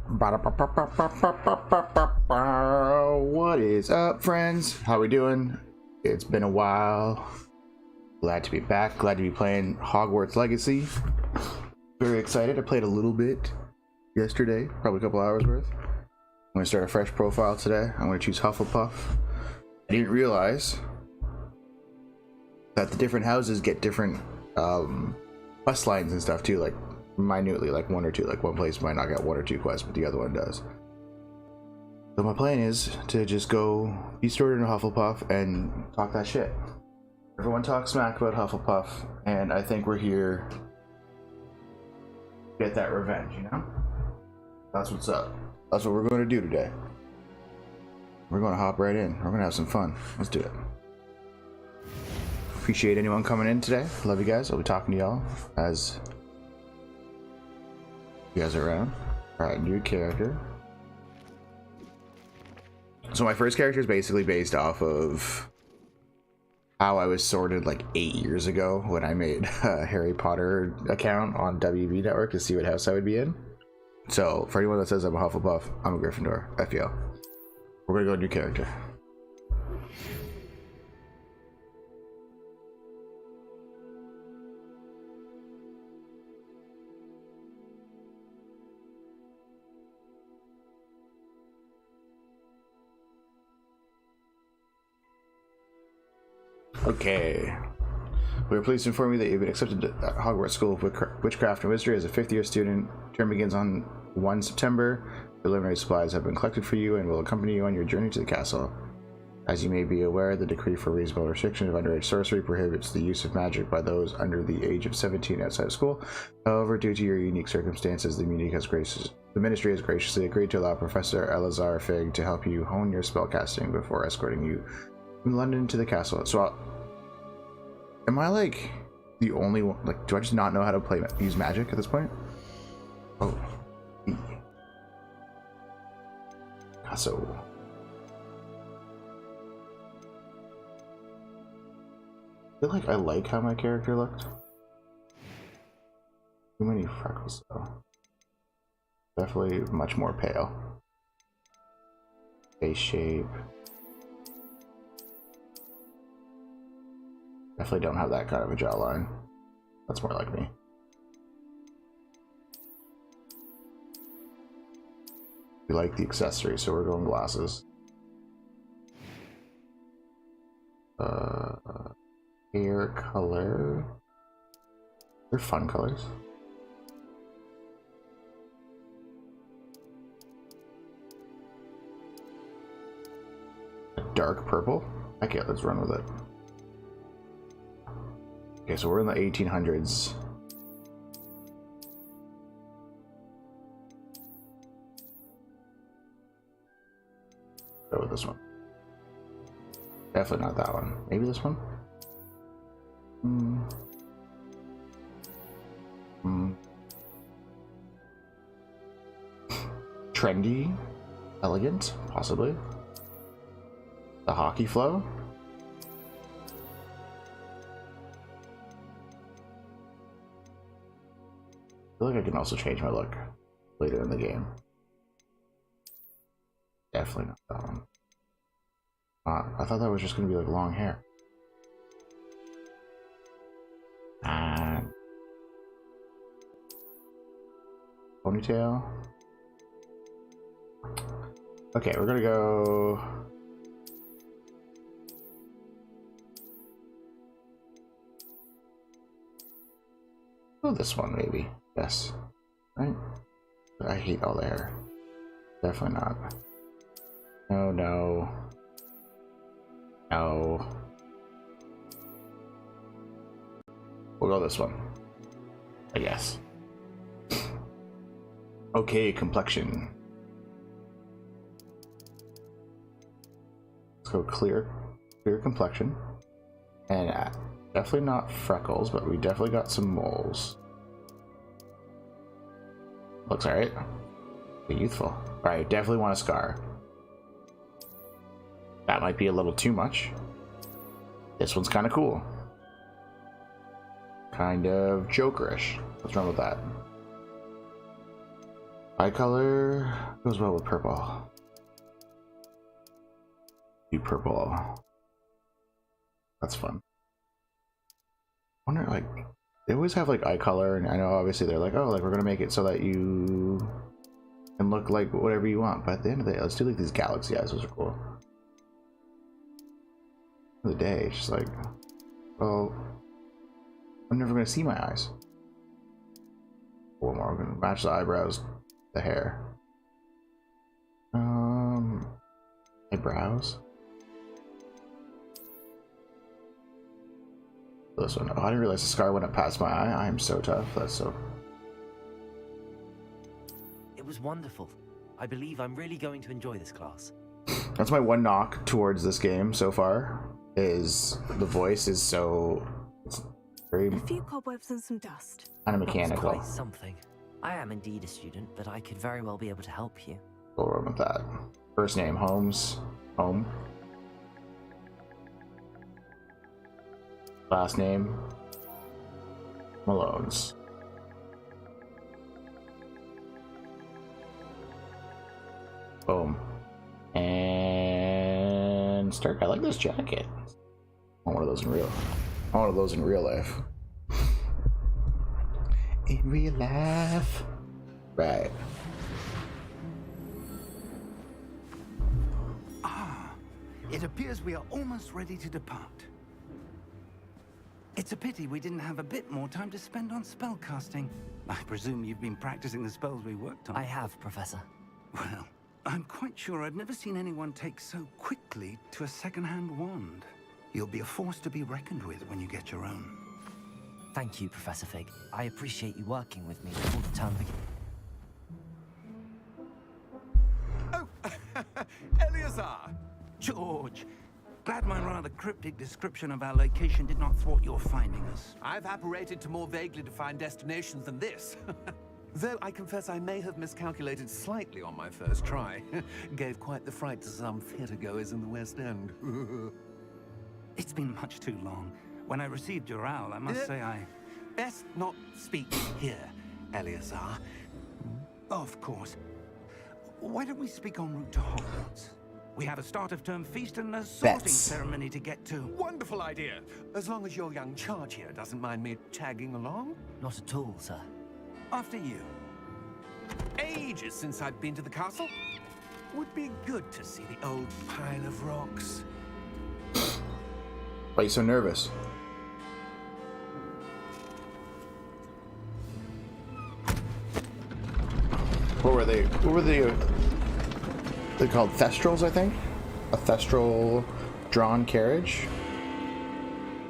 What is up, friends? How we doing? It's been a while. Glad to be back. Glad to be playing Hogwarts Legacy. Very excited. I played a little bit yesterday, probably a couple hours worth. I'm going to start a fresh profile today. I'm going to choose Hufflepuff. I didn't realize that the different houses get different quest lines and stuff too, like minutely, like one or two. Like one place might not get one or two quests, but the other one does. So my plan is to just go be stored in a Hufflepuff and talk that shit. Everyone talks smack about Hufflepuff, and I think we're here to get that revenge, you know? That's what's up. That's what we're going to do today. We're going to hop right in. We're going to have some fun. Let's do it. Appreciate anyone coming in today. Love you guys. I'll be talking to y'all as you guys are around. Alright, new character. So my first character is basically based off of how I was sorted like 8 years ago when I made a Harry Potter account on WB Network to see what house I would be in. So for anyone that says I'm a Hufflepuff, I'm a Gryffindor. FPL. We're gonna go new character. Okay. We are pleased to inform you that you've been accepted at Hogwarts School of Witchcraft and Wizardry as a fifth-year student. Term begins on 1 September. Preliminary supplies have been collected for you and will accompany you on your journey to the castle. As you may be aware, the decree for reasonable restriction of underage sorcery prohibits the use of magic by those under the age of 17 outside of school. However, due to your unique circumstances, the Ministry has graciously agreed to allow Professor Elazar Fig to help you hone your spellcasting before escorting you from London to the castle. So am I like the only one? Like, do I just not know how to use magic at this point? Oh. So. I feel like I like how my character looked. Too many freckles though. Definitely much more pale. Face shape. Definitely don't have that kind of a jawline. That's more like me. We like the accessory, so we're going glasses. Hair color. They're fun colors. A dark purple. Okay, let's run with it. Okay, so we're in the 1800s. Go with this one. Definitely not that one. Maybe this one? Trendy? Elegant? Possibly. The hockey flow? I feel like I can also change my look later in the game. Definitely not that one. I thought that was just going to be like long hair. And ponytail. Okay, we're going to go. Oh, this one maybe. Yes. Right? I hate all the hair. Definitely not. No, no. No. We'll go this one. I guess. Okay, complexion. Let's go clear complexion. And definitely not freckles, but we definitely got some moles. Looks alright. Youthful. Alright, definitely want a scar. That might be a little too much. This one's kind of cool. Kind of Jokerish. What's wrong with that? Eye color goes well with purple. Do purple. That's fun. I wonder, like, they always have like eye color, and I know obviously they're like, oh, like we're gonna make it so that you can look like whatever you want. But at the end of the day, let's do like these galaxy eyes. Those are cool. The day, it's just like, well, I'm never gonna see my eyes. One more, we're gonna match the eyebrows, the hair. Eyebrows. This one. Oh, I didn't realize the scar went up past my eye. I am so tough. That's so. It was wonderful. I believe I'm really going to enjoy this class. That's my one knock towards this game so far. Is the voice is so. It's very. A few cobwebs and some dust. Kind of mechanical. Quite something. I am indeed a student, but I could very well be able to help you. Go on with that. First name Holmes. Home. Last name Malone's. Boom. And start. I like this jacket. I want one of those in real. I want one of those in real life. In real life. Right. It appears we are almost ready to depart. It's a pity we didn't have a bit more time to spend on spellcasting. I presume you've been practicing the spells we worked on. I have, Professor. Well, I'm quite sure I've never seen anyone take so quickly to a second-hand wand. You'll be a force to be reckoned with when you get your own. Thank you, Professor Fig. I appreciate you working with me before the term begins. Oh, Eleazar! George! Glad my rather cryptic description of our location did not thwart your finding us. I've apparated to more vaguely defined destinations than this. Though I confess I may have miscalculated slightly on my first try. Gave quite the fright to some theatergoers in the West End. It's been much too long. When I received your owl, I must say I... Best not speak here, Eleazar. Of course. Why don't we speak en route to Hogwarts? We have a start-of-term feast and a sorting ceremony to get to. Wonderful idea. As long as your young charge here doesn't mind me tagging along. Not at all, sir. After you. Ages since I've been to the castle. Would be good to see the old pile of rocks. Why are you so nervous? What were they? What were they? They're called thestrals, I think. A thestral drawn carriage.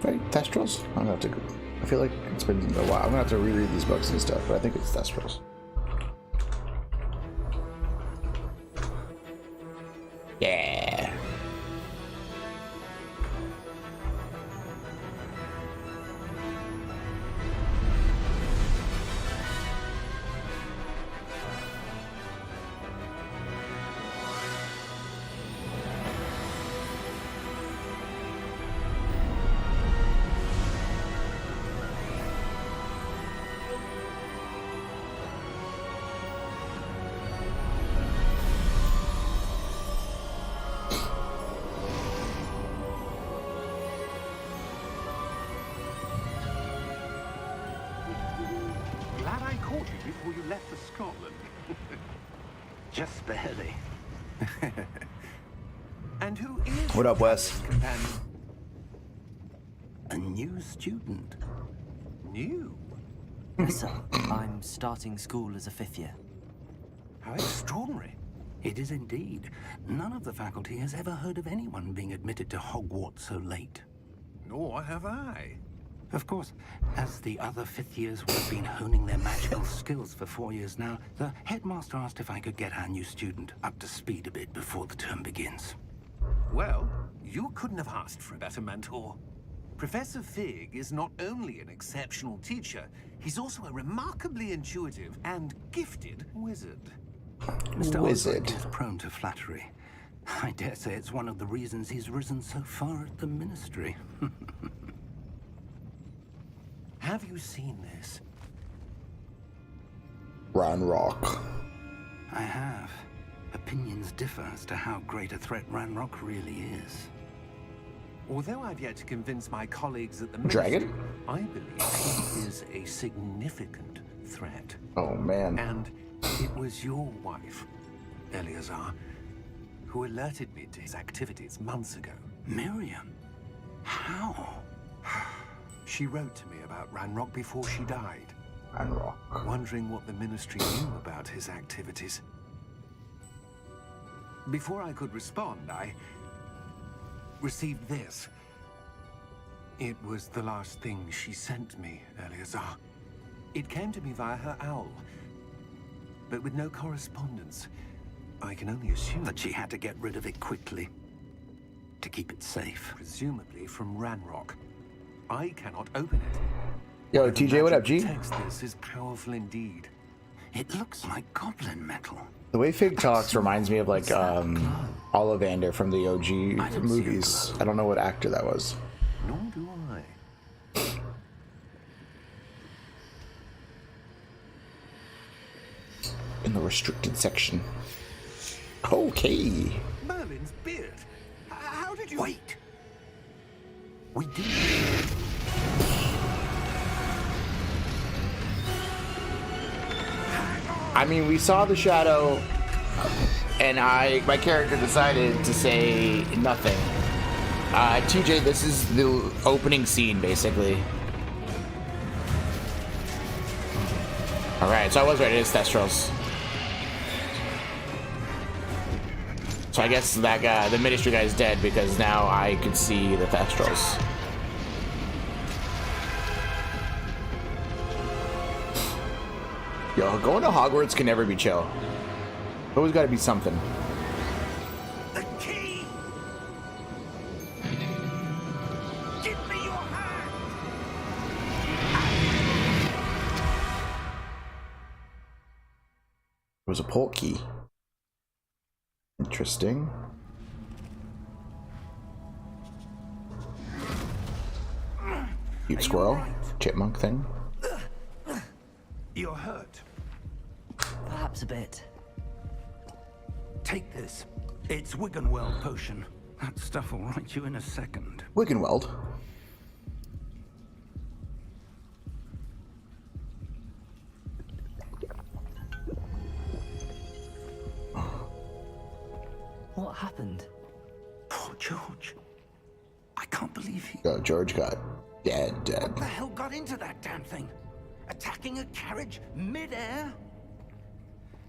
Right? Thestrals? I'm gonna have to. I feel like it's been a while. I'm gonna have to reread these books and stuff, but I think it's thestrals. Yeah. Glad I caught you before you left for Scotland. Just barely. And who is What up, Wes? companion? A new student. New? Yes, sir. I'm starting school as a 5th year. How extraordinary. It is indeed. None of the faculty has ever heard of anyone being admitted to Hogwarts so late. Nor have I. Of course, as the other 5th years will have been honing their magical skills for 4 years now, the headmaster asked if I could get our new student up to speed a bit before the term begins. Well, you couldn't have asked for a better mentor. Professor Fig is not only an exceptional teacher, he's also a remarkably intuitive and gifted wizard. Mr. Wizard. Osric is prone to flattery. I dare say it's one of the reasons he's risen so far at the Ministry. Have you seen this? Ron Rock. I have. Opinions differ as to how great a threat Ranrock really is. Although I've yet to convince my colleagues at the Dragon? Ministry, I believe he is a significant threat. Oh man. And it was your wife, Eleazar, who alerted me to his activities months ago. Miriam? How? She wrote to me about Ranrock before she died, Ranrock. wondering what the Ministry knew about his activities. Before I could respond, I received this. It was the last thing she sent me, Eleazar. It came to me via her owl, but with no correspondence. I can only assume That she had to get rid of it quickly to keep it safe. presumably from Ranrock. I cannot open it. Yo, The TJ, what up, magic G? that text this is powerful indeed. It looks like goblin metal. The way Fig talks reminds me of like Ollivander from the OG I don't see a movies. glow. I don't know what actor that was. Nor do I. In the restricted section. Okay. Merlin's beard. How did you... Wait! We did. I mean, we saw the shadow, and my character decided to say nothing. TJ, this is the opening scene, basically. Alright, so I was right, it is Thestrals. So I guess that guy, the Ministry guy, is dead because now I could see the Thestrals. Yo, going to Hogwarts can never be chill. Always gotta be something. The key! Give me your hand! It was a port key. Interesting. Cute squirrel. Chipmunk thing. You're hurt. Perhaps a bit. Take this. It's Wiggenweld potion. That stuff will right you in a second. Wiggenweld. What happened? Poor George. I can't believe he... Yo, George got dead. What the hell got into that damn thing? Attacking a carriage mid-air?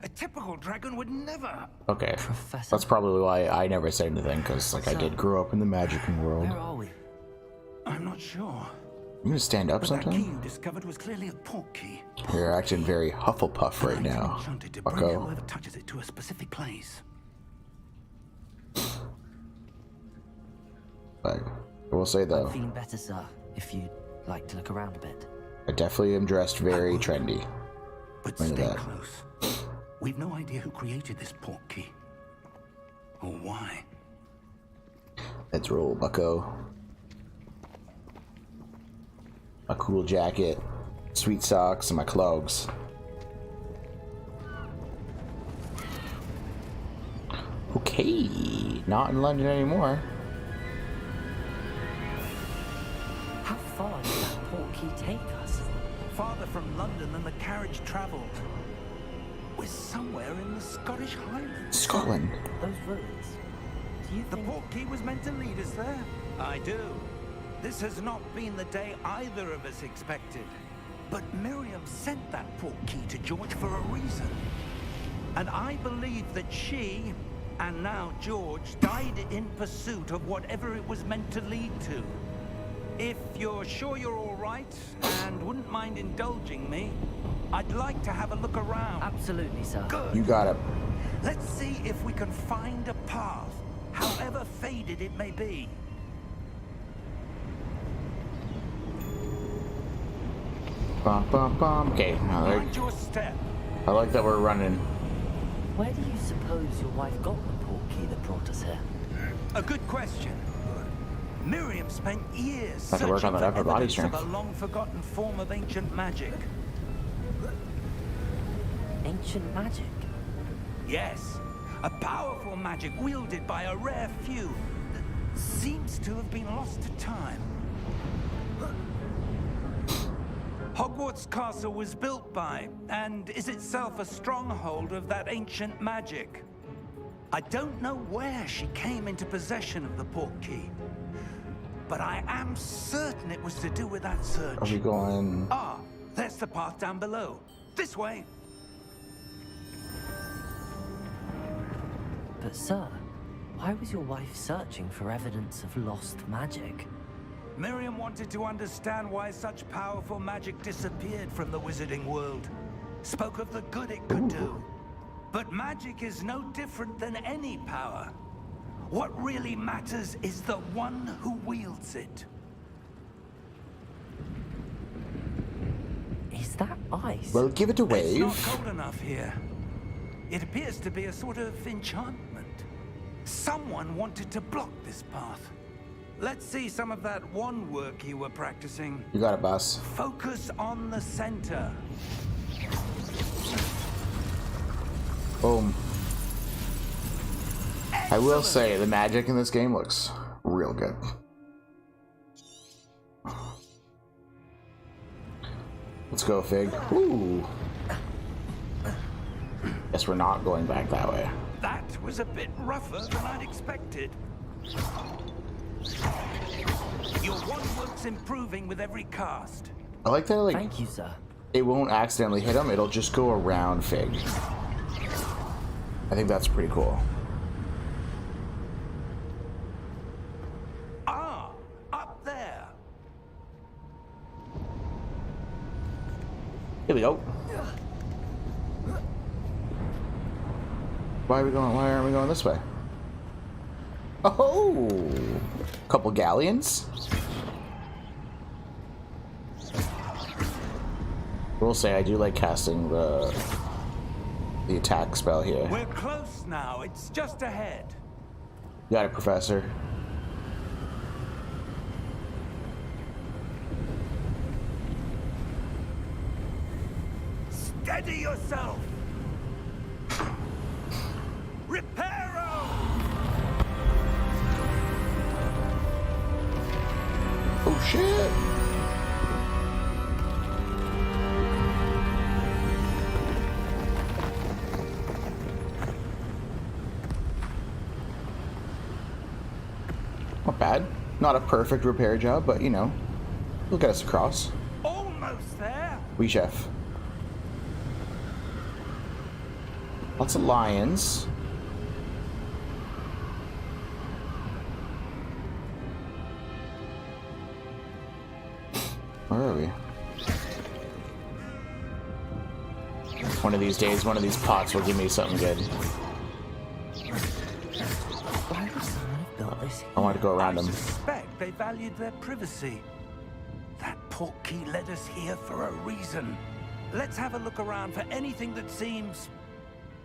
A typical dragon would never... Okay. Professor? That's probably why I never said anything, because like I did grow up in the magicking world. Where are we? I'm not sure. You gonna stand up But that key sometime? you discovered was clearly a port key. You're acting very Hufflepuff right I've now, been enchanted to bring bucko. whoever touches it to a specific place. But I will say though, Feeling better, sir, if you'd like to look around a bit. I definitely am dressed very trendy. But Look at stay that. close. We've no idea who created this port key. Or why. Let's roll, bucko. My cool jacket, sweet socks, and my clogs. Okay, not in London anymore. How far did that port key take us? Farther from London than the carriage travelled. We're somewhere in the Scottish Highlands. Scotland. Those ruins. Do you The think... port key was meant to lead us there. I do. This has not been the day either of us expected. But Miriam sent that port key to George for a reason. And I believe that she, and now George, died in pursuit of whatever it was meant to lead to. If you're sure you're all right, and wouldn't mind indulging me, I'd like to have a look around. Absolutely, sir. Good. You got it. Let's see if we can find a path, however faded it may be. Bum, bum, bum. Okay, now Mind your step. I like that we're running. Where do you suppose your wife got the port key that brought us here? A good question. Miriam spent years Have to work on searching that for upper body evidence of strength. a long-forgotten form of ancient magic. Ancient magic? Yes, a powerful magic wielded by a rare few that seems to have been lost to time. Hogwarts Castle was built by, and is itself a stronghold of that ancient magic. I don't know where she came into possession of the portkey, but I am certain it was to do with that search. Are we going? Ah, there's the path down below. This way. But sir, why was your wife searching for evidence of lost magic? Miriam wanted to understand why such powerful magic disappeared from the wizarding world. Spoke of the good it could do. But magic is no different than any power. What really matters is the one who wields it. Is that ice? Well, give it a wave. It's not cold enough here. It appears to be a sort of enchantment. Someone wanted to block this path. Let's see some of that wand work you were practicing. You got it, boss. Focus on the center. Boom. I will say the magic in this game looks real good. Let's go, Fig. Ooh. Guess we're not going back that way. That was a bit rougher than I'd expected. Your wand work's improving with every cast. I like that, like, Thank you, sir. it won't accidentally hit him, it'll just go around Fig. I think that's pretty cool. Ah, up there. Here we go. Why aren't we going this way? Oh, couple galleons. We'll say I do like casting the attack spell here. We're close now. It's just ahead. Got it, Professor. Steady yourself. Reparo! Oh shit! Not bad. Not a perfect repair job, but you know, it'll get us across. Almost there. Wee chef. Lots of lions. Where are we? One of these days, one of these pots will give me something good. Why would someone have built this here? I want to go around them. I suspect they valued their privacy. That portkey led us here for a reason. Let's have a look around for anything that seems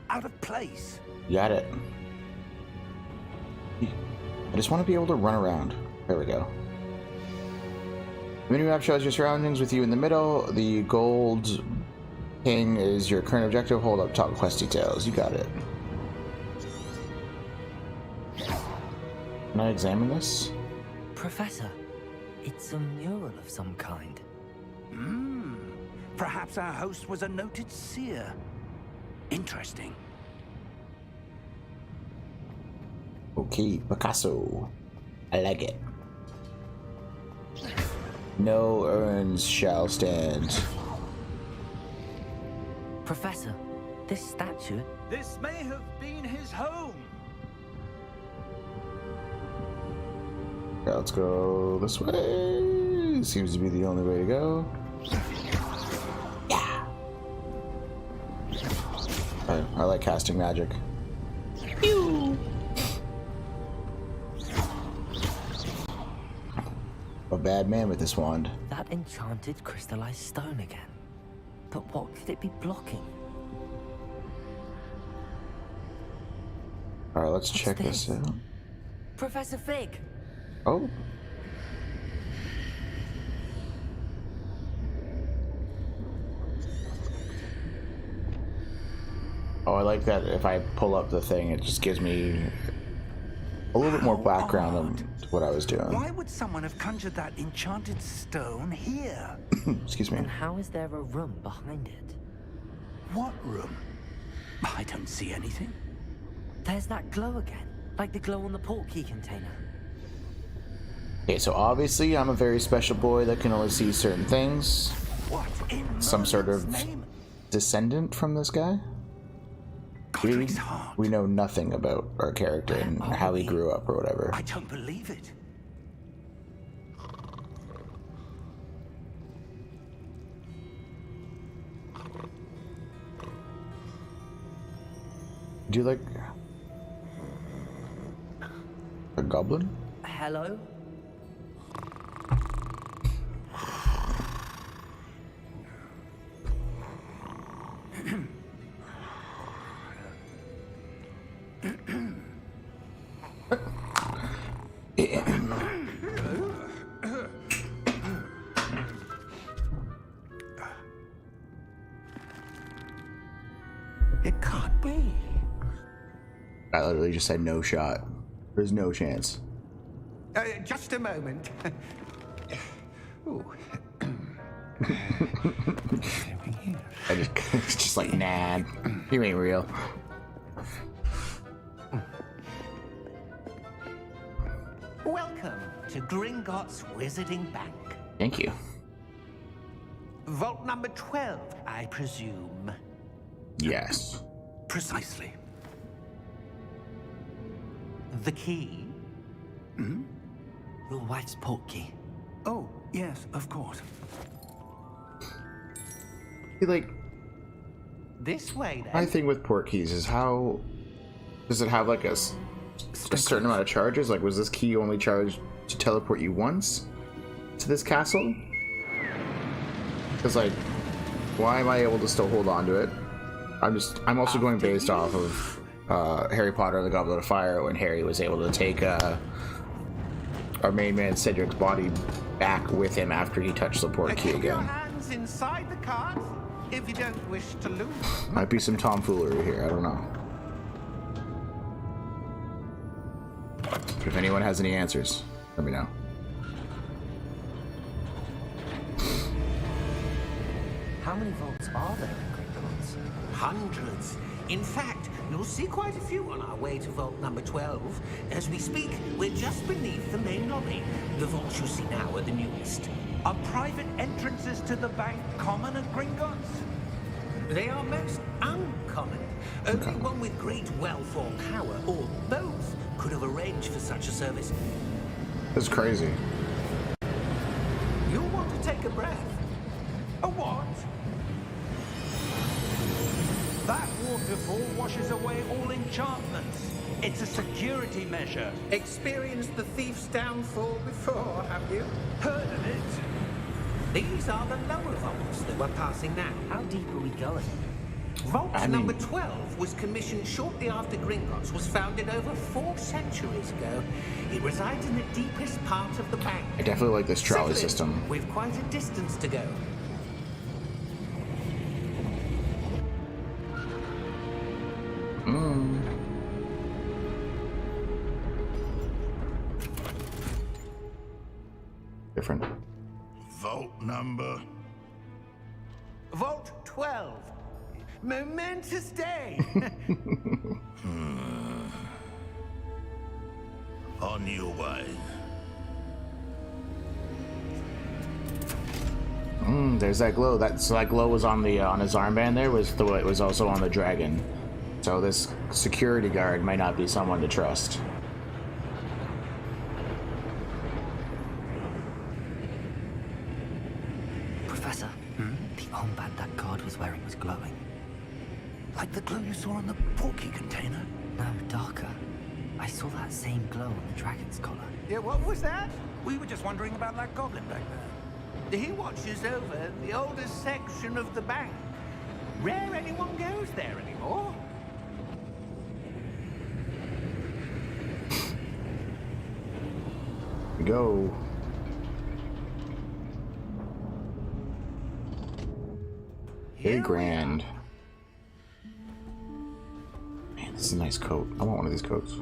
out of place. You got it. I just want to be able to run around. There we go. The minimap shows your surroundings with you in the middle. The gold king is your current objective. Hold up top quest details. You got it. Can I examine this? Professor, it's a mural of some kind. Perhaps our host was a noted seer. Interesting. Okay, Picasso. I like it. No urns shall stand. Professor, this statue... This may have been his home. Yeah, let's go this way. Seems to be the only way to go. Yeah. I like casting magic. Pew. A bad man with this wand. That enchanted crystallized stone again. But what could it be blocking? Alright, let's check this? this out. Professor Fig! Oh. Oh, I like that if I pull up the thing, it just gives me a little bit more background than what I was doing. Why would someone have conjured that enchanted stone here? Excuse me. And how is there a room behind it? What room? I don't see anything. There's that glow again, like the glow on the portkey container. Okay, so obviously I'm a very special boy that can only see certain things. What in Some sort Merlin's of name? descendant from this guy. Godric's heart. We know nothing about our character and how he grew up or whatever. I don't believe it. Do you like a goblin? Hello? It can't be. I literally just said no shot. There's no chance. Just a moment. Ooh. I just, it's just like, nah, you ain't real. Welcome to Gringotts Wizarding Bank. Thank you. Vault number 12, I presume. Yes. Precisely. The key? Your wife's portkey. Oh, yes, of course. See, like, This way, then. my thing with port keys is how does it have like a certain amount of charges? Like, was this key only charged to teleport you once to this castle? Because like, why am I able to still hold on to it? I'm also going based off of Harry Potter and the Goblet of Fire, when Harry was able to take our main man Cedric's body back with him after he touched the port key Keep your again. hands inside the cart if you don't wish to lose. Might be some tomfoolery here, I don't know. If anyone has any answers, let me know. How many vaults are there in Gringotts? Hundreds. In fact, you'll see quite a few on our way to vault number 12. As we speak, we're just beneath the main lobby. The vaults you see now are the newest. Are private entrances to the bank common at Gringotts? They are most uncommon. Only one with great wealth or power, or both, could have arranged for such a service. This is crazy. You'll want to take a breath. A what? That waterfall washes away all enchantments. It's a security measure. Experienced the thief's downfall before, have you? Heard of it? These are the lower vaults that we're passing now. How deep are we going? Vault I mean- number 12 was commissioned shortly after Gringotts was founded over 4 centuries ago. It resides in the deepest part of the bank. I definitely like this trolley Settle in. system. We've quite a distance to go. Different. Vault number. Vault 12. Momentous day. On your way. There's that glow. So that glow was on the on his armband. There was it was also on the dragon. So this security guard might not be someone to trust. Professor, the armband that guard was wearing was glowing. Like the glow you saw on the portkey container? No, darker. I saw that same glow on the dragon's collar. Yeah, what was that? We were just wondering about that goblin back there. He watches over the oldest section of the bank. Rare anyone goes there anymore. We go. Very Here we grand. It's a nice coat. I want one of these coats.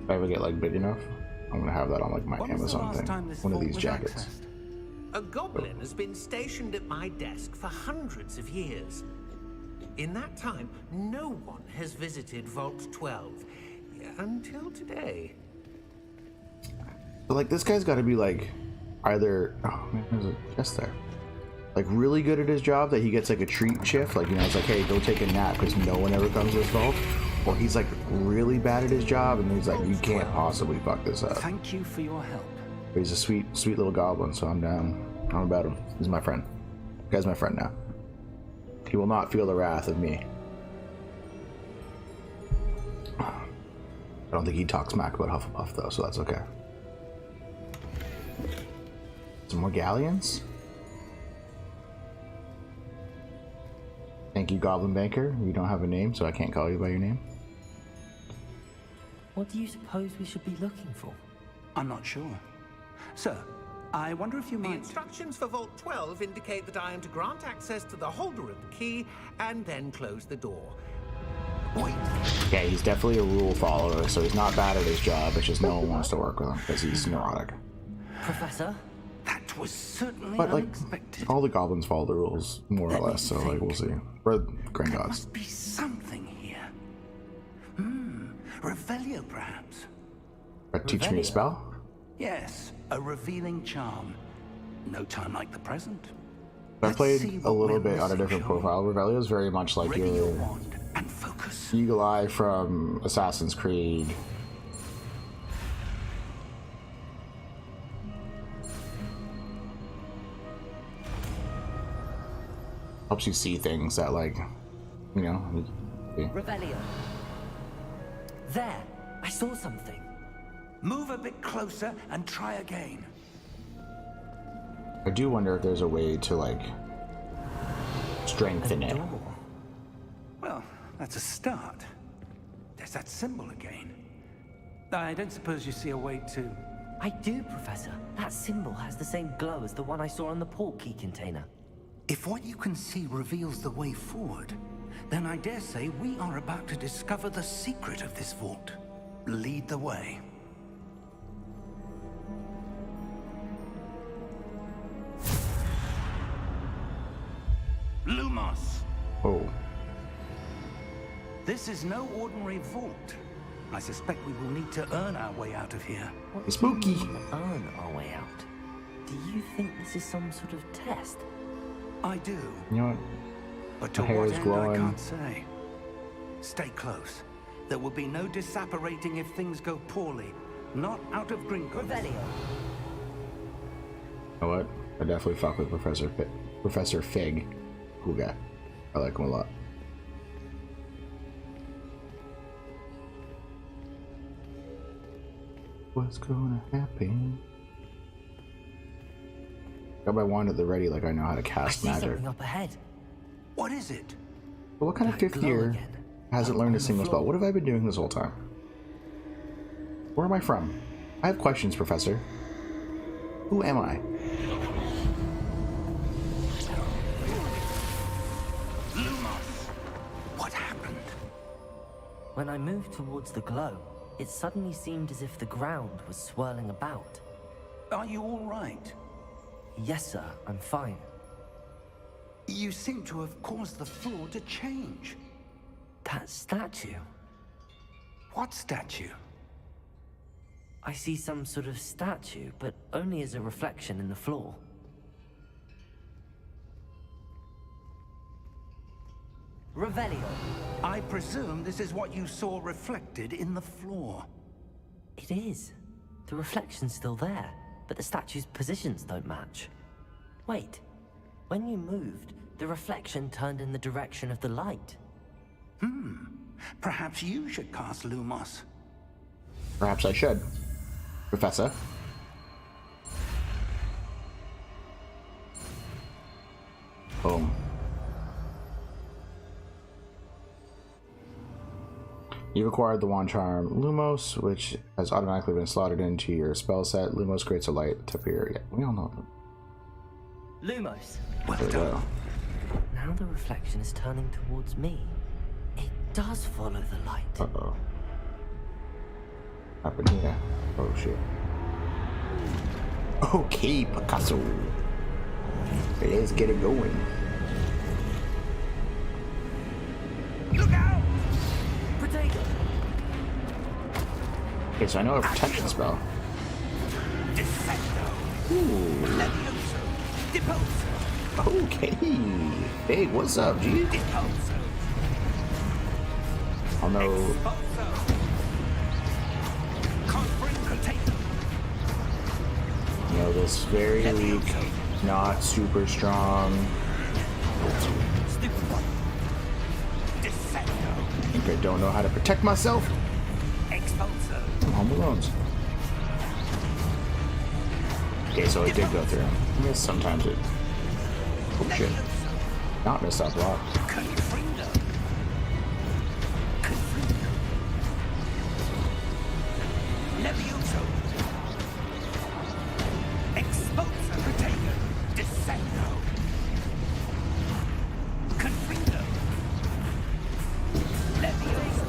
If I ever get like big enough, I'm gonna have that on like my When was the Amazon last thing. time this One of vault these was jackets. accessed? A goblin has been stationed at my desk for hundreds of years. In that time, no one has visited Vault 12 until today. But like this guy's got to be like either man, there's a chest there. Like really good at his job that he gets like a treat shift, like you know it's like hey go take a nap because no one ever comes to this vault, or he's like really bad at his job and he's like you can't possibly fuck this up. Thank you for your help. But he's a sweet little goblin, so I'm down. I'm about him. He's my friend. The guy's my friend now. He will not feel the wrath of me. I don't think he talks smack about Hufflepuff though, so that's okay. Some more galleons. Thank you, Goblin Banker. You don't have a name, so I can't call you by your name. What do you suppose we should be looking for? I'm not sure. Sir, I wonder if you The might... instructions for Vault 12 indicate that I am to grant access to the holder of the key and then close the door. Wait, Yeah, he's definitely a rule follower, so he's not bad at his job. It's just no one wants to work with him because he's neurotic. Professor? That was certainly But like, unexpected. all the goblins follow the rules more or Let me less. So like, think. we'll see. We're Grand There Gods. must be something here. Revelio, perhaps. Teach me a spell. Yes, a revealing charm. No time like the present. I Let's played see a what little we're bit on a missing, different shall we? profile. Revelio is very much like Ready your your wand and focus. Eagle Eye from Assassin's Creed. Helps you see things that like, you know. Revelio. There! I saw something. Move a bit closer and try again. I do wonder if there's a way to like strengthen it. Door. Well, that's a start. There's that symbol again. I don't suppose you see a way to... I do, Professor. That symbol has the same glow as the one I saw on the port key container. If what you can see reveals the way forward, then I dare say we are about to discover the secret of this vault. Lead the way. Lumos! Oh, This is no ordinary vault. I suspect we will need to earn our way out of here. What It's do you spooky. mean, earn our way out? Do you think this is some sort of test? I do, you know what? but to My hair what is end glowing. I can't say. Stay close. There will be no disapparating if things go poorly. Not out of Gringotts. Revelio. You know what? I definitely fuck with Professor Fig. Cool guy. I like him a lot. What's gonna happen? Got my wand at the ready, like I know how to I cast see magic. something up ahead. What is it? But what kind of That fifth glow year again. hasn't learned a single spell? What have I been doing this whole time? Where am I from? I have questions, Professor. Who am I? Lumos! What happened? When I moved towards the glow, it suddenly seemed as if the ground was swirling about. Are you all right? Yes, sir, I'm fine. You seem to have caused the floor to change. That statue. What statue? I see some sort of statue, but only as a reflection in the floor. Revelio. I presume this is what you saw reflected in the floor. It is. The reflection's still there, but the statue's positions don't match. Wait. When you moved, the reflection turned in the direction of the light. Perhaps you should cast Lumos. Perhaps I should. Professor. Boom. You've acquired the wand charm Lumos, which has automatically been slotted into your spell set. Lumos creates a light to appear. Yeah, we all know them. Lumos. Well There we go. done. Now the reflection is turning towards me. It does follow the light. Uh-oh. Happened here. Oh shit. Okay, Picasso. Let's get it going. Look out! Protego! Okay, so I know a protection spell. Defendo! Ooh. Levioso! Deposo! Okay. Hey, what's up, G? Deposo! I'll know. Exposo! Confrincator! You know, this very weak, not super strong. Stupid one! Defendo! I think I don't know how to protect myself. Expulso! I'm home alone. Okay, so it did go through. I guess sometimes it. Oh shit. Not missed up a lot. Confringo! Confringo! Levioso! Expulso! Protego! Descendo! Confringo! Levioso!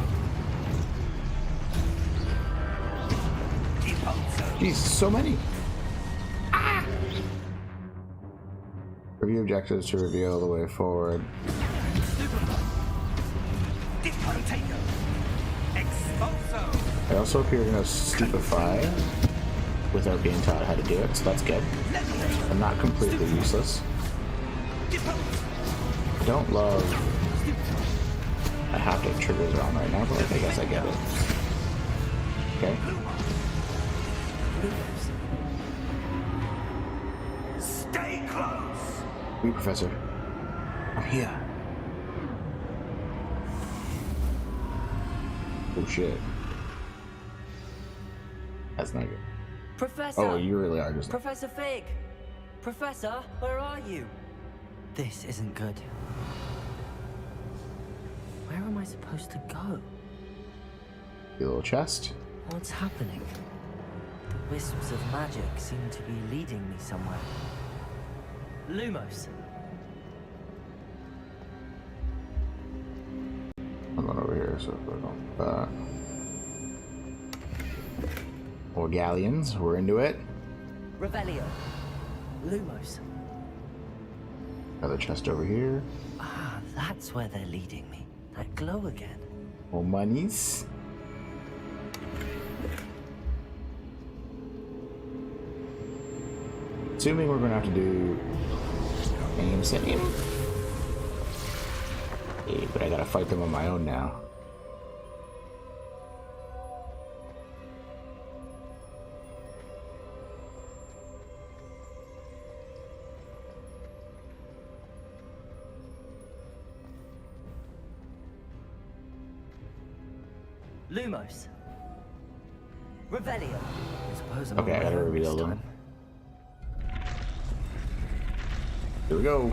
Depulso! Jeez, so many. Review objectives to reveal the way forward. Protego! Expulso! I also appear to know Stupefy without being taught how to do it, so that's good. Levioso! I'm not completely useless. Depulso! I don't love I have to triggers on right now, but like, I guess I get it. Okay. Stay close! Wait, Professor. I'm here. Oh shit. That's not good. Professor! Oh, you really are just. Professor Fig! Professor, where are you? This isn't good. Where am I supposed to go? Your little chest. What's happening? The wisps of magic seem to be leading me somewhere. Lumos! I'm not over here, so we're going more galleons. We're into it. Revelio! Lumos! Another chest over here. Ah, that's where they're leading me. That glow again. More monies. Assuming we're gonna have to do aim setting. Yeah, but I gotta fight them on my own now. Lumos! Revelio! I suppose I'm Okay, on I my gotta own reveal this them. time. Here we go.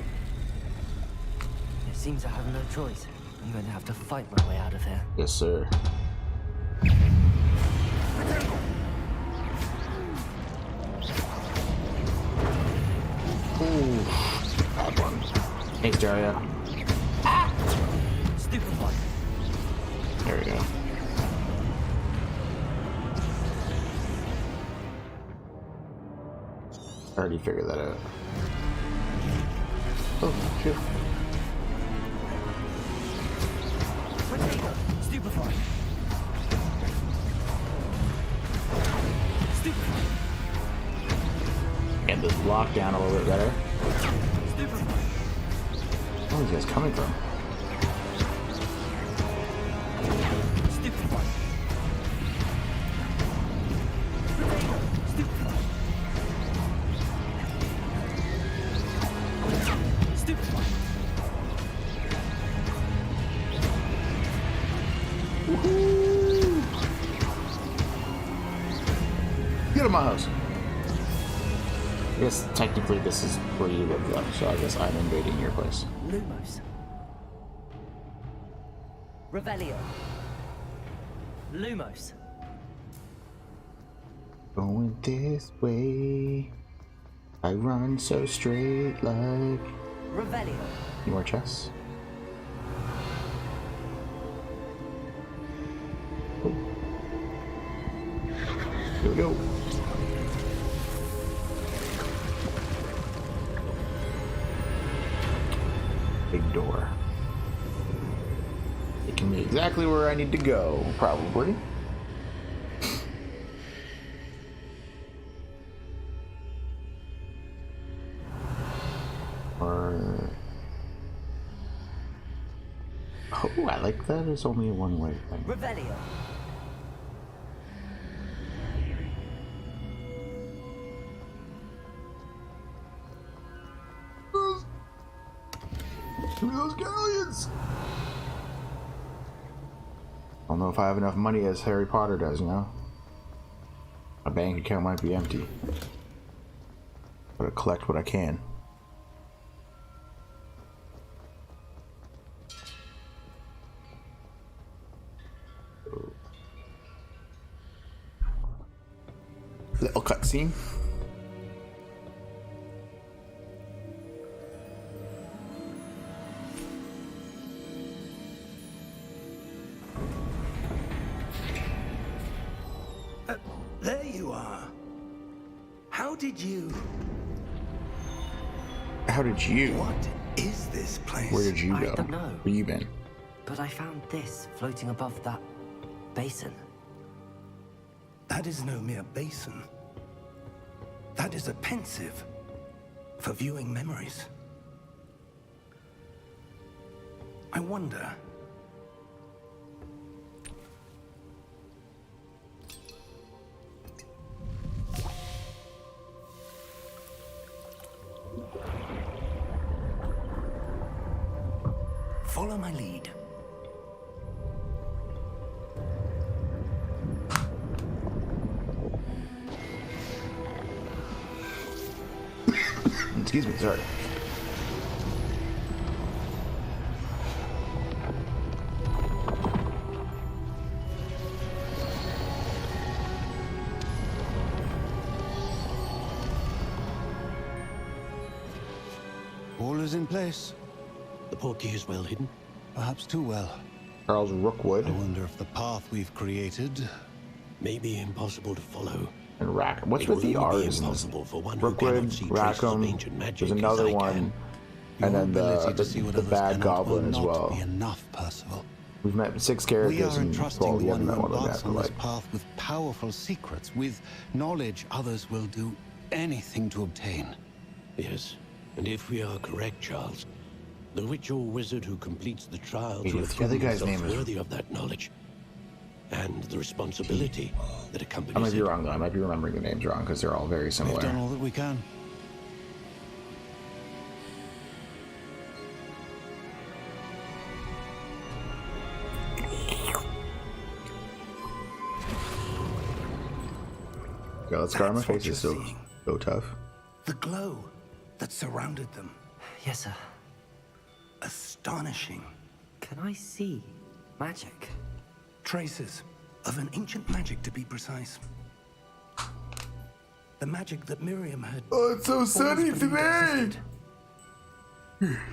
It seems I have no choice. I'm going to have to fight my way out of here. Yes, sir. Ooh, bad one. Thanks, Daria. Stupid one. There we go. I already figured that out. Oh, shit. Protego! Stupefy! Stupefy! Get this lock down a little bit better. Stupefy! Where are these guys coming from? Stupefy! Protego! Stupefy! Stupefy! Woohoo! Get in my house. I guess technically this is where you live though, so I guess I'm invading your place. Lumos. Revelio. Lumos. Going this way. I run so straight like. Revelio. Any more chests? Here we go. Big door. Taking me exactly where I need to go, probably. Or... Oh, I like that. It's only a one-way thing. Revelio. Give me those galleons! I don't know if I have enough money as Harry Potter does, you know? My bank account might be empty. Gotta collect what I can. Little cutscene. There you are. How did you... How did you? What is this place? Where did you I go? don't know. Where you been? But I found this floating above that basin. That is no mere basin. That is a pensive for viewing memories. I wonder... Follow my lead. Excuse me, sorry. All is in place. The portkey is well hidden. Perhaps too well. Charles Rookwood I wonder if the path we've created... May be impossible to follow. and Rack. What's It with the will only be R's? impossible for one who Rookwood, cannot see traces of Rackham. ancient magic There's as another I one, can. and Your then ability to see the what others bad cannot goblin will as not well. be enough, Percival. We've met 6 We characters are and entrusting well, the we one haven't who met one of embarks them, on this like, path with powerful secrets, with knowledge others will do anything to obtain. Yes, and if we are correct, Charles, the witch or wizard who completes the trials Yeah, will the other prove guy's himself name is- worthy of that knowledge and the responsibility that accompanies I might be it. wrong though. I might be remembering the names wrong because they're all very We've similar. done all that we can. Yeah, that scar on my That's what face is you're so seeing. tough. The glow that surrounded them. Yes, sir. Astonishing. Can I see magic? Traces of an ancient magic, to be precise. The magic that Miriam had. Oh, it's so always sunny believed today! existed.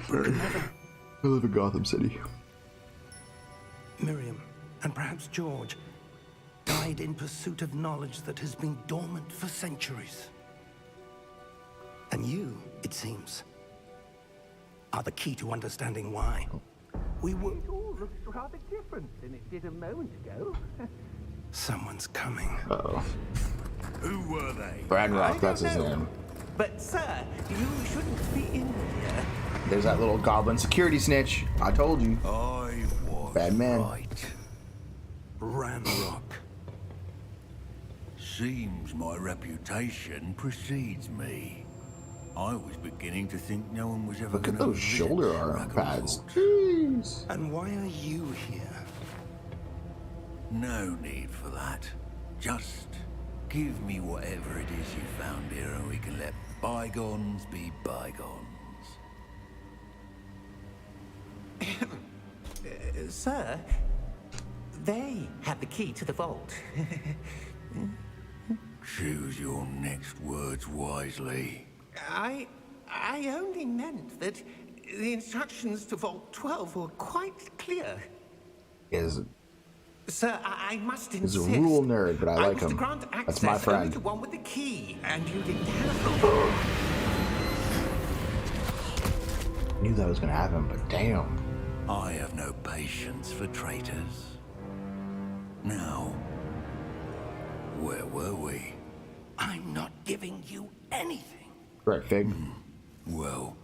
But could never. I live in Gotham City. Miriam, and perhaps George, died in pursuit of knowledge that has been dormant for centuries. And you, it seems, are the key to understanding why. We were... It all looks rather different than it did a moment ago. Someone's coming. Uh-oh. Who were they? Brad I Rock, that's don't his know. name. But, sir, you shouldn't be in here. There's that little goblin security snitch. I told you. I was Bad man. right. Ranrock. Seems my reputation precedes me. I was beginning to think no one was ever Look at gonna those visit shoulder arm Rackham pads. Fort. Jeez. And why are you here? No need for that. Just give me whatever it is you found here and we can let bygones be bygones. Sir, they have the key to the vault. Choose your next words wisely. I only meant that the instructions to Vault 12 were quite clear. Is Sir, I must He's insist. a rule nerd, but I like was to him. grant That's my access only friend. to one with the key, and you didn't have I knew that was gonna happen, but damn. I have no patience for traitors. Now, where were we? I'm not giving you anything. Right, Fig. Well,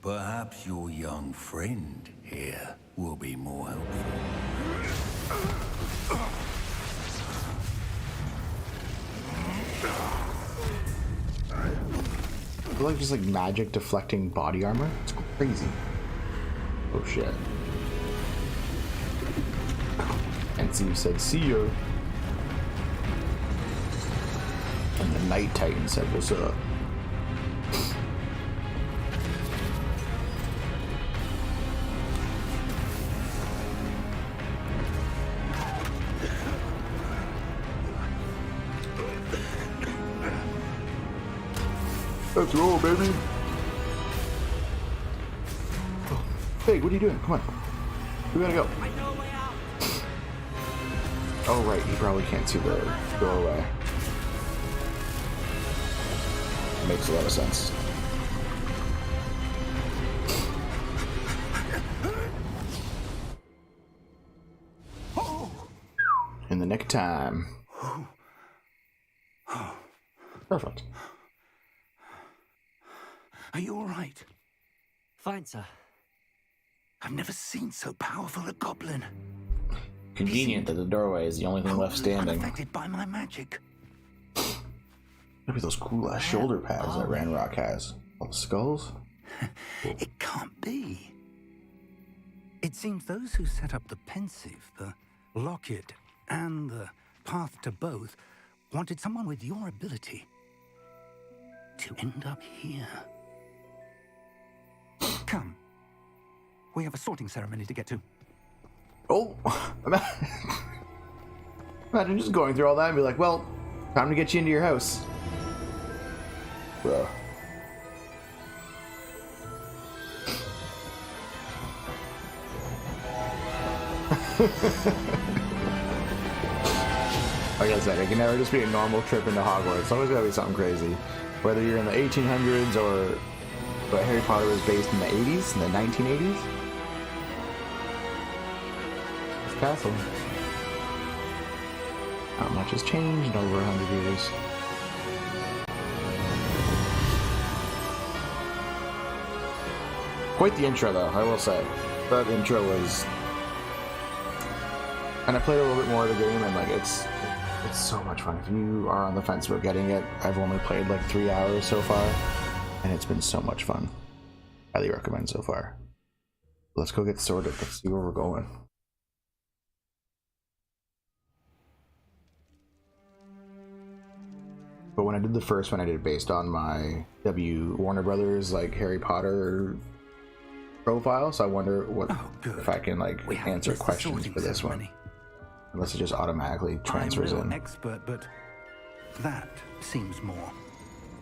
perhaps your young friend here will be more helpful. I feel like just like magic deflecting body armor. It's crazy. Oh shit. And Steve said, see ya. And the Night Titan said, what's up? Let's roll, baby. Hey, what are you doing? Come on. We gotta go. Oh, right. You probably can't see the doorway. Makes a lot of sense. In the nick of time. Perfect. Are you all right? Fine, sir. I've never seen so powerful a goblin. Convenient that the doorway is the only thing left standing. Unaffected by my magic. Maybe those cool ass shoulder pads that Ranrock has. All the skulls? It can't be. It seems those who set up the pensive, the locket, and the path to both wanted someone with your ability to end up here. Come. We have a sorting ceremony to get to. Oh! Imagine just going through all that and be like, well, time to get you into your house. Bro. Like I said, it can never just be a normal trip into Hogwarts. It's always gotta be something crazy. Whether you're in the 1800s or but Harry Potter was based in the 80s, in the 1980s. This castle. Not much has changed in over 100 years. Quite the intro, though, I will say. That intro was... And I played a little bit more of the game, and like it's so much fun. If you are on the fence about getting it, I've only played like 3 hours so far, and it's been so much fun. Highly recommend so far. Let's go get sorted. Let's see where we're going. But when I did the first one, I did it based on my Warner Brothers like Harry Potter profile. So I wonder what if I can like answer questions for this one. Unless it just automatically transfers I'm no in. expert, but that seems more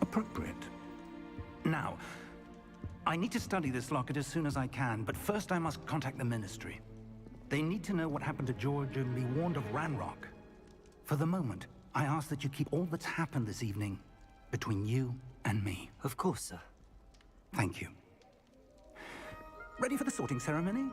appropriate. Now, I need to study this locket as soon as I can, but first I must contact the Ministry. They need to know what happened to George and be warned of Ranrock. For the moment, I ask that you keep all that's happened this evening between you and me. Of course, sir. Thank you. Ready for the sorting ceremony?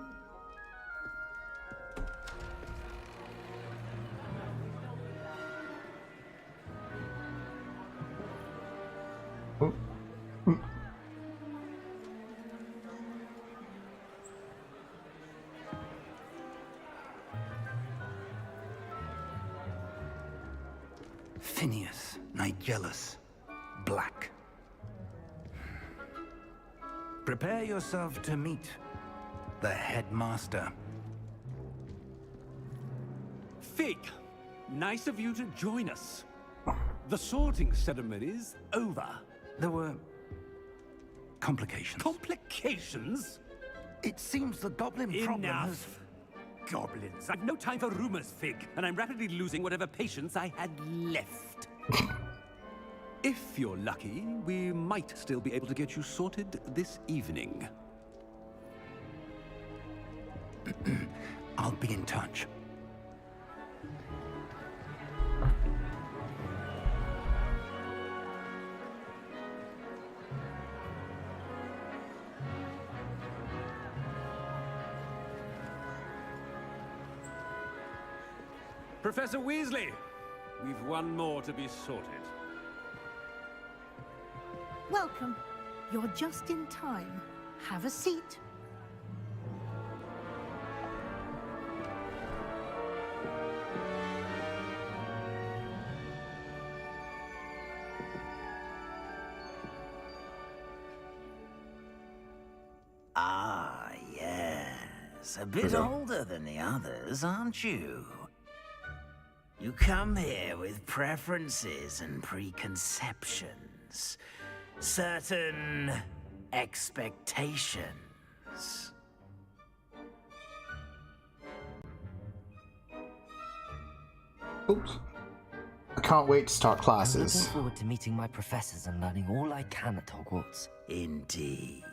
Phineas, Nigellus, Black. Prepare yourself to meet the headmaster. Fig, nice of you to join us. The sorting ceremony's over. There were complications. Complications? It seems the goblin problem has... Enough. Goblins. I've no time for rumors, Fig, and I'm rapidly losing whatever patience I had left. If you're lucky, we might still be able to get you sorted this evening. I'll be in touch. Professor Weasley, we've one more to be sorted. Welcome. You're just in time. Have a seat. Ah, yes. A bit older than the others, aren't you? You come here with preferences and preconceptions. Certain expectations. Oops. I can't wait to start I'm classes. looking forward to meeting my professors and learning all I can at Hogwarts. Indeed.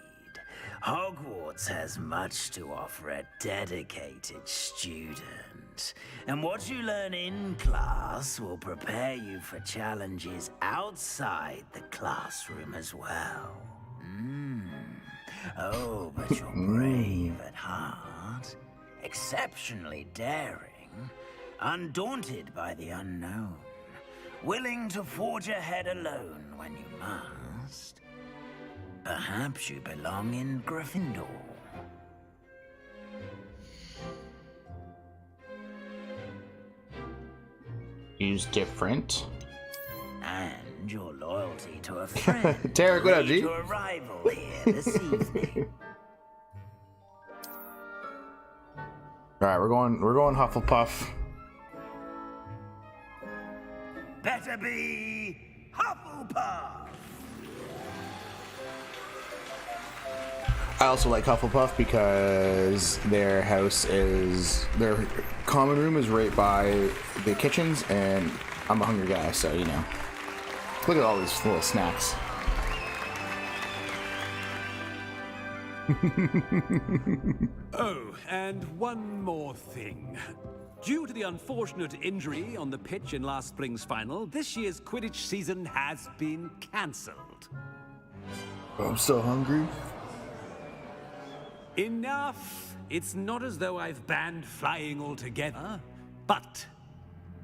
Hogwarts has much to offer a dedicated student. And what you learn in class will prepare you for challenges outside the classroom as well. Oh, but you're brave at heart, exceptionally daring, undaunted by the unknown, willing to forge ahead alone when you must. Perhaps you belong in Gryffindor. Use different. And your loyalty to a friend Tarek, what up, G? to a rival here this evening. Alright, we're going Hufflepuff. Better be Hufflepuff! I also like Hufflepuff because their common room is right by the kitchens, and I'm a hungry guy, so you know. Look at all these little snacks. Oh, and one more thing. Due to the unfortunate injury on the pitch in last spring's final, this year's Quidditch season has been cancelled. I'm so hungry. Enough! It's not as though I've banned flying altogether, but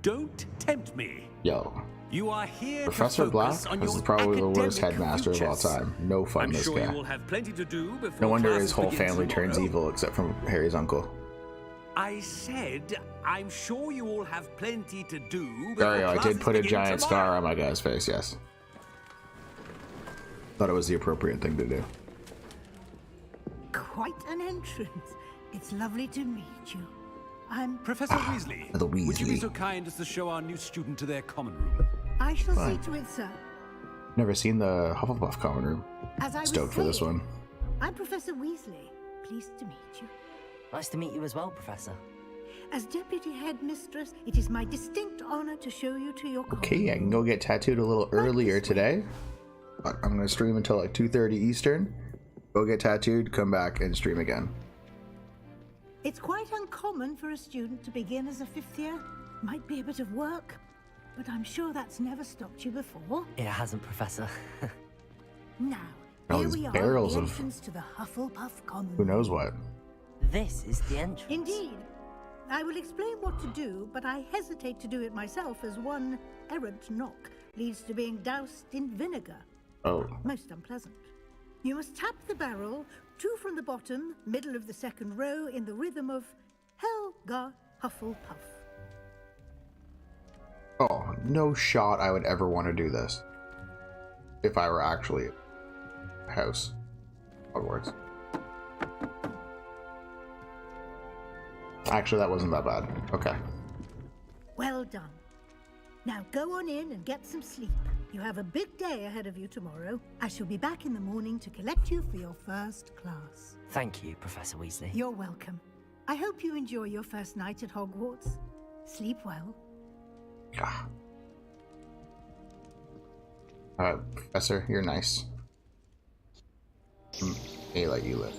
don't tempt me. Yo. You are here Professor to Black? focus on This your is probably the worst academic headmaster of all futures. time. No fun, I'm this sure guy. you will have plenty to do before No wonder classes his whole begin family turns tomorrow. evil, except for Harry's uncle. I said, I'm sure you all have plenty to do before Sorry, I did classes put a begin giant tomorrow. scar on my guy's face, yes. Thought it was the appropriate thing to do. Quite an entrance. It's lovely to meet you. I'm Professor Weasley, the would you be Weasley. so kind as to show our new student to their common room? I shall Fine. see to it, sir. Never seen the Hufflepuff common room. As I was Stoked for this saying, one. I'm Professor Weasley. Pleased to meet you. Nice to meet you as well, Professor. As Deputy Headmistress, it is my distinct honor to show you to your common Okay, I can room. go get tattooed a little earlier today. But I'm gonna stream until like 2:30 Eastern. Go get tattooed, come back and stream again. It's quite uncommon for a student to begin as a fifth year. Might be a bit of work, but I'm sure that's never stopped you before. It hasn't, Professor. Now, All here these we are at barrels the of entrance to the Hufflepuff Common Who Room. knows what? This is the entrance. Indeed. I will explain what to do, but I hesitate to do it myself as one errant knock leads to being doused in vinegar. Oh. Most unpleasant. You must tap the barrel, 2 from the bottom, middle of the second row, in the rhythm of Helga Hufflepuff. Oh, no shot I would ever want to do this. If I were actually a house. Hogwarts. Actually, that wasn't that bad. Okay. Well done. Now go on in and get some sleep. You have a big day ahead of you tomorrow. I shall be back in the morning to collect you for your first class. Thank you, Professor Weasley. You're welcome. I hope you enjoy your first night at Hogwarts. Sleep well. Yeah. Professor, you're nice. Hey, let you live.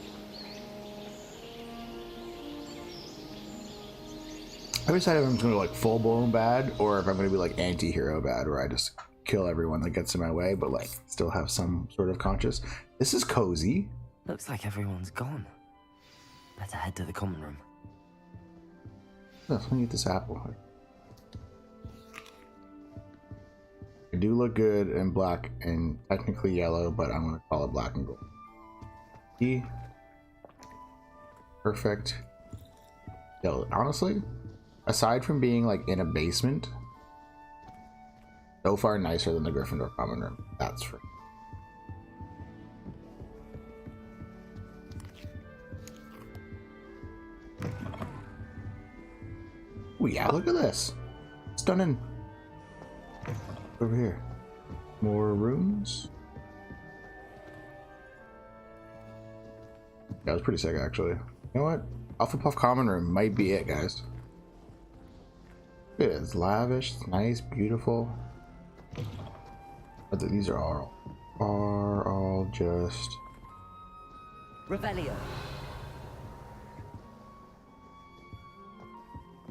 I decided if I'm gonna be like full blown bad or if I'm gonna be like anti-hero bad, where I just kill everyone that gets in my way, but like still have some sort of conscience. This is cozy. Looks like everyone's gone. Better head to the common room. Let me get this apple. They do look good in black and technically yellow, but I'm gonna call it black and gold. E. Perfect. Yo, honestly, aside from being like in a basement, so far nicer than the Gryffindor common room. That's for. Oh yeah, look at this. Stunning. Over here. More rooms. That was pretty sick, actually. You know what? Hufflepuff common room might be it, guys. It's lavish, it's nice, beautiful. But these are all just Revelio.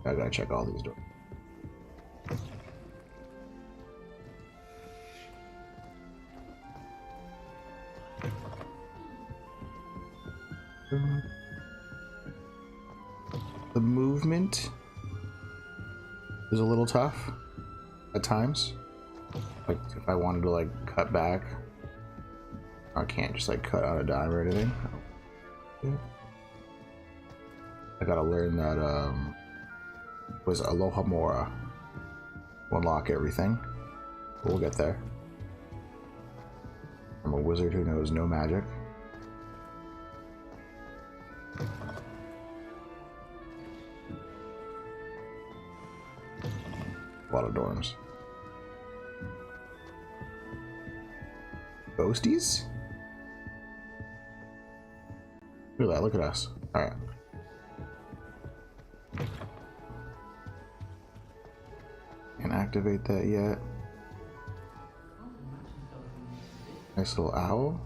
I gotta check all these doors. The movement is a little tough at times. Like if I wanted to like cut back, I can't just like cut out a dime or anything. I gotta learn that was Aloha Mora to unlock everything. We'll get there. I'm a wizard who knows no magic. A lot of dorms. Ghosties? Look at that, look at us. Alright. Can't activate that yet. Nice little owl.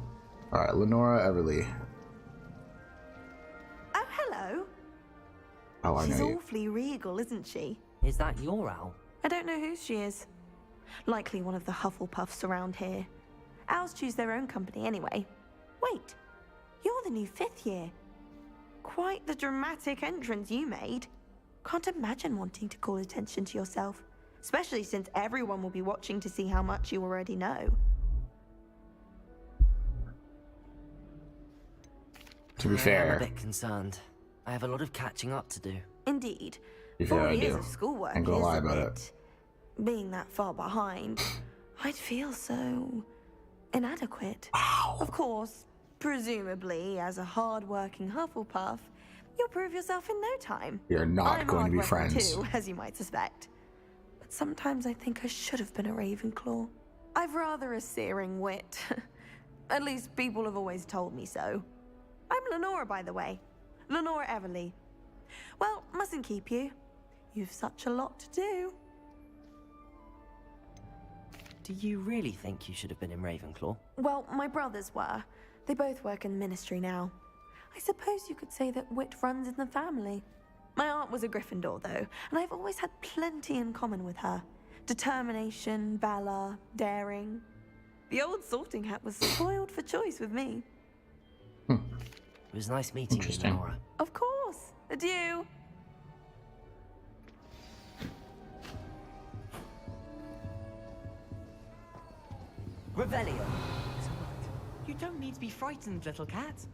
Alright, Lenora Everly. Oh, hello. Oh, I She's know you. awfully regal, isn't she? Is that your owl? I don't know who she is. Likely one of the Hufflepuffs around here. Owls choose their own company anyway. Wait, you're the new 5th year. Quite the dramatic entrance you made. Can't imagine wanting to call attention to yourself, especially since everyone will be watching to see how much you already know. To be I'm fair, a bit concerned. I have a lot of catching up to do. Indeed. To be fair, 4 I years do. of schoolwork Ain't gonna is lie a about bit. it. Being that far behind, I'd feel so inadequate. Wow. Of course, presumably, as a hard-working Hufflepuff, you'll prove yourself in no time. You're not I'm going to be hard-working friends. too, as you might suspect. But sometimes I think I should have been a Ravenclaw. I've rather a searing wit. At least people have always told me so. I'm Lenora, by the way. Lenora Everly. Well, mustn't keep you. You've such a lot to do. Do you really think you should have been in Ravenclaw? Well, my brothers were. They both work in the ministry now. I suppose you could say that wit runs in the family. My aunt was a Gryffindor, though, and I've always had plenty in common with her. Determination, valor, daring. The old sorting hat was spoiled for choice with me. It was nice meeting you, Interesting. Lenora. Of course. Adieu. Revelio. You don't need to be frightened, little cat.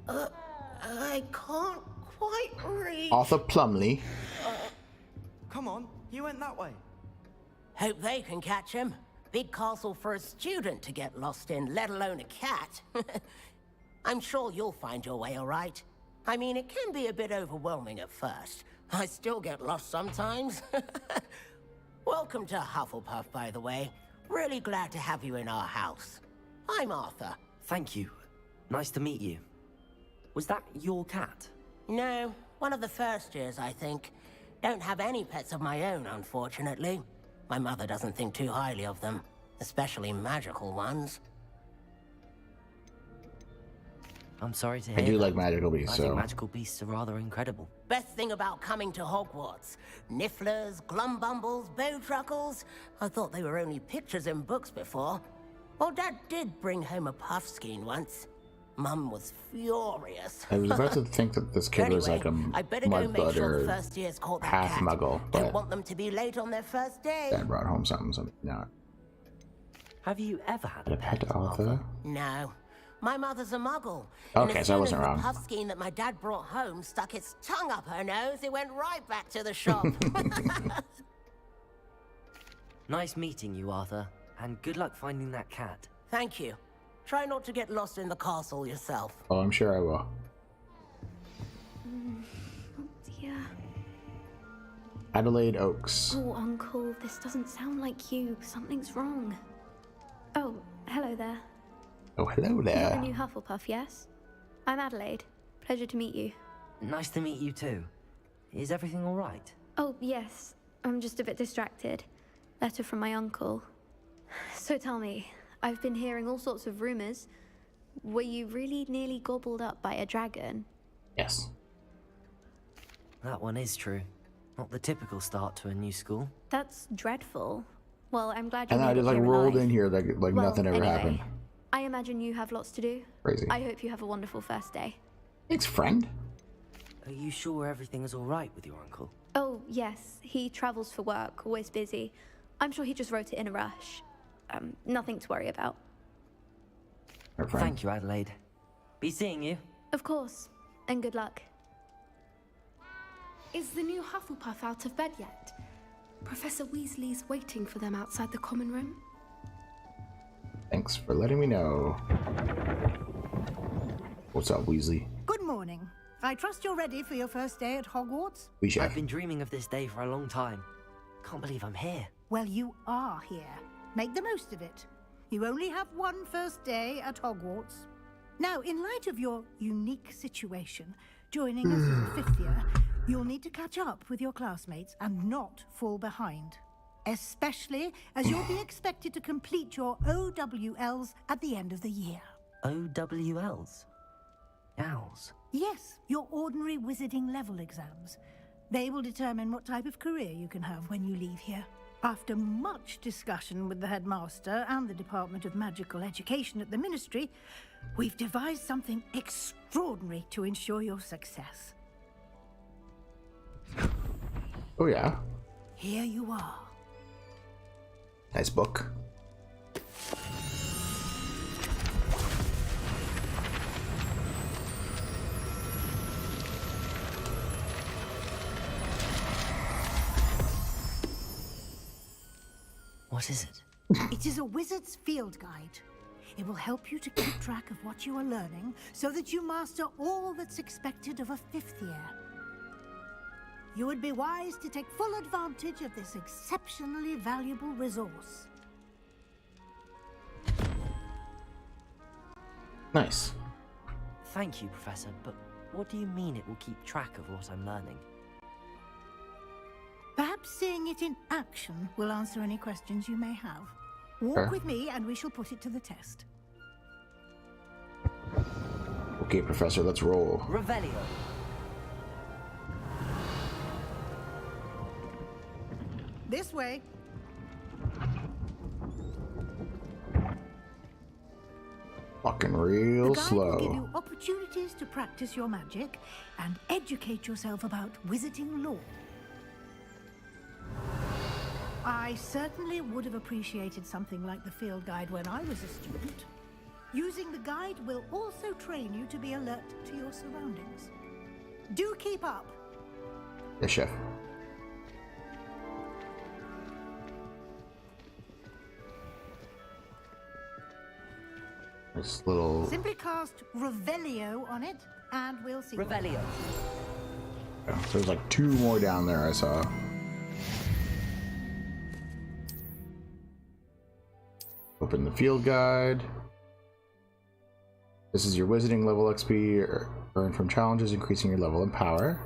I can't quite reach. Arthur Plumley. Come on, you went that way. Hope they can catch him. Big castle for a student to get lost in, let alone a cat. I'm sure you'll find your way all right. I mean, it can be a bit overwhelming at first. I still get lost sometimes. Welcome to Hufflepuff, by the way. Really glad to have you in our house. I'm Arthur. Thank you. Nice to meet you. Was that your cat? No, one of the first years, I think. Don't have any pets of my own, unfortunately. My mother doesn't think too highly of them, especially magical ones. I'm sorry to I hear do that. like magical I beasts, think so magical beasts are rather incredible. Best thing about coming to Hogwarts. Nifflers, Glumbumbles, Bowtruckles. I thought they were only pictures in books before. Well, Dad did bring home a Puffskein once. Mum was furious. I was about to think that this kid was like a I better go make mudblood sure the or first years caught that half cat. muggle, Don't but want them to be late on their first day. Dad brought home something not. Have you ever had A pet Arthur? No. My mother's a muggle. Okay, and as so I soon wasn't as wrong. the puffskein that my dad brought home stuck its tongue up her nose, it went right back to the shop. Nice meeting you, Arthur. And good luck finding that cat. Thank you. Try not to get lost in the castle yourself. Oh, I'm sure I will. Oh dear. Adelaide Oaks. Oh, Uncle, this doesn't sound like you. Something's wrong. Oh, hello there. Oh, hello You're there. the new Hufflepuff, yes? I'm Adelaide. Pleasure to meet you. Nice to meet you too. Is everything all right? Oh, yes. I'm just a bit distracted. Letter from my uncle. So tell me, I've been hearing all sorts of rumors. Were you really nearly gobbled up by a dragon? Yes. That one is true. Not the typical start to a new school. That's dreadful. Well, I'm glad you And I made just it like here rolled alive. in here like Well, nothing ever anyway, happened. I imagine you have lots to do. Crazy. I hope you have a wonderful first day. Thanks, friend. Are you sure everything is all right with your uncle? Oh, yes. He travels for work, always busy. I'm sure he just wrote it in a rush. Nothing to worry about. Thank you, Adelaide. Be seeing you. Of course. And good luck. Is the new Hufflepuff out of bed yet? Professor Weasley's waiting for them outside the common room. Thanks for letting me know. What's up, Weasley? Good morning. I trust you're ready for your first day at Hogwarts? I've been dreaming of this day for a long time. Can't believe I'm here. Well, you are here. Make the most of it. You only have one first day at Hogwarts. Now, in light of your unique situation, joining us as a fifth year, you'll need to catch up with your classmates and not fall behind. Especially as you'll be expected to complete your OWLs at the end of the year. OWLs? Owls? Yes, your ordinary wizarding level exams. They will determine what type of career you can have when you leave here. After much discussion with the headmaster and the Department of Magical Education at the Ministry, we've devised something extraordinary to ensure your success. Oh, yeah. Here you are. Nice book. What is it? It is a wizard's field guide. It will help you to keep track of what you are learning so that you master all that's expected of a fifth year. You would be wise to take full advantage of this exceptionally valuable resource. Nice. Thank you, Professor, but what do you mean it will keep track of what I'm learning? Perhaps seeing it in action will answer any questions you may have. Walk Sure. with me and we shall put it to the test. Okay, Professor, let's roll. Revelio. This way. Fucking real The guide will give slow. you opportunities to practice your magic and educate yourself about wizarding lore. I certainly would have appreciated something like the field guide when I was a student. Using the guide will also train you to be alert to your surroundings. Do keep up. Yes, chef. This little... Simply cast Revelio on it, and we'll see. Revelio. So there's like 2 more down there I saw. Open the field guide. This is your wizarding level XP earned from challenges, increasing your level and power.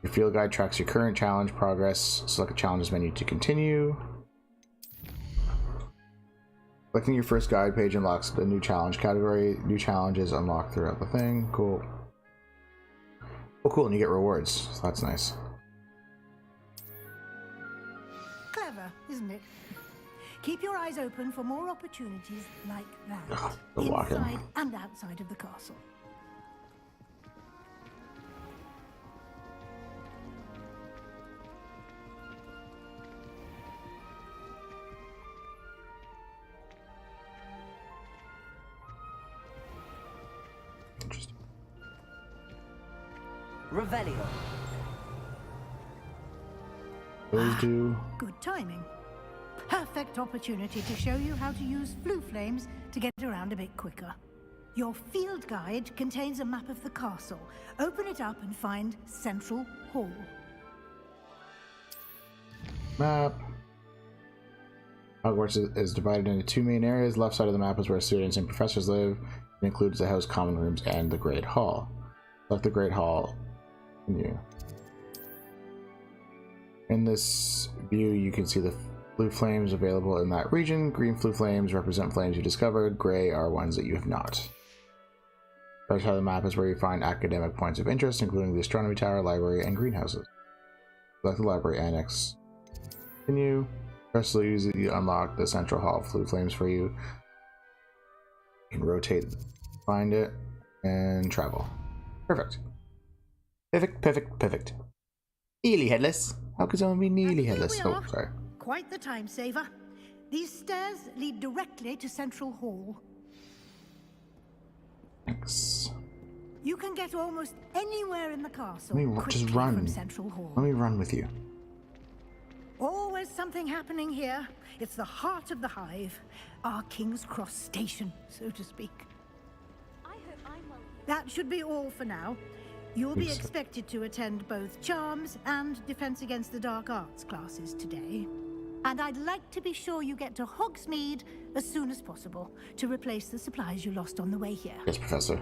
Your field guide tracks your current challenge progress. Select a challenges menu to continue. Clicking your first guide page unlocks the new challenge category. New challenges unlock throughout the thing. Cool. Oh, cool, and you get rewards. So that's nice. Clever, isn't it? Keep your eyes open for more opportunities like that, the walking. inside and outside of the castle. Interesting. Revelio. Those do. Good timing. Perfect opportunity to show you how to use flue flames to get around a bit quicker. Your field guide contains a map of the castle. Open it up and find Central Hall. Map. Hogwarts is divided into two main areas. Left side of the map is where students and professors live. It includes the house common rooms and the Great Hall. Select the Great Hall. Continue. In this view, you can see the flue flames available in that region. Green flue flames represent flames you discovered. Gray are ones that you have not. Right side of the map is where you find academic points of interest, including the astronomy tower, library, and greenhouses. Select the library annex. Continue. Press the use to unlock the central hall flue flames for you. You can rotate, find it, and travel. Perfect. Perfect. Nearly headless. How could someone be nearly headless? Oh, sorry. Quite the time saver. These stairs lead directly to Central Hall. Thanks. You can get almost anywhere in the castle. Let me just run. From Central Hall. Let me run with you. Always something happening here. It's the heart of the hive. Our King's Cross station, so to speak. I hope I'm well. That should be all for now. You'll be expected to attend both Charms and Defense Against the Dark Arts classes today. And I'd like to be sure you get to Hogsmeade as soon as possible to replace the supplies you lost on the way here. Yes, Professor.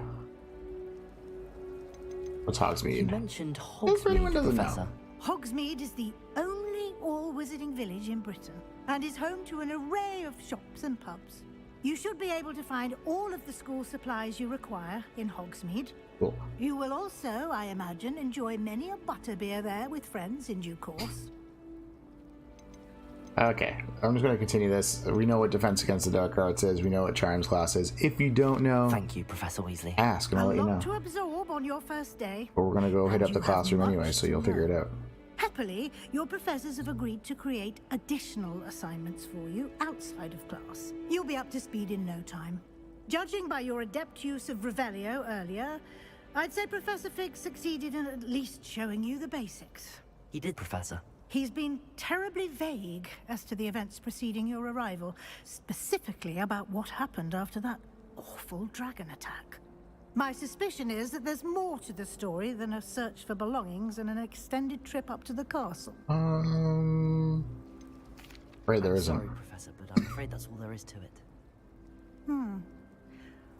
What's Hogsmeade? You mentioned Hogsmeade, Professor. Hogsmeade is the only all-wizarding village in Britain and is home to an array of shops and pubs. You should be able to find all of the school supplies you require in Hogsmeade. Cool. You will also, I imagine, enjoy many a butterbeer there with friends in due course. Okay, I'm just going to continue this. We know what Defense Against the Dark Arts is. We know what Charms class is. If you don't know... Thank you, Professor Weasley. Ask and I'll let you know. To absorb on your first day. But we're going to go hit up the classroom anyway, so you'll figure it out. Happily, your professors have agreed to create additional assignments for you outside of class. You'll be up to speed in no time. Judging by your adept use of Revelio earlier, I'd say Professor Fig succeeded in at least showing you the basics. He did, Professor. He's been terribly vague as to the events preceding your arrival, specifically about what happened after that awful dragon attack. My suspicion is that there's more to the story than a search for belongings and an extended trip up to the castle. Afraid there isn't. Sorry, Professor, but I'm afraid that's all there is to it.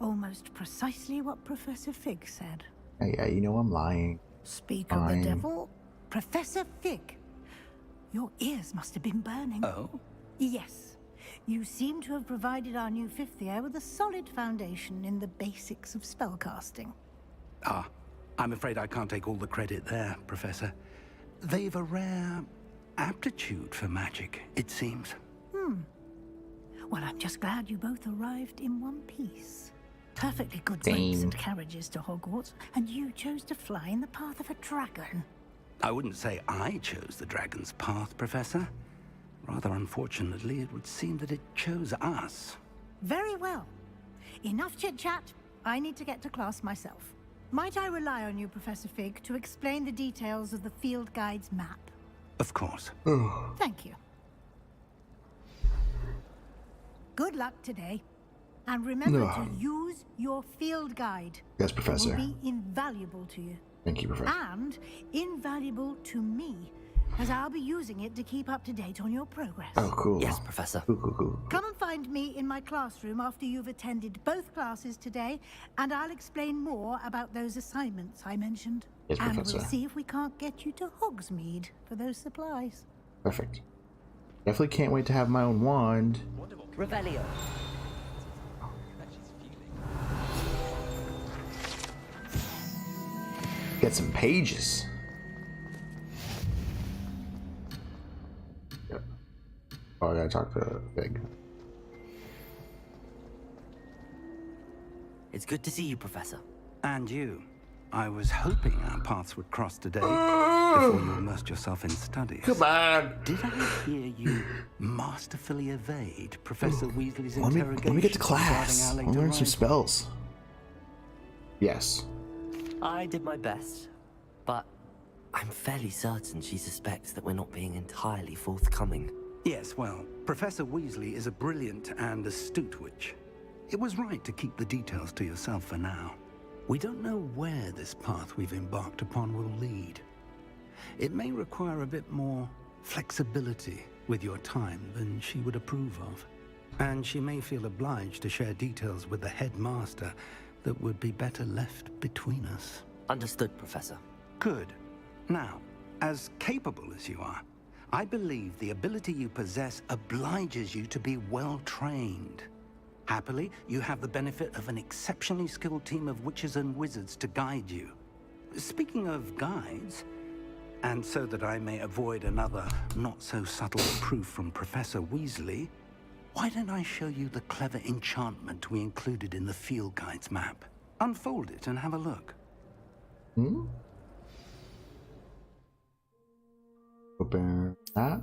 Almost precisely what Professor Fig said. Hey, you know I'm lying. Speak of the devil. Professor Fig, your ears must have been burning. Oh? Yes. You seem to have provided our new fifth year with a solid foundation in the basics of spellcasting. Ah, I'm afraid I can't take all the credit there, Professor. They've a rare aptitude for magic, it seems. Well, I'm just glad you both arrived in one piece. Perfectly good boats and carriages to Hogwarts, and you chose to fly in the path of a dragon. I wouldn't say I chose the dragon's path, Professor. Rather unfortunately, it would seem that it chose us. Very well. Enough chit-chat. I need to get to class myself. Might I rely on you, Professor Fig, to explain the details of the field guide's map? Of course. Thank you. Good luck today. And remember to use your field guide. Yes, Professor. It will be invaluable to you. Thank you, Professor. And invaluable to me, as I'll be using it to keep up to date on your progress. Oh, cool. Yes, Professor. Cool. Come and find me in my classroom after you've attended both classes today, and I'll explain more about those assignments I mentioned. Yes, Professor. And we'll see if we can't get you to Hogsmeade for those supplies. Perfect. Definitely can't wait to have my own wand. Revelio. Get some pages. Yep. Oh, I gotta talk to Fig. It's good to see you, Professor. And you. I was hoping our paths would cross today before you immersed yourself in studies. Come on! Did I hear you masterfully evade Professor Weasley's Let interrogation? me get to regarding class. our I'll later learn some arrival? spells. Yes. I did my best, but I'm fairly certain she suspects that we're not being entirely forthcoming. Yes, well, Professor Weasley is a brilliant and astute witch. It was right to keep the details to yourself for now. We don't know where this path we've embarked upon will lead. It may require a bit more flexibility with your time than she would approve of. And she may feel obliged to share details with the headmaster that would be better left between us. Understood, Professor. Good. Now, as capable as you are, I believe the ability you possess obliges you to be well trained. Happily, you have the benefit of an exceptionally skilled team of witches and wizards to guide you. Speaking of guides, and so that I may avoid another not-so-subtle proof from Professor Weasley, why don't I show you the clever enchantment we included in the field guide's map? Unfold it and have a look. Open map.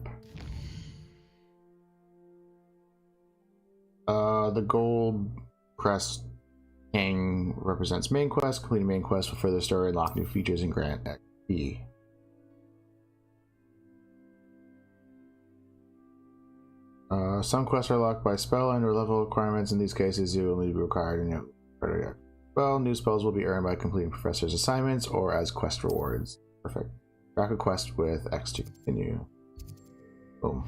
The gold crest king represents main quest. Completing main quest will further story, unlock new features, and grant XP. Some quests are locked by spell and or level requirements. In these cases, you will need to be required in your well, new spells will be earned by completing professor's assignments or as quest rewards. Perfect. Track a quest with X to continue. Boom.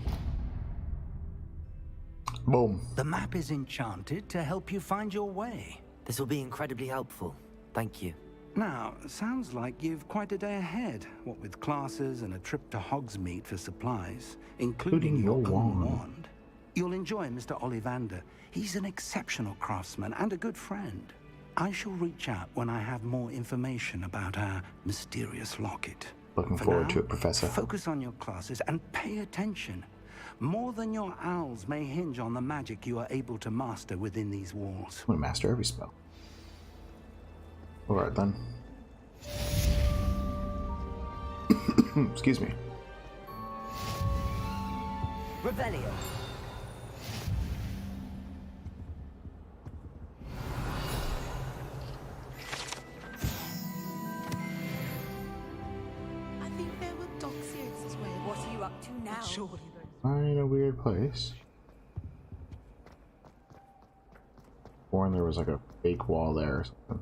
Boom. The map is enchanted to help you find your way. This will be incredibly helpful. Thank you. Now, sounds like you've quite a day ahead, what with classes and a trip to Hogsmeade for supplies, including your own wand. You'll enjoy Mr. Ollivander. He's an exceptional craftsman and a good friend. I shall reach out when I have more information about our mysterious locket. Looking forward to it, Professor. Focus on your classes and pay attention. More than your owls may hinge on the magic you are able to master within these walls. I'm gonna master every spell. Alright then. Excuse me. Revelio. I think there were Doxios as well. What are you up to now? Surely. Find a weird place. Or there was like a fake wall there or something.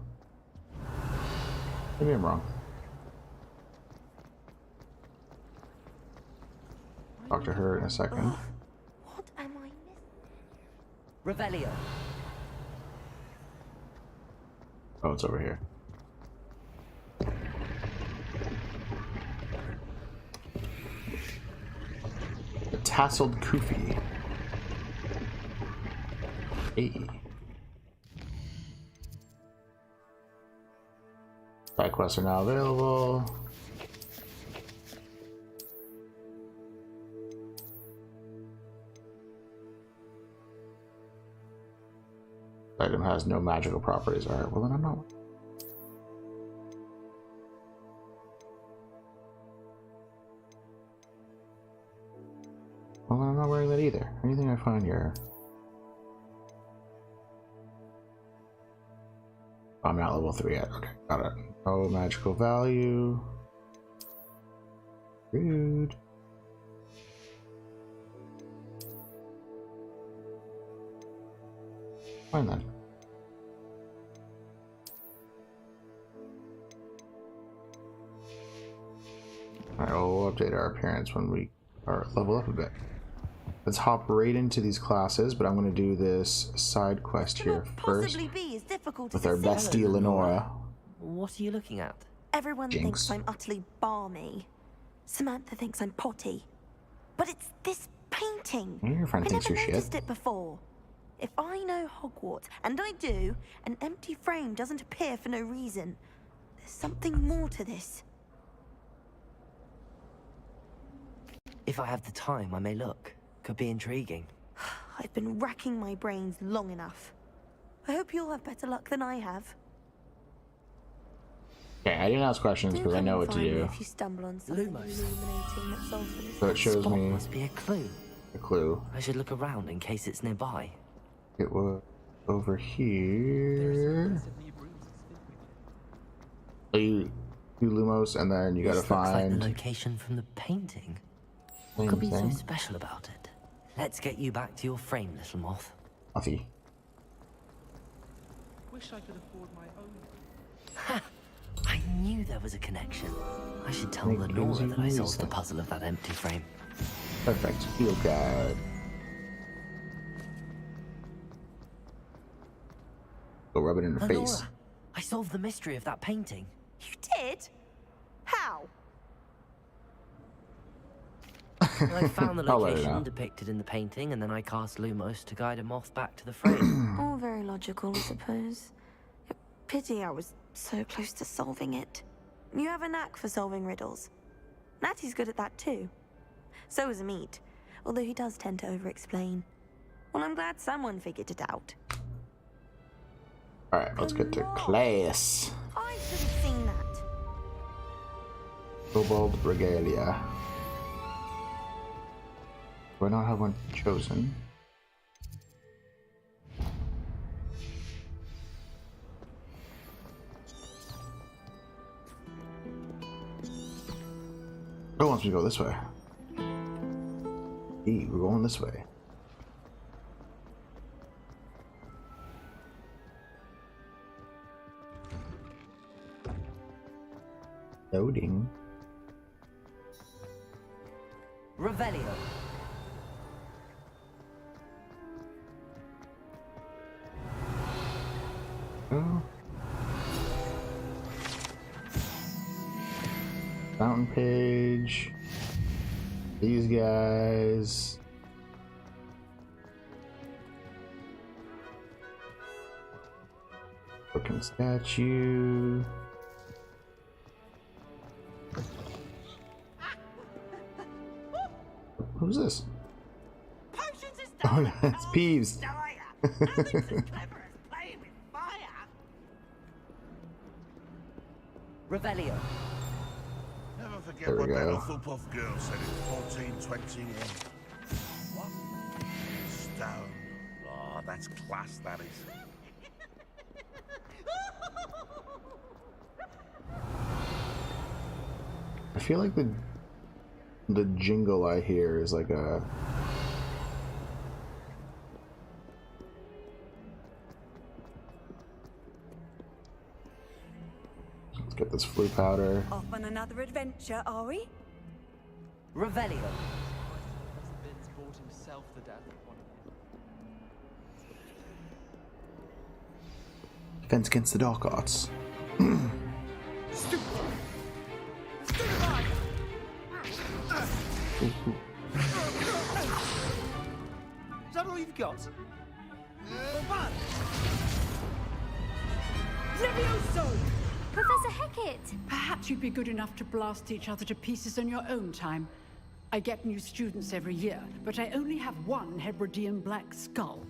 Maybe I'm wrong. Talk to her in a second. What am I missing? Revelio. Oh, it's over here. The tasseled kufi. Hey. Side quests are now available. Item has no magical properties. Alright, well then I'm not. Well, I'm not wearing that either. Anything I find here. Oh, I'm not level 3 yet. Okay, got it. No magical value. Rude. Fine then. Alright, we'll update our appearance when we are level up a bit. Let's hop right into these classes, but I'm going to do this side quest here first with our bestie Lenora. What are you looking at? Everyone Jinx. thinks I'm utterly balmy. Samantha thinks I'm potty. But it's this painting. Your friend I thinks never you're noticed shit. it before. If I know Hogwarts, and I do, an empty frame doesn't appear for no reason. There's something more to this. If I have the time, I may look. Could be intriguing. I've been racking my brains long enough. I hope you'll have better luck than I have. Okay, I didn't ask questions because I know what to do. If you stumble on something illuminating that solves the mystery. So it shows Spot me must be a clue. a clue. I should look around in case it's nearby. It was over here. So you Lumos, and then you gotta This looks like find the location from the painting. What could be so special about it? Let's get you back to your frame, little moth. Mothy. Wish I could afford my own. Ha! I knew there was a connection. I should tell Make Lenora music that I solved music. the puzzle of that empty frame. Perfect. Field guide. Go rub it in her face. Lenora, I solved the mystery of that painting. You did? How? I found the I'll let it location out. depicted in the painting, and then I cast Lumos to guide a moth back to the frame. All very logical, I suppose. Pity I was so close to solving it. You have a knack for solving riddles. Natty's good at that too. So is Amit, although he does tend to over-explain. Well, I'm glad someone figured it out. Alright, let's get to class. I should have seen that. Kobold Regalia. Do I not have one chosen? Oh, it wants me to go this way. Hey, we're going this way. Loading. Revelio. Oh. Fountain page. These guys. Broken statue. Who's this? Oh, no, it's Peeves. Revelio. Never forget There we what that go. Hufflepuff girl said in 1420. What? Stone. Oh, that's class, that is. I feel like the jingle I hear is like a let's get this flu powder. Off on another adventure, are we? Revelio. Vince bought himself the death of one of Defense against the dark arts. Is that all you've got? Levioso! Professor Hecat! Perhaps you'd be good enough to blast each other to pieces in your own time. I get new students every year, but I only have one Hebridean black skull.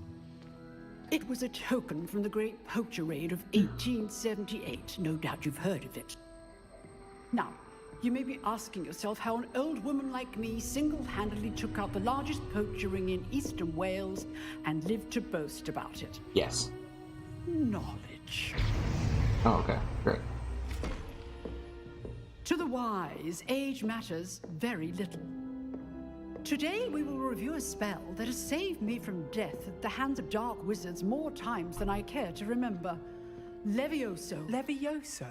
It was a token from the Great Poacher Raid of 1878. No doubt you've heard of it. Now, you may be asking yourself how an old woman like me single-handedly took out the largest poacher ring in eastern Wales and lived to boast about it. Yes. Knowledge. Oh, okay. Great. To the wise, age matters very little. Today we will review a spell that has saved me from death at the hands of dark wizards more times than I care to remember. Levioso. Levioso?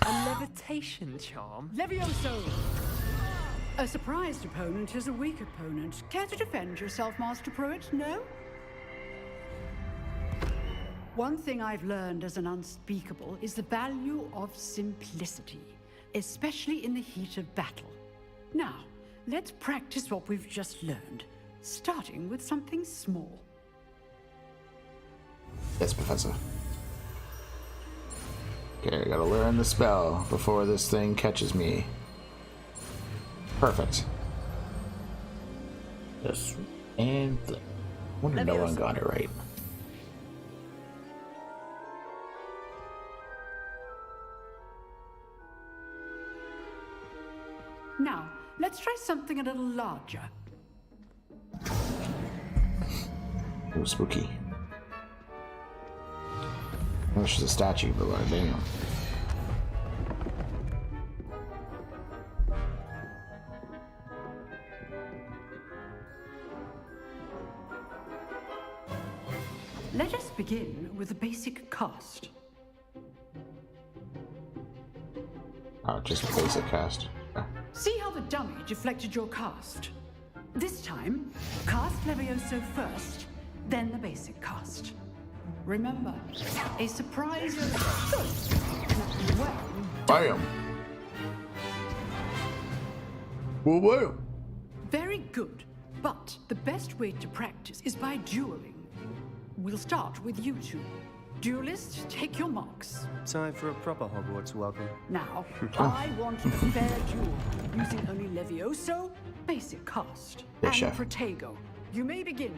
A levitation charm? Levioso! A surprised opponent is a weak opponent. Care to defend yourself, Master Pruitt? No? One thing I've learned as an unspeakable is the value of simplicity, especially in the heat of battle. Now, let's practice what we've just learned, starting with something small. Yes, Professor. Okay, I gotta learn the spell before this thing catches me. Perfect. Yes. And flip. I wonder no one got it right. Now, let's try something a little larger. Oh, spooky. Oh, it's just a statue, but damn. Let us begin with the basic cast. Oh, just basic cast. See how the dummy deflected your cast? This time, cast Levioso first, then the basic cast. Remember, a surprise is good. Well, Bam! Whoa, whoa! very good, but the best way to practice is by dueling. We'll start with you two. Duelists, take your marks. Time for a proper Hogwarts welcome. Now, I want a fair duel, using only Levioso, basic cast, and Chef. Protego. You may begin.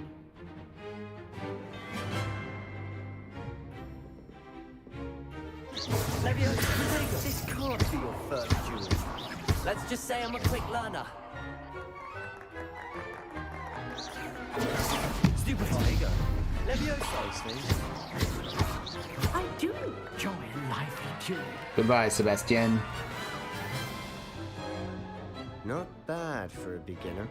Levioso, this can't be your first duel. Let's just say I'm a quick learner. Stupid Protego. Levioso, I do enjoy a lively duel. Goodbye, Sebastian. Not bad for a beginner.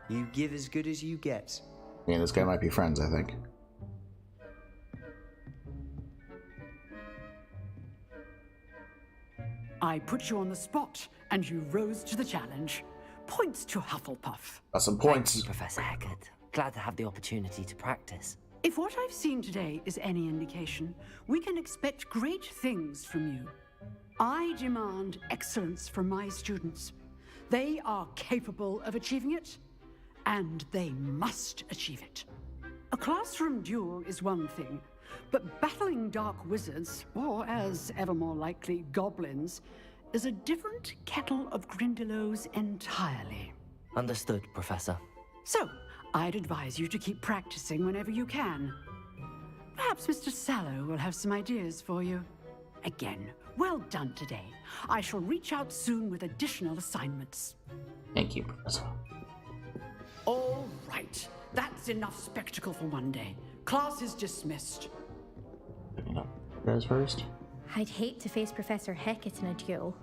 You give as good as you get. Me and this guy might be friends, I think. I put you on the spot, and you rose to the challenge. Points to Hufflepuff. That's some points. Thank you, Professor Hecat. Glad to have the opportunity to practice. If what I've seen today is any indication, we can expect great things from you. I demand excellence from my students. They are capable of achieving it, and they must achieve it. A classroom duel is one thing, but battling dark wizards, or as ever more likely, goblins, is a different kettle of Grindylows entirely. Understood, Professor. So, I'd advise you to keep practicing whenever you can. Perhaps Mr. Sallow will have some ideas for you. Again, well done today. I shall reach out soon with additional assignments. Thank you, Professor. All right. That's enough spectacle for one day. Class is dismissed. Picking up guys first. I'd hate to face Professor Hecat in a duel.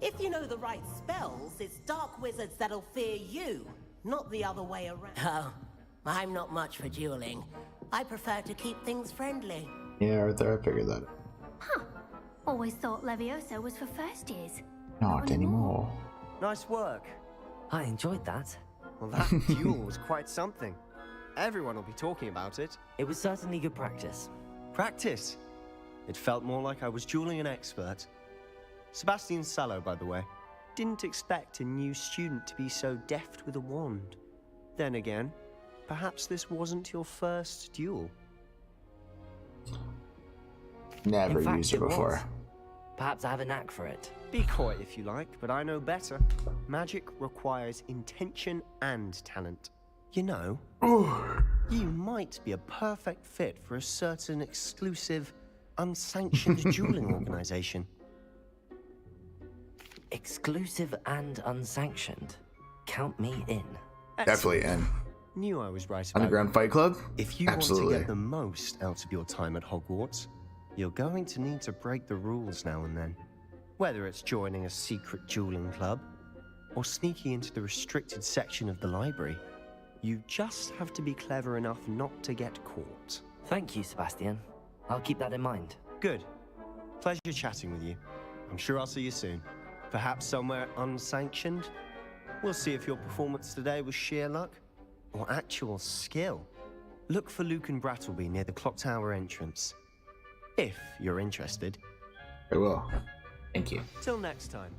If you know the right spells, it's dark wizards that'll fear you, not the other way around. Oh, I'm not much for dueling. I prefer to keep things friendly. Yeah, right there, I figured that. Huh. Always thought Levioso was for first years. Not anymore. Nice work. I enjoyed that. Well, that duel was quite something. Everyone will be talking about it. It was certainly good practice. Practice? It felt more like I was dueling an expert. Sebastian Sallow, by the way. Didn't expect a new student to be so deft with a wand. Then again, perhaps this wasn't your first duel. Never In fact, used it before. was. Perhaps I have a knack for it. Be coy if you like, but I know better. Magic requires intention and talent. You know, you might be a perfect fit for a certain exclusive, unsanctioned dueling organization. Exclusive and unsanctioned. Count me in. Definitely in. Knew I was right about Underground Fight Club? If you Absolutely. want to get the most out of your time at Hogwarts, you're going to need to break the rules now and then. Whether it's joining a secret dueling club, or sneaking into the restricted section of the library, you just have to be clever enough not to get caught. Thank you, Sebastian. I'll keep that in mind. Good. Pleasure chatting with you. I'm sure I'll see you soon. Perhaps somewhere unsanctioned? We'll see if your performance today was sheer luck or actual skill. Look for Luke and Brattleby near the clock tower entrance. If you're interested. I will. Thank you. Till next time.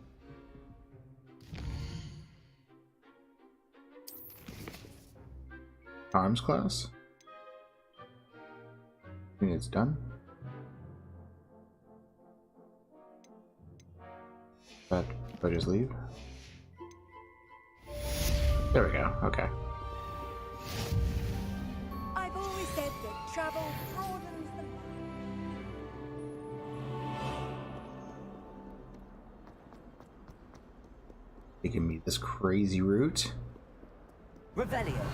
Arms class? I think it's done. But I just leave? There we go. Okay. said that travel broadens the mind. Taking me this crazy route. Revelio.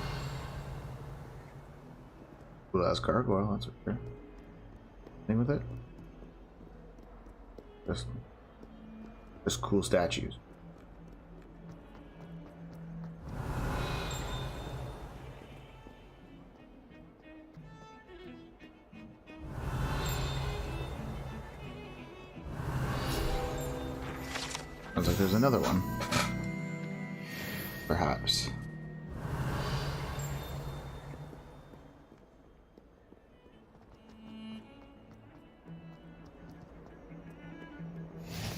Cool ass gargoyle, that's okay. Thing with it? Just cool statues. Sounds like there's another one. Perhaps.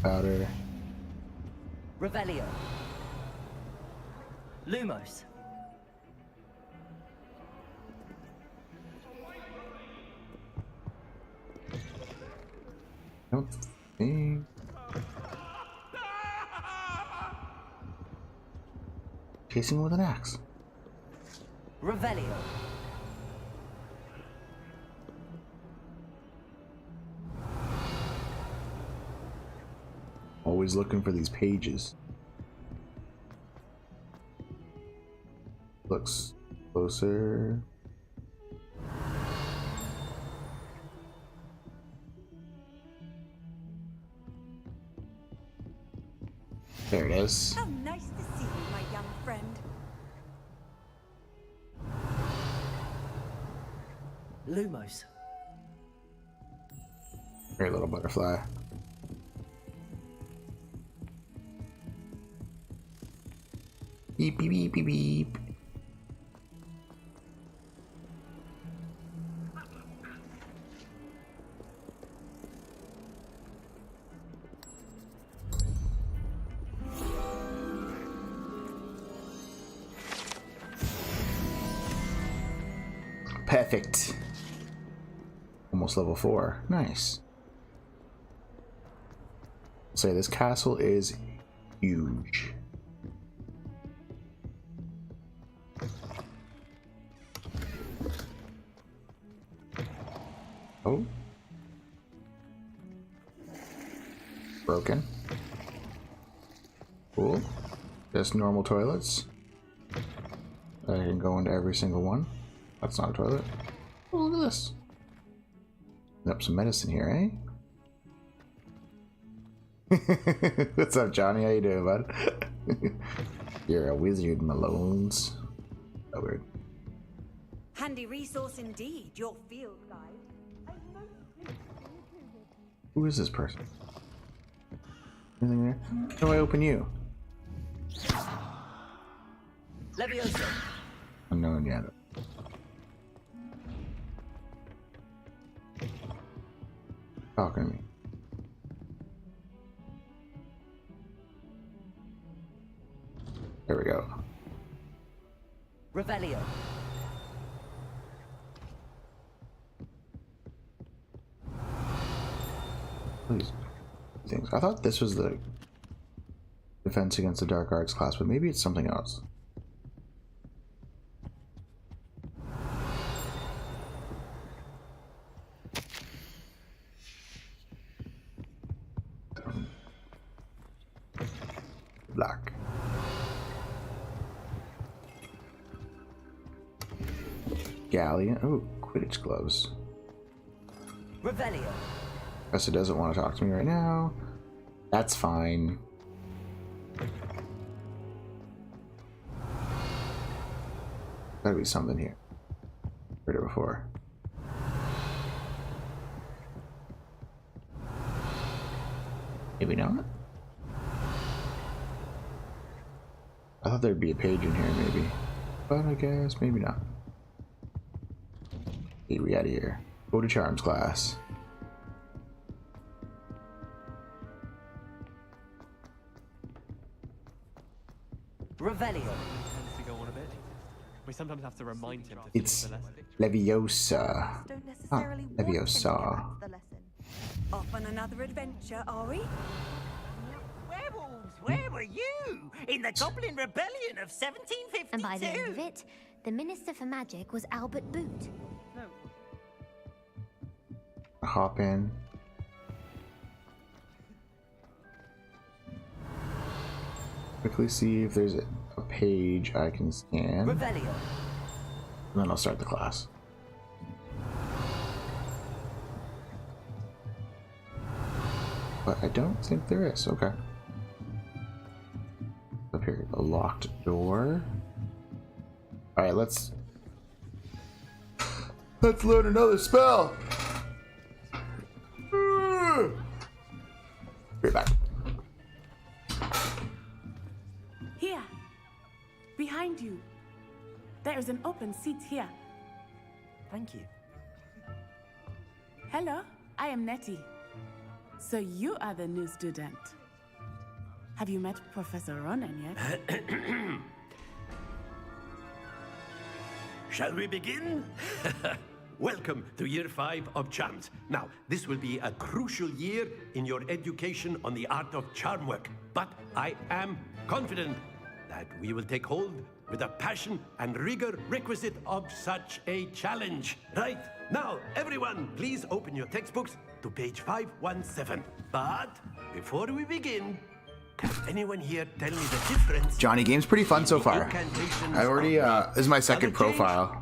Powder. Revelio. Lumos. I don't think. Chasing with an axe. Revelio. Always looking for these pages. Looks closer. There it is. How nice to see you, my young friend. Lumos. Very little butterfly. Beep beep beep beep beep. Perfect. Almost level 4. Nice. Say this castle is huge. Oh. Broken. Cool. Just normal toilets. I can go into every single one. That's not a toilet. Oh, look at this. Up some medicine here, eh? What's up, Johnny? How you doing, bud? You're a wizard, Malones. Oh, weird. Handy resource indeed, your field guide. Who is this person? Anything there? How do I open you? Levioso. Unknown yet. Talking to me. There we go. Revelio. Please. Things. I thought this was the defense against the dark arts class, but maybe it's something else. Black. Galleon. Oh, Quidditch gloves. Revelio. Professor doesn't want to talk to me right now. That's fine. Gotta be something here. Heard it before. Maybe not. I thought there'd be a page in here, maybe. But I guess maybe not. Get we out of here. Go to Charms class. Revelio. Tends to go on a bit. We sometimes have to remind him to It's Leviosa. Don't necessarily want him to Leviosa. get back to the lesson. Off on another adventure, are we? Werewolves, where were you? In the Goblin Rebellion of 1752? And by the end of it, The Minister for Magic was Albert Boot. Hop in. Quickly see if there's a page I can scan. Revelio. And then I'll start the class. But I don't think there is. Okay. Up here, a locked door. Alright, let's learn another spell. Right back. Here. Behind you. There is an open seat here. Thank you. Hello, I am Nettie. So you are the new student. Have you met Professor Ronan yet? Shall we begin? Welcome to Year 5 of Charms. Now, this will be a crucial year in your education on the art of charm work. But I am confident that we will take hold with the passion and rigor requisite of such a challenge. Right? Now, everyone, please open your textbooks to page 517. But before we begin, can anyone here tell me the difference? Johnny, game's pretty fun so far. I already, this is my second profile,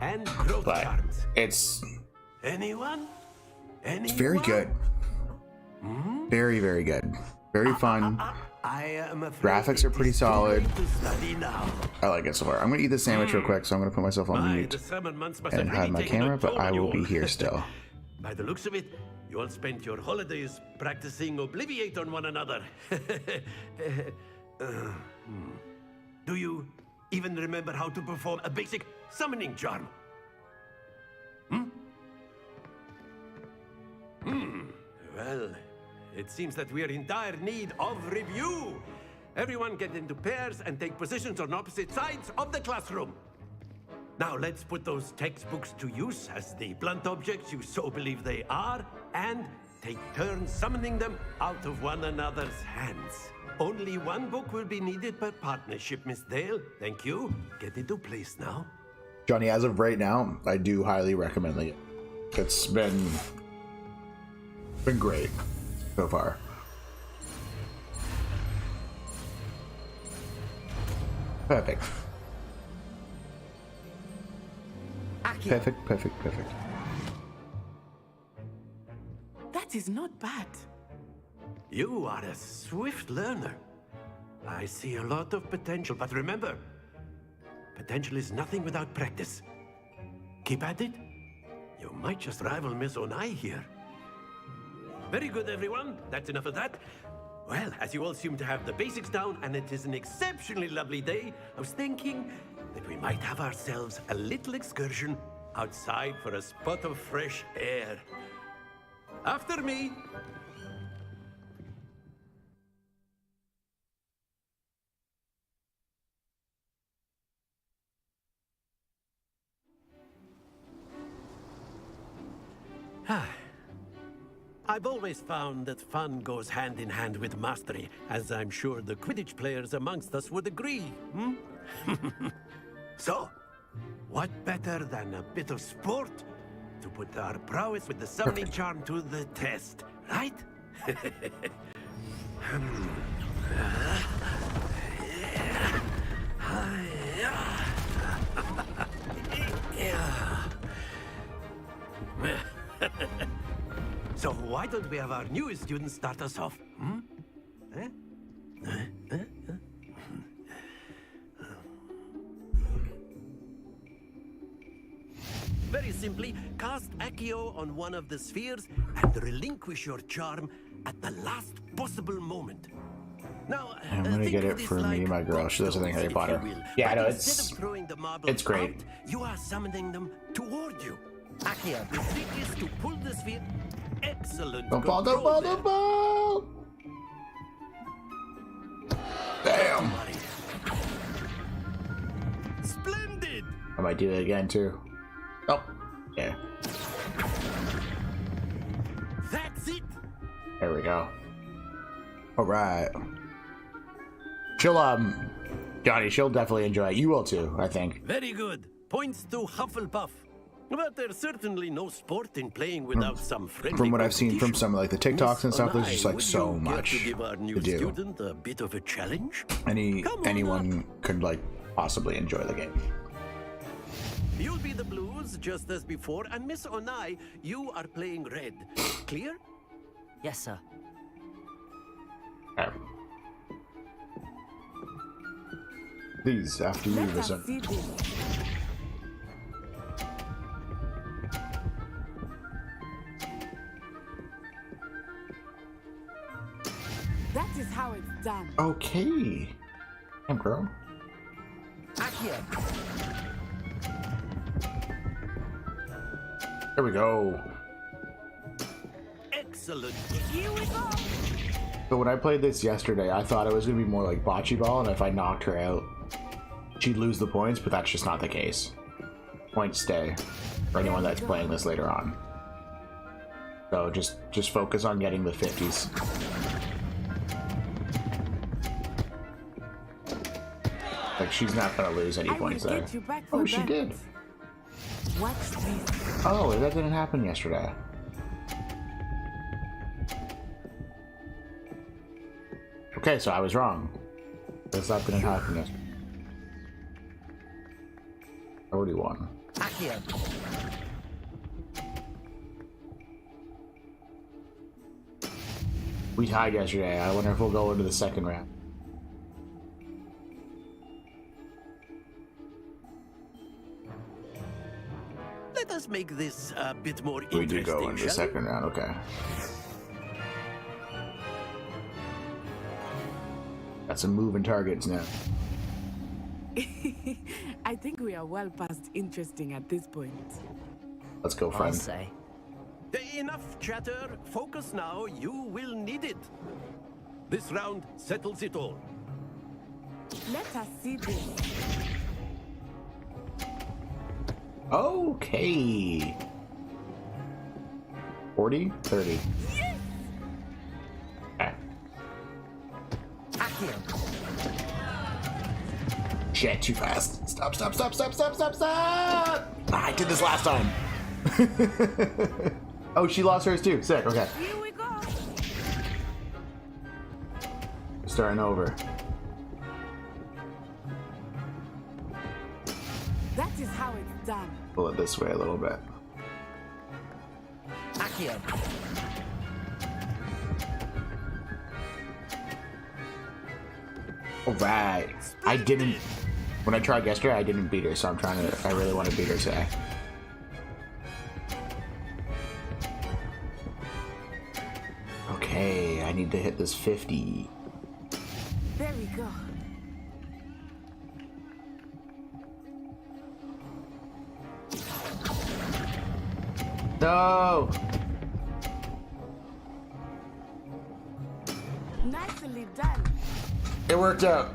but it's very good. Very, very good. Very fun. Graphics are pretty solid. I like it so far. I'm gonna eat the sandwich real quick, so I'm gonna put myself on mute and hide my camera, but I will be here still. By the looks of it, you all spent your holidays practicing Obliviate on one another. Do you even remember how to perform a basic summoning charm? Well, it seems that we are in dire need of review. Everyone get into pairs and take positions on opposite sides of the classroom. Now let's put those textbooks to use as the blunt objects you so believe they are, and take turns summoning them out of one another's hands. Only one book will be needed per partnership, Miss Dale. Thank you. Get into place now. Johnny, as of right now, I do highly recommend it. It's been great so far. Perfect. Perfect. That is not bad. You are a swift learner. I see a lot of potential, but remember, potential is nothing without practice. Keep at it. You might just rival Miss Onai here. Very good, everyone. That's enough of that. Well, as you all seem to have the basics down, and it is an exceptionally lovely day, I was thinking that we might have ourselves a little excursion outside for a spot of fresh air. After me. I've always found that fun goes hand in hand with mastery, as I'm sure the Quidditch players amongst us would agree. So, what better than a bit of sport to put our prowess with the summoning charm to the test, right? So why don't we have our newest student start us off? Very simply, cast Accio on one of the spheres and relinquish your charm at the last possible moment. Now, I'm gonna get it for me, my girl. She doesn't think Harry Potter. Yeah, no, it's great. Out, you are summoning them toward you. Accio, the trick is to pull the sphere. Excellent. Don't fall. Damn. Splendid. I might do it again too. Oh, yeah. That's it. There we go. All right. She'll Johnny, she'll definitely enjoy it. You will too, I think. Very good. Points to Hufflepuff. But there's certainly no sport in playing without some friendly From what I've seen from competition. some of like the TikToks and stuff, there's just like Would so you care much to give our new to do. student a bit of a challenge? Anyone could like possibly enjoy the game. You'll be the blues just as before, and Miss Onai, you are playing red. Clear? Yes, sir. Okay. Please, after you, Let us listen. see this. That is how it's done. Okay. Damn, girl. Accio. There we go. Excellent. Here we go. So when I played this yesterday, I thought it was gonna be more like bocce ball, and if I knocked her out, she'd lose the points, but that's just not the case. Points stay for anyone that's playing this later on. So just focus on getting the 50s. Like, she's not gonna lose any points there. Oh, she did. Watch this. Oh, that didn't happen yesterday. Okay, so I was wrong. Guess that didn't happen yesterday. I already won. Accio. We tied yesterday. I wonder if we'll go into the second round. Let us make this a bit more interesting. We do go into the second round, okay. Got some moving targets now. I think we are well past interesting at this point. Let's go, friend. I'll say. Enough chatter. Focus now. You will need it. This round settles it all. Let us see this. Okay. 40, 30. Okay. Shit, too fast. Stop, stop, stop, stop, stop, stop, stop! Ah, I did this last time. Oh, she lost hers too. Sick, okay. Here we go. Starting over. That is how it's done. Pull it this way a little bit. Accio. Alright. I didn't... When I tried yesterday, I didn't beat her, so I really want to beat her today. Okay, I need to hit this 50. There we go. No! Nicely done. It worked out.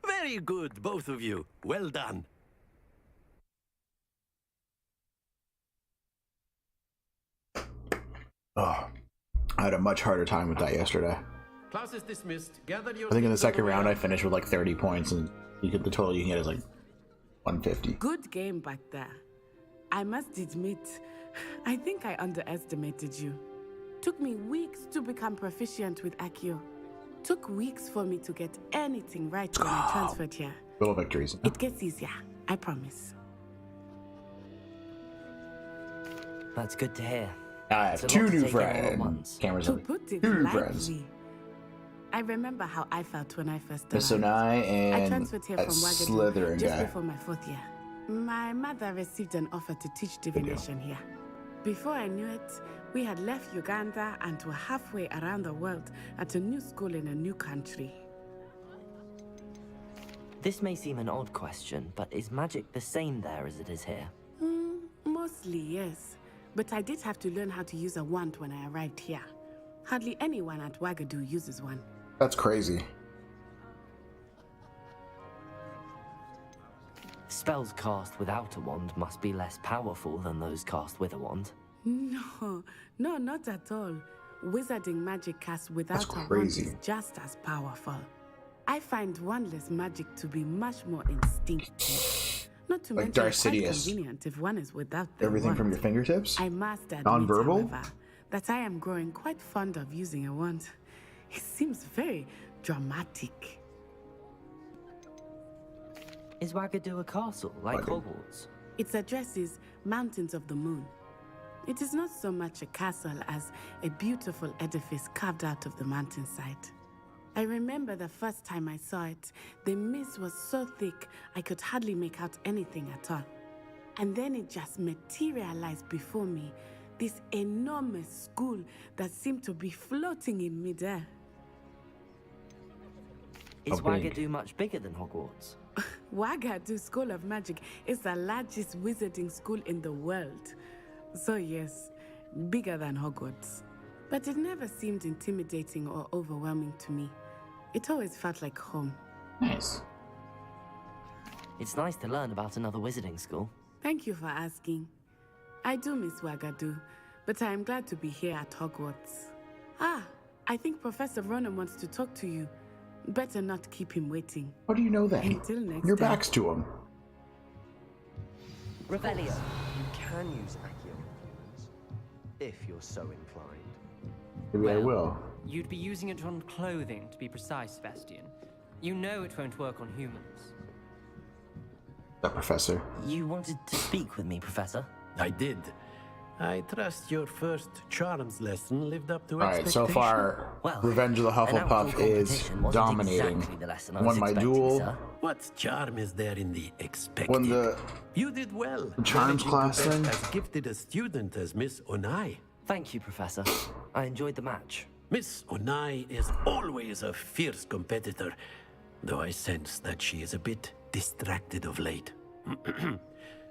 Very good, both of you. Well done. Oh, I had a much harder time with that yesterday. Class is dismissed. Gather your I think in the second round I finished with like 30 points, and the total you can get is like 150. Good game back there. I must admit, I think I underestimated you. Took me weeks to become proficient with Accio. Took weeks for me to get anything right when I transferred here. Little victories. It gets easier, I promise. That's good to hear. I have It's a lot two to new take in all at friends. once. Cameras To on. put it Two new friends. lightly, I remember how I felt when I first Miss arrived. Onai I and transferred here that from Wagadu Slytherin just guy. before my 4th year. My mother received an offer to teach divination here. Before I knew it, we had left Uganda and were halfway around the world at a new school in a new country. This may seem an odd question, but is magic the same there as it is here? Mostly, yes. But I did have to learn how to use a wand when I arrived here. Hardly anyone at Wagadu uses one. That's crazy. Spells cast without a wand must be less powerful than those cast with a wand. No, not at all. Wizarding magic cast without a wand crazy. is just as powerful. I find wandless magic to be much more instinctive. Not to Like mention Darth quite Sidious. convenient if one is without the Everything from wand. your fingertips? I must admit, Non-verbal? however, that I am growing quite fond of using a wand. It seems very dramatic. Is Wagadu a castle, like Hogwarts? Its address is Mountains of the Moon. It is not so much a castle as a beautiful edifice carved out of the mountainside. I remember the first time I saw it, the mist was so thick I could hardly make out anything at all. And then it just materialized before me, this enormous school that seemed to be floating in midair. Is Wagadu much bigger than Hogwarts? Wagadu School of Magic is the largest wizarding school in the world. So yes, bigger than Hogwarts. But it never seemed intimidating or overwhelming to me. It always felt like home. Nice. It's nice to learn about another wizarding school. Thank you for asking. I do miss Wagadu, but I am glad to be here at Hogwarts. Ah, I think Professor Ronan wants to talk to you. Better not keep him waiting. How do you know that? Until next Your time. back's to him. Revelio. You can use Accio if you're so inclined. Maybe I will. You'd be using it on clothing, to be precise, Sebastian. You know it won't work on humans. That professor. You wanted to speak with me, Professor? I did. I trust your first charms lesson lived up to Alright, so far, Revenge of the Hufflepuff is dominating. Won my duel. What charm is there in the expected? Won the You did well. charms managing class to thing. best as gifted a student as Miss Onai. Thank you, Professor. I enjoyed the match. Miss Onai is always a fierce competitor, though I sense that she is a bit distracted of late.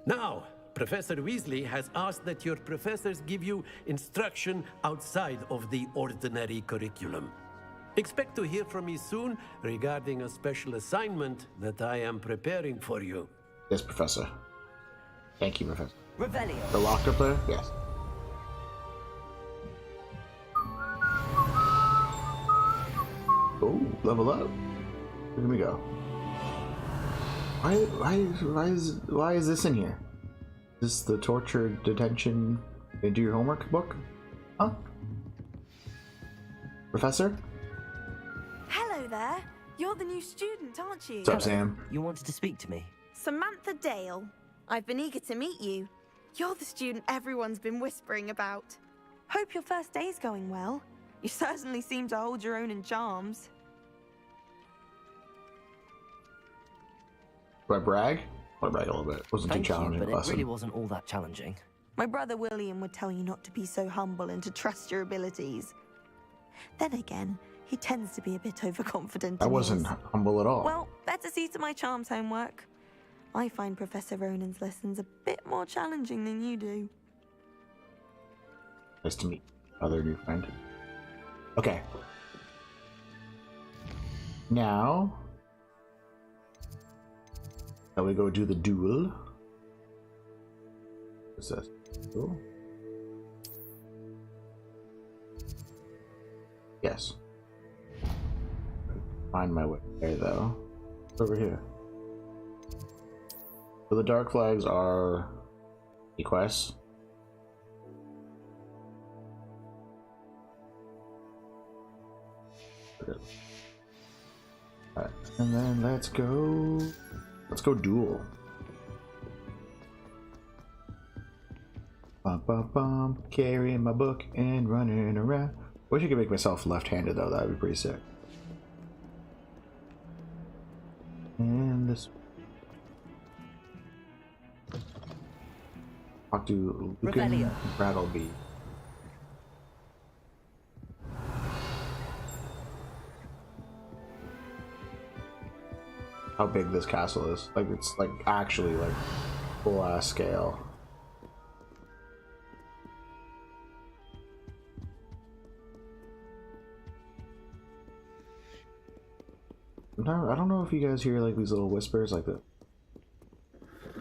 Now, Professor Weasley has asked that your professors give you instruction outside of the ordinary curriculum. Expect to hear from me soon regarding a special assignment that I am preparing for you. Yes, Professor. Thank you, Professor. Revelio. The locked up there? Yes. Oh, level up. Here we go. Why is this in here? Is this the torture detention do your homework book? Huh? Professor? Hello there. You're the new student, aren't you? What's up, Sam? You wanted to speak to me? Samantha Dale. I've been eager to meet you. You're the student everyone's been whispering about. Hope your first day's going well. You certainly seem to hold your own in charms. Do I brag? I brag a little bit. Wasn't too Thank you, challenging. but it lesson. really wasn't all that challenging. My brother William would tell you not to be so humble and to trust your abilities. Then again, he tends to be a bit overconfident. I in wasn't his. humble at all. Well, better see to my charms homework. I find Professor Ronan's lessons a bit more challenging than you do. Nice to meet other new friend. Okay. Now, shall we go do the duel? What's this? Duel? Yes. Find my way there, though. It's over here. So the dark flags are the quests. Alright, and then let's go duel. Bum bum bum, carrying my book and running around. Wish I could make myself left-handed though, that would be pretty sick. And this. Talk to Lucan Revelio. Brattleby. How big this castle is. Like, it's like actually like full ass scale. I don't know if you guys hear like these little whispers like that.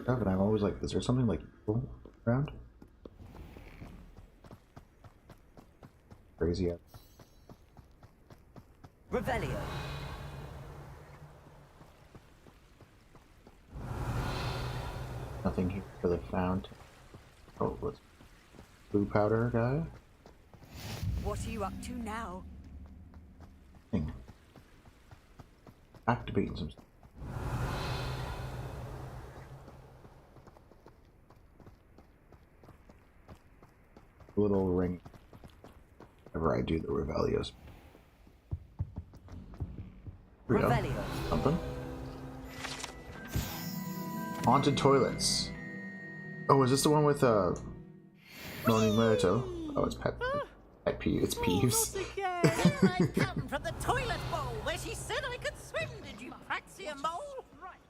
But I'm always like, is there something like around? crazy. Revelio. Nothing here for the fountain. Oh, what's blue powder guy? What are you up to now? Thing. Activating some stuff. Little ring. Whenever I do the Revelios. Revelio. Something. Haunted toilets. Oh, is this the one with Moni Muerto? Oh, it's pet peeve. It's peeves. I come from the toilet bowl where she said I could swim. Did you praxia mole?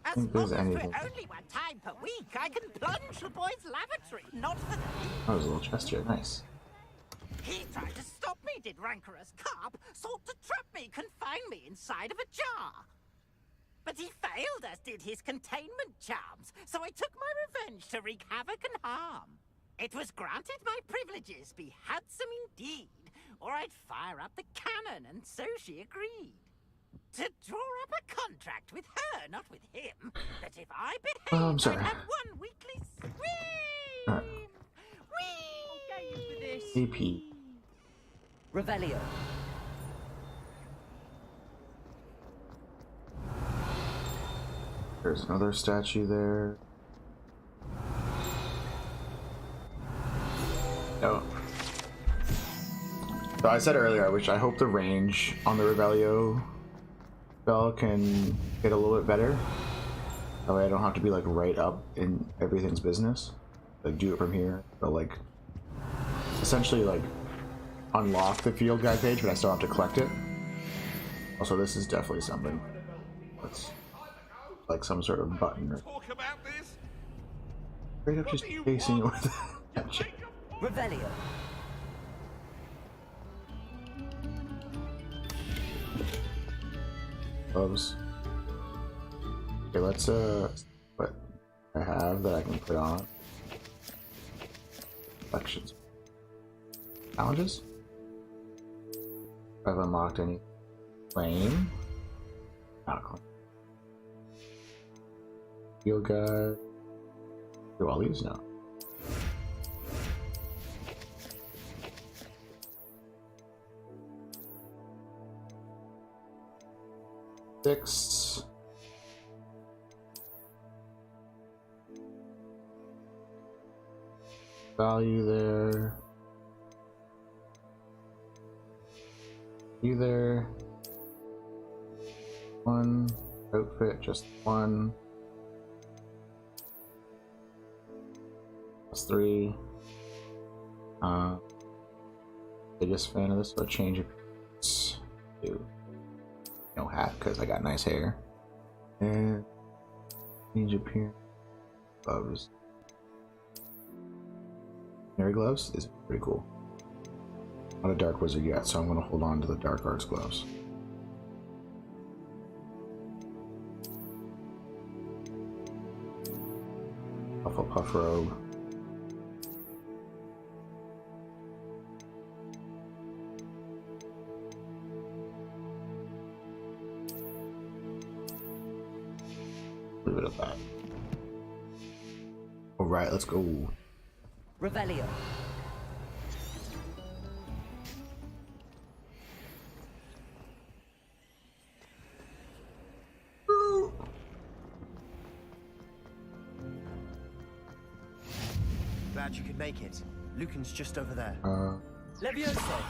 As think there's long as anything. we're only one time per week, I can plunge the boy's lavatory. Not for the Oh, there's a little chest here. Nice. He tried to stop me, did rancorous carp. Sought to trap me, confine me inside of a jar. But he failed, as did his containment charms. So I took my revenge to wreak havoc and harm. It was granted my privileges be handsome indeed, or I'd fire up the cannon, and so she agreed. To draw up a contract with her, not with him, that if I behaved, I'm sorry. I'd have one weekly swim. Alright. AP. Revelio. There's another statue there. Oh. So I said earlier, I hope the range on the Revelio spell can get a little bit better. That way I don't have to be like right up in everything's business. Like do it from here. But like essentially like unlock the field guide page, but I still have to collect it. Also, this is definitely something. That's like some sort of button or Talk about this? straight up just chasing it with that shit. Revelio. Gloves. Okay, let's what I have that I can put on. Collections. Challenges? I've unlocked any claim. Not a claim. Field guide. Do all these now? Six. Value there. Either one outfit, just one. Plus 3. Biggest fan of this, so change appearance to no hat because I got nice hair. And change appearance. Gloves. Canary gloves is pretty cool. Not a dark wizard yet, so I'm gonna hold on to the dark arts gloves. Hufflepuff robe. Leave it at that. Alright, let's go. Revelio. Glad you could make it. Lucan's just over there. Levioso.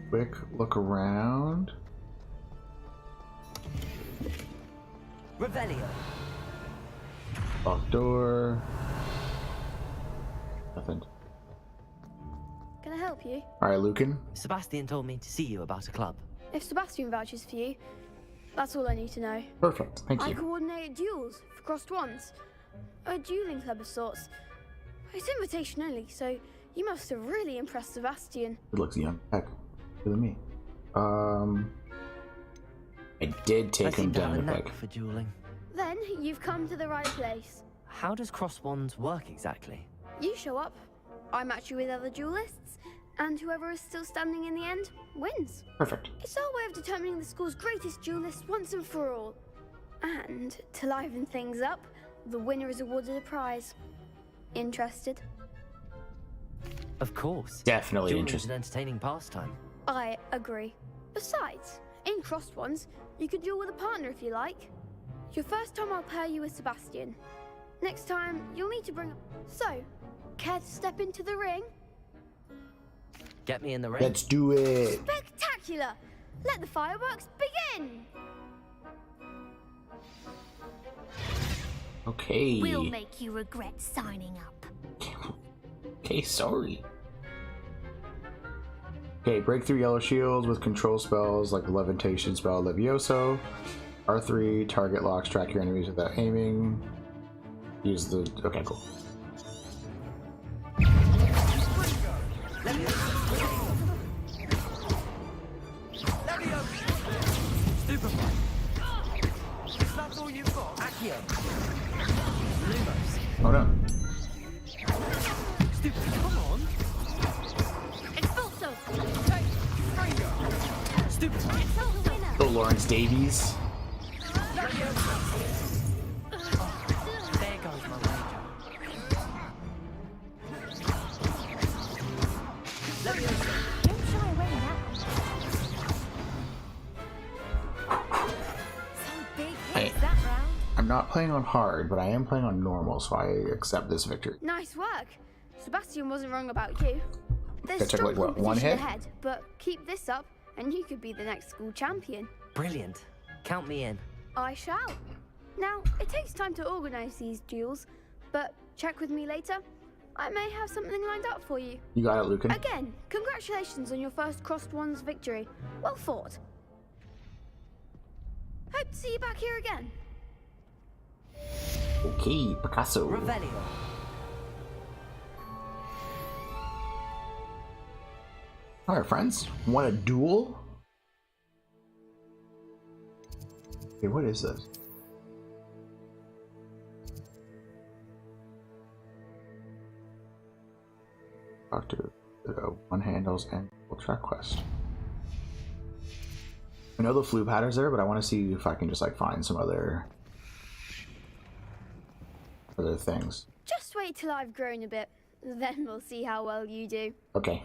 Quick look around. Revelio. Locked door. Nothing. Can I help you? Alright, Lucan. Sebastian told me to see you about a club. If Sebastian vouches for you, that's all I need to know. Perfect, thank I you. coordinate duels for crossed ones. A dueling club of sorts. It's invitation only, so you must have really impressed Sebastian. It looks young. Heck, better than me. I did take him down a with knack like for dueling. Then you've come to the right place. How does cross wands work exactly? You show up, I match you with other duelists, and whoever is still standing in the end wins. Perfect. It's our way of determining the school's greatest duelist once and for all. And to liven things up, the winner is awarded a prize. Interested? Of course. Definitely Dueling is interested. an entertaining pastime. I agree. Besides, in crossed ones, you can duel with a partner if you like. Your first time I'll pair you with Sebastian. Next time, you'll need to bring... So, care to step into the ring? Get me in the ring. Let's do it. Spectacular! Let the fireworks begin! Okay. We'll make you regret signing up. Okay, sorry. Okay, break through yellow shields with control spells like the levitation spell Levioso. R3, target locks, track your enemies without aiming. Use the... Okay, cool. Stupefy. Is that all you've got? Accio. Lumos. Oh no. Stupefy, come on. Expulso! Stupefy. Oh, Lawrence Davies. There goes my wager. Don't shy away now. Some big hits that round. I'm not playing on hard, but I am playing on normal, so I accept this victory. Nice work. Sebastian wasn't wrong about you. There's That took, strong like, what, one competition hit? ahead, but keep this up and you could be the next school champion. Brilliant. Count me in. I shall. Now, it takes time to organize these duels, but check with me later. I may have something lined up for you. You got it, Lucan. Again, congratulations on your first crossed ones victory. Well fought. Hope to see you back here again. Okay, Picasso. Revelio. Alright, friends. Want a duel? Okay, what is this? Talk to one handles and track quest. I know the flue patterns there, but I want to see if I can just like find some other things. Just wait till I've grown a bit, then we'll see how well you do. Okay.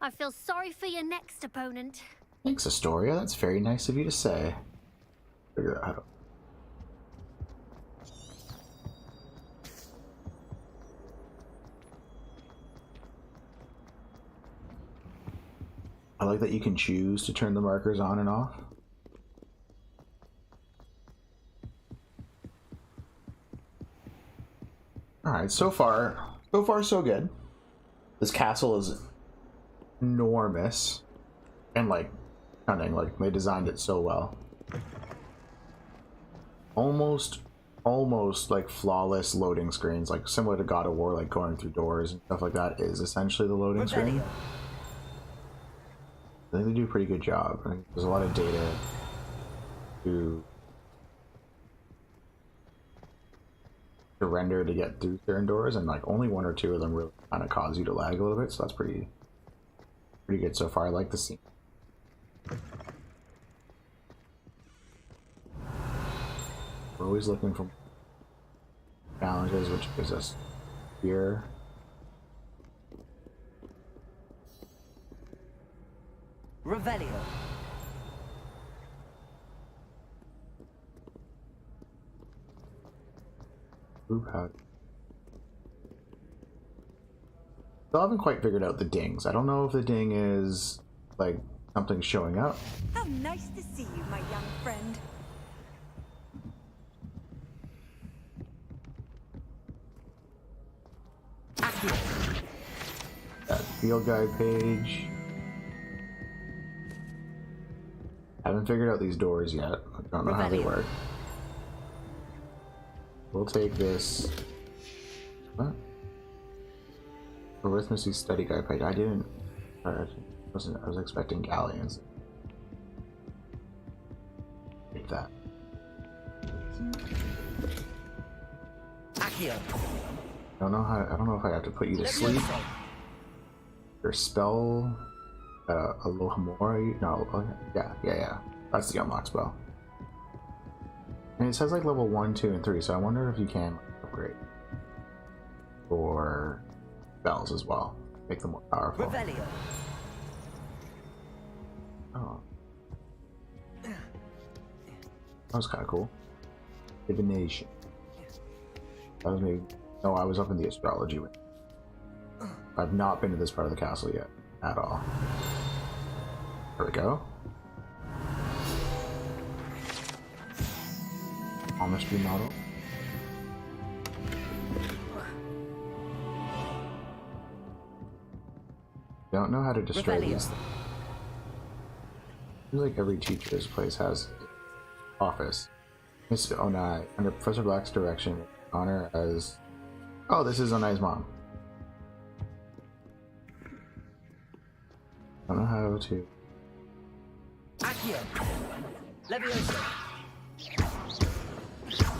I feel sorry for your next opponent. Thanks, Astoria. That's very nice of you to say. Figure that out. I like that you can choose to turn the markers on and off. Alright, so far so good. This castle is enormous and like stunning, like they designed it so well. Almost like flawless loading screens, like similar to God of War, like going through doors and stuff like that is essentially the loading screen. I think they do a pretty good job. I think there's a lot of data to render to get through certain doors, and like only one or two of them really kind of cause you to lag a little bit, so that's pretty good so far. I like the scene. We're always looking for challenges, which gives us fear. Revelio. Still haven't quite figured out the dings. I don't know if the ding is like something showing up. How nice to see you, my young friend. That field guide page. Haven't figured out these doors yet. I don't know how they work. We'll take this. What? Arithmetic study guide page. I didn't. I was expecting galleons. Take that. Accio. I don't know if I have to put you to sleep. Your spell, Alohomora. No, yeah. That's the unlock spell. And it says like level 1, 2, and 3. So I wonder if you can upgrade for spells as well, make them more powerful. Revelio. Oh, that was kind of cool. Divination. That was maybe. No, I was up in the astrology wing. I've not been to this part of the castle yet, at all. There we go. Palmistry model. Don't know how to destroy these things. Seems like every teacher this place has office. Miss Onai, under Professor Black's direction, honor as... Oh, this is Onai's mom. I don't know how to... Accio. Levioso.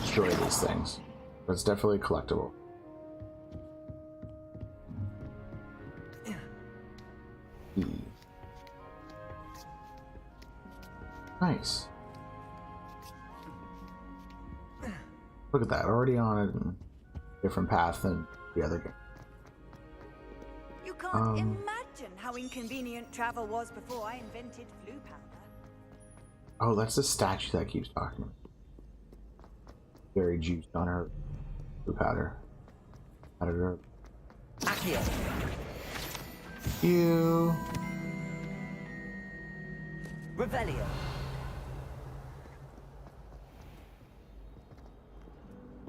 destroy these things. But it's definitely collectible. Nice. Look at that, already on a different path than the other game. You can't imagine how inconvenient travel was before I invented flu powder. Oh, that's the statue that keeps talking. Very juiced on her blue powder. Accio. You. Revelio.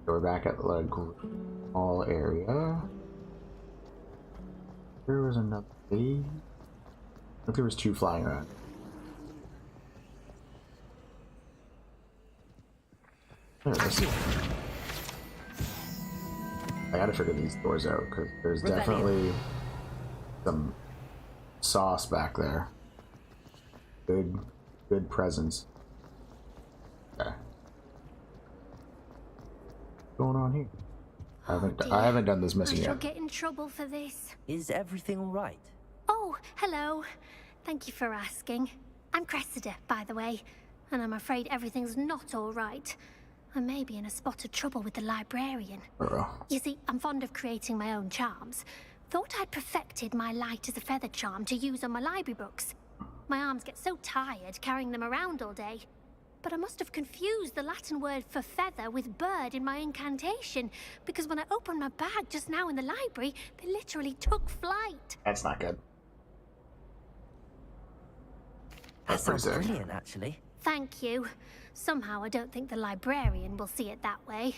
So we're back at the all area. There was another thing. I think there was two flying around. There it is. I gotta figure these doors out because there's definitely some sauce back there. Good presence. Okay. What's going on here? I haven't done this mission I shall yet. get in trouble for this. Is everything all right? Oh, hello. Thank you for asking. I'm Cressida, by the way, and I'm afraid everything's not all right. I may be in a spot of trouble with the librarian. You see, I'm fond of creating my own charms. Thought I'd perfected my light as a feather charm to use on my library books. My arms get so tired carrying them around all day. But I must have confused the Latin word for feather with bird in my incantation, because when I opened my bag just now in the library, they literally took flight. That's not good. That sounds brilliant, actually. Thank you. Somehow I don't think the librarian will see it that way.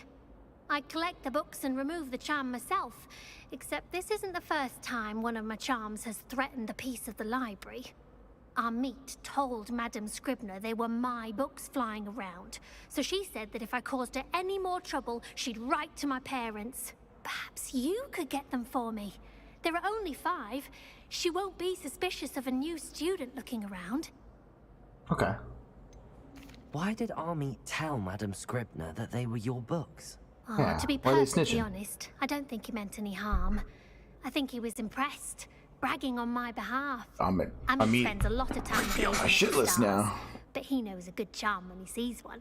I collect the books and remove the charm myself, except this isn't the first time one of my charms has threatened the peace of the library. Our meet told Madame Scribner they were my books flying around, so she said that if I caused her any more trouble, she'd write to my parents. Perhaps you could get them for me. There are only 5. She won't be suspicious of a new student looking around. Okay. Why did Army tell Madame Scribner that they were your books? Oh, to be perfectly honest, I don't think he meant any harm. I think he was impressed, bragging on my behalf. He spends a lot of time on my shit list now. But he knows a good charm when he sees one.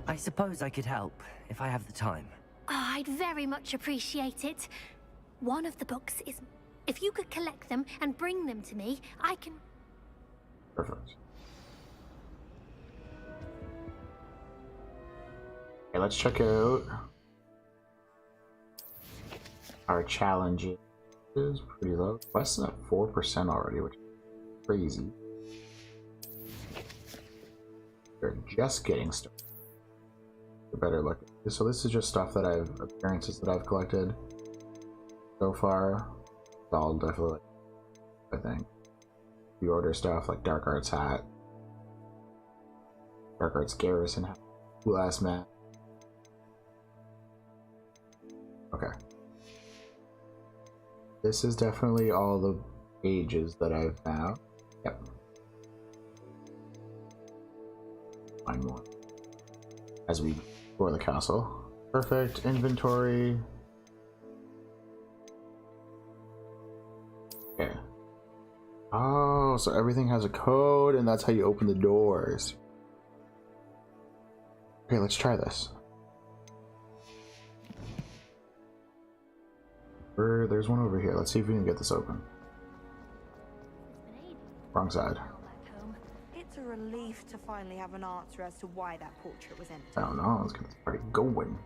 I suppose I could help, if I have the time. Oh, I'd very much appreciate it. One of the books is... If you could collect them and bring them to me, I can... Perfect. Okay, let's check out our challenges. Is pretty low. Less than 4% already, which is crazy. They're just getting started. A better look. So this is just stuff that appearances that I've collected so far. It's all definitely, I think. You order stuff like Dark Arts hat, Dark Arts Garrison hat, cool ass man. Okay. This is definitely all the pages that I've found. Yep. Find more. as we explore the castle. Perfect. Inventory. Okay. Oh, so everything has a code, and that's how you open the doors. Okay, let's try this. There's one over here. Let's see if we can get this open. Wrong side. It's a relief to finally have an answer as to why that portrait was empty. I don't know. Let's get this party going.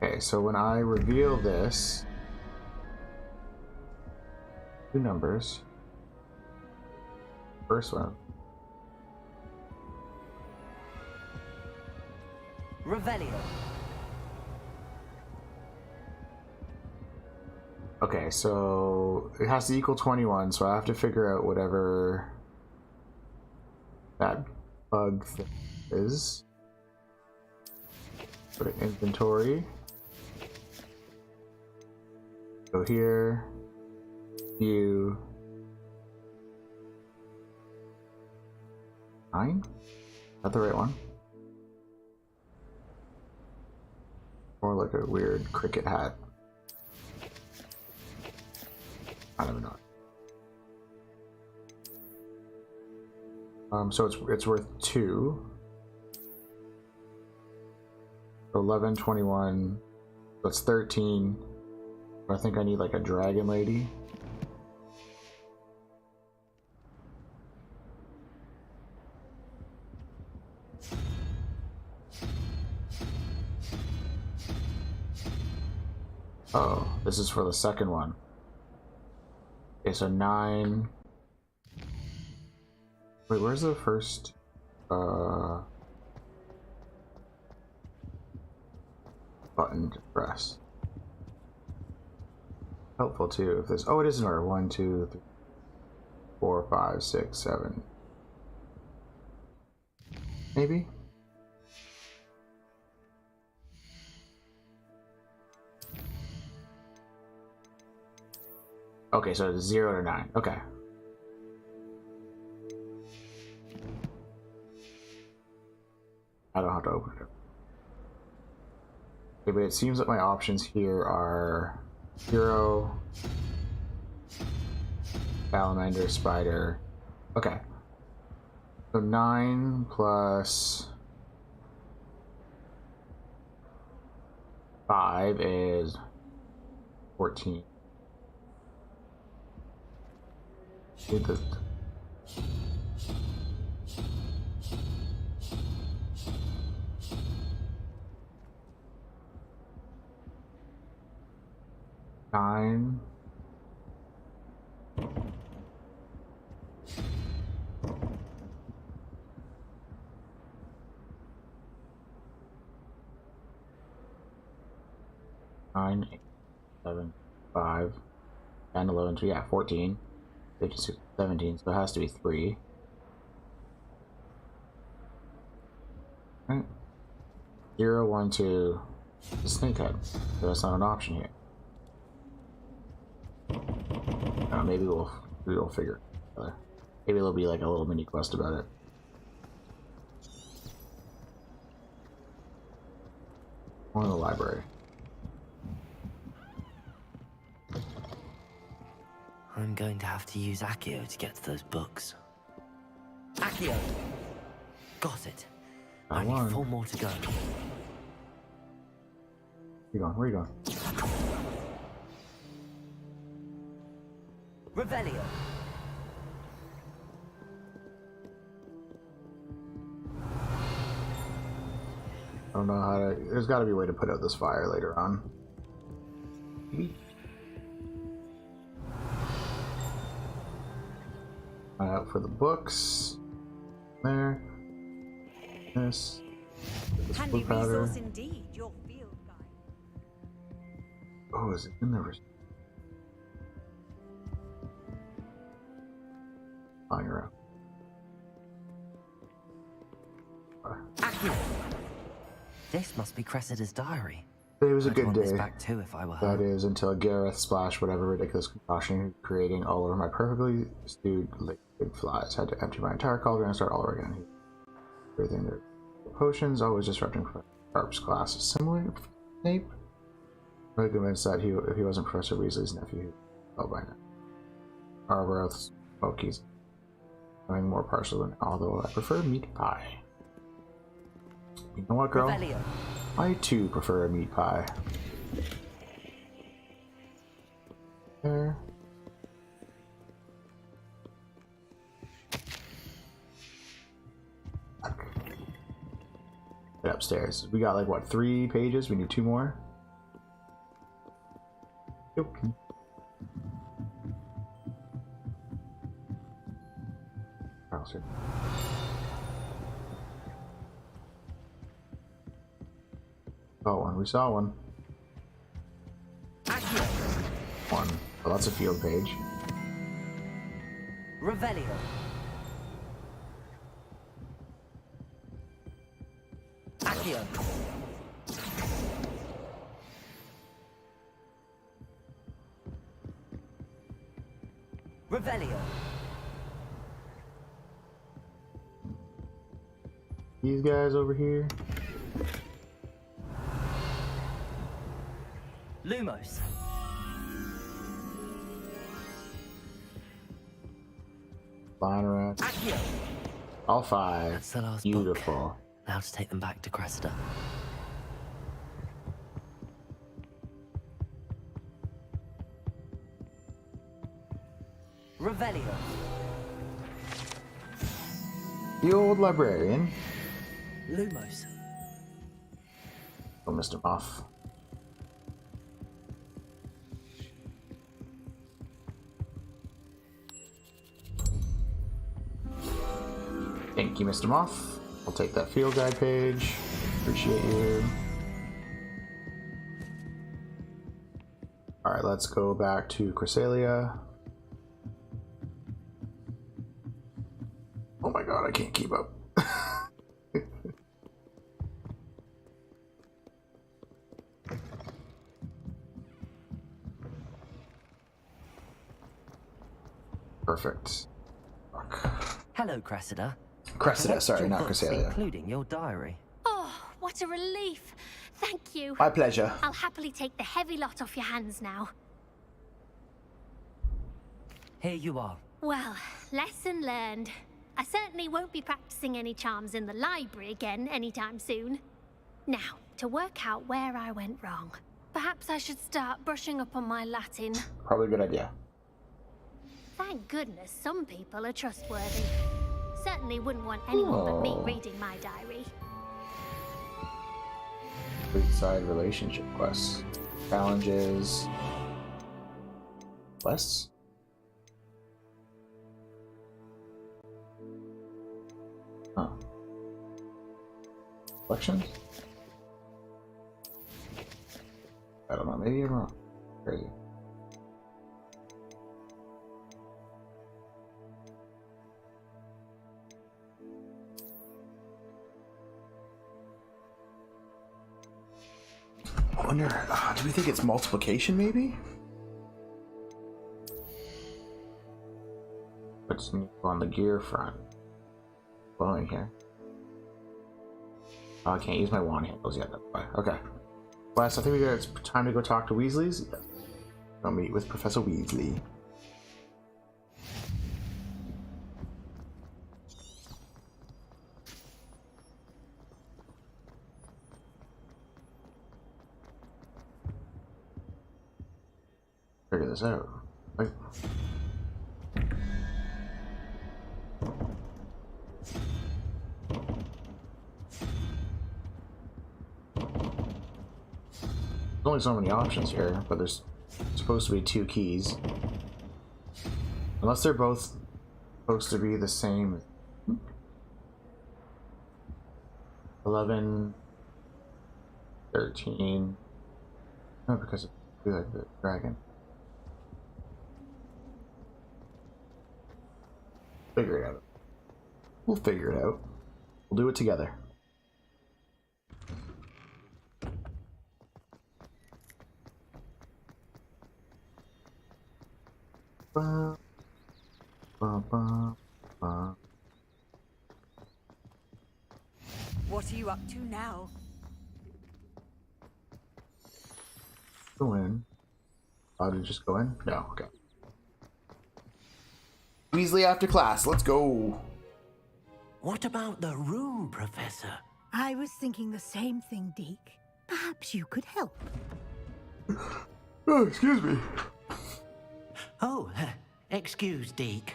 Okay, so when I reveal this, 2 numbers. First one. Revelio. Okay, so it has to equal 21, so I have to figure out whatever that bug thing is. Put it in inventory. Go here. View. 9? Is that the right one? Or like a weird cricket hat. I don't know. So it's worth 2. 11, 21. That's 13. I think I need like a dragon lady. Oh, this is for the second one. Okay, so 9. Wait, where's the first? Button to press. Helpful too if this. Oh, it is in order. 1, 2, 3, 4, 5, 6, 7. Maybe. Okay, so it's 0 to 9. Okay. I don't have to open it. Okay, but it seems that my options here are 0, salamander, spider. Okay. So 9 plus 5 is 14. Shoot this. Nine. Nine, 8, 7, 5, 10, 11, 2, yeah, 14, 15, 16, 17, so it has to be 3. Right. 0, 1, 2, the snakehead. So that's not an option here. Maybe we'll figure it out. Maybe it'll be like a little mini quest about it. Or in the library. I'm going to have to use Accio to get to those books. Accio! Got it. Only 4 more to go. Where you going? Where you going? Revelio. I don't know how to. There's got to be a way to put out this fire later on. Out for the books. There. This. Handy resource indeed, your field guide. Oh, is it in there? On your own. Accio. This must be Cressida's diary. It was a I'd good want day. this back too if I were her. That is until Gareth splashed whatever ridiculous concoction creating all over my perfectly stewed liquid flies. Had to empty my entire cauldron and start all over again. Everything there. potions, always disrupting Sharp's class. Similar to Snape? I'm really convinced that if he wasn't Professor Weasley's nephew, oh, by now. Arbroath's smokies. I'm more partial than, although I prefer meat pie. You know what, girl? Revelio. I too prefer a meat pie. There. Get upstairs. We got like what, 3 pages? We need 2 more. Okay. We saw one. One. Oh, that's a field page. Revelio. Accio. Revelio. These guys over here. Lumos. Flying around. Accio. All 5. That's the last Beautiful. book. Now to take them back to Cressida. Revelio. The old librarian. Lumos. Oh, Mr. Moth. Thank you, Mr. Moth. I'll take that field guide page. Appreciate you. Alright, let's go back to Cresselia. Oh my god, I can't keep up. Perfect. Fuck. Hello, Cressida. Cressida, Collected sorry, your not books, Cresselia. including your diary. Oh, what a relief. Thank you. My pleasure. I'll happily take the heavy lot off your hands now. Here you are. Well, lesson learned. I certainly won't be practicing any charms in the library again anytime soon. Now, to work out where I went wrong. Perhaps I should start brushing up on my Latin. Probably a good idea. Thank goodness some people are trustworthy. Certainly wouldn't want anyone but me reading my diary. Side relationship quests. Challenges. Quests? Huh. Collections? I don't know, maybe I'm wrong. Crazy. I wonder, do we think it's multiplication maybe? What's new on the gear front? Blowing here. Oh, I can't use my wand handles yet, that's why. Okay. Wes, I think it's time to go talk to Weasley's. Go meet with Professor Weasley. Figure this out. Wait. There's only so many options here, but there's supposed to be 2 keys. Unless they're both supposed to be the same. 11, 13. No, because it's like the dragon. Figure it out. We'll figure it out. We'll do it together. Ba, ba, ba, ba. What are you up to now? Go in. Oh, did you just go in? No, okay. Weasley after class, let's go. What about the room, Professor? I was thinking the same thing, Deke. Perhaps you could help. Oh, excuse me. Oh, excuse, Deke.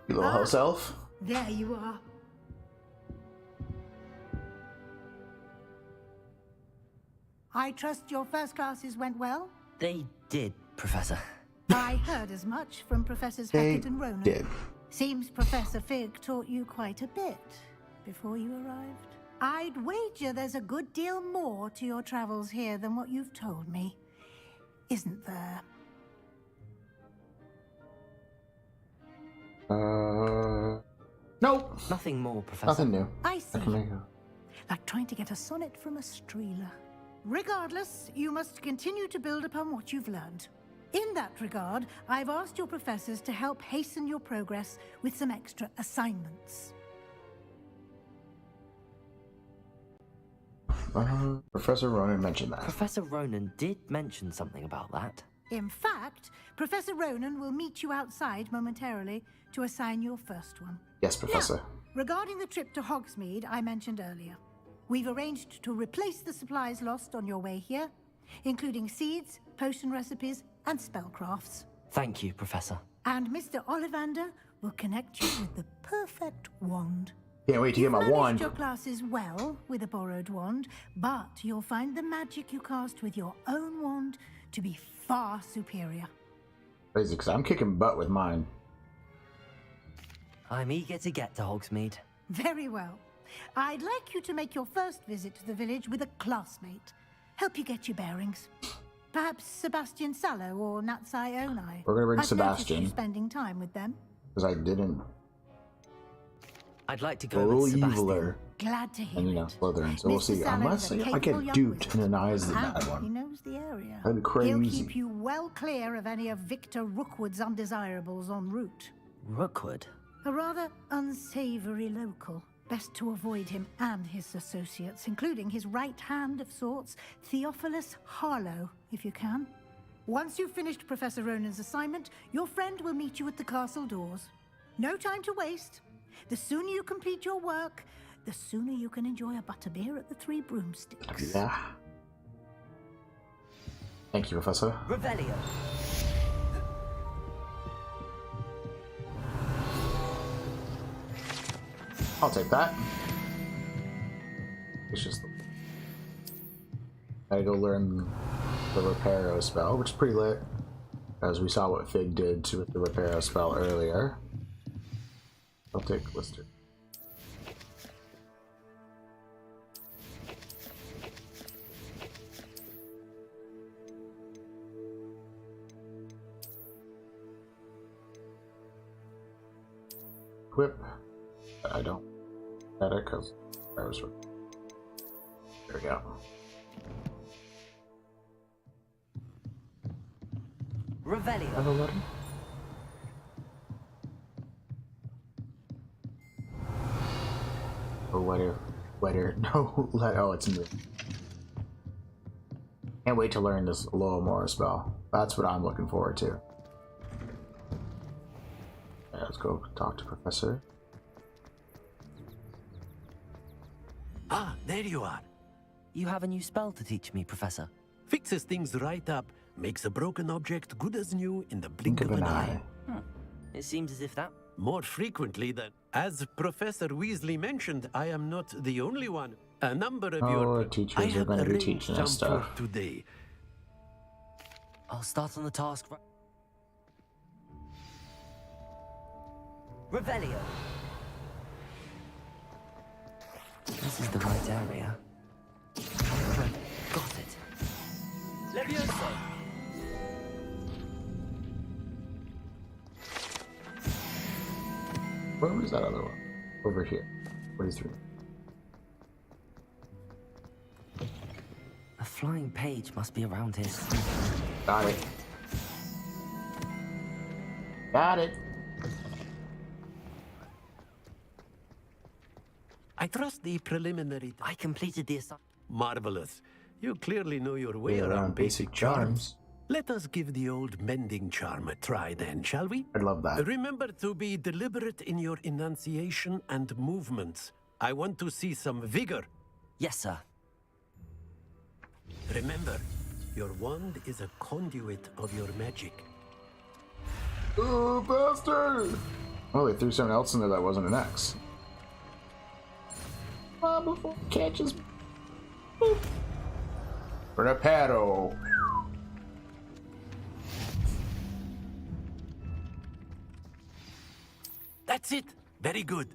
You little house elf. There you are. I trust your first classes went well? They did, Professor. I heard as much from Professors Hackett and Ronan. Did. Seems Professor Fig taught you quite a bit before you arrived. I'd wager there's a good deal more to your travels here than what you've told me. Isn't there? Nope. Nothing more, Professor. Nothing new. I see. Like trying to get a sonnet from a streeler. Regardless, you must continue to build upon what you've learned. In that regard, I've asked your professors to help hasten your progress with some extra assignments. Professor Ronan mentioned that. Professor Ronan did mention something about that. In fact, Professor Ronan will meet you outside momentarily to assign your first one. Yes, Professor. Now, regarding the trip to Hogsmeade I mentioned earlier, we've arranged to replace the supplies lost on your way here, including seeds, potion recipes, and spellcrafts. Thank you, Professor. And Mr. Ollivander will connect you with the perfect wand. Can't wait to get my You've managed wand. your classes well with a borrowed wand, but you'll find the magic you cast with your own wand to be far superior. Crazy, because I'm kicking butt with mine. I'm eager to get to Hogsmeade. Very well. I'd like you to make your first visit to the village with a classmate. Help you get your bearings. Perhaps Sebastian Sallow or Natsai Onai. We're gonna bring I've Sebastian. noticed you spending time with them. Because I didn't. I'd like to A go little with Sebastian. eviler. Glad to hear And, you know, Slytherin. So we'll Mr. see. Sallow Unless is a I capable get young duped wizard. and then I is the And bad he one. knows the area. That'd be crazy. He'll keep you well clear of any of Victor Rookwood's undesirables en route. Rookwood? A rather unsavory local. Best to avoid him and his associates, including his right hand of sorts, Theophilus Harlow, if you can. Once you've finished Professor Ronan's assignment, your friend will meet you at the castle doors. No time to waste. The sooner you complete your work, the sooner you can enjoy a butterbeer at the Three Broomsticks. Yeah. Thank you, Professor. Revelio. I'll take that. It's just. I go learn the Reparo spell, which is pretty lit, as we saw what Fig did to the Reparo spell earlier. I'll take Lister. Equip. I don't get it because I was. There we go. Revelio. Have a letter? Oh, wetter. No, oh, it's new. Can't wait to learn this Loamora spell. That's what I'm looking forward to. Yeah, let's go talk to Professor. Ah, there you are. You have a new spell to teach me, Professor. Fixes things right up, makes a broken object good as new in the blink of an eye. It seems as if that... More frequently than... As Professor Weasley mentioned, I am not the only one. A number of your... teachers I are have going to be arranged teaching some us stuff. for today. I'll start on the task right... Revelio. This is the right area. Got it. Levioso. Where was that other one? Over here. 43. A flying page must be around here. Got it. Got it. I trust the preliminary... I completed the assignment. Marvelous. You clearly know your way Yeah, around basic charms. charms. Let us give the old mending charm a try then, shall we? I'd love that. Remember to be deliberate in your enunciation and movements. I want to see some vigor. Yes, sir. Remember, your wand is a conduit of your magic. Oh, bastard! Oh, they threw something else in there that wasn't an X. Before it catches me. Reparo. That's it. Very good.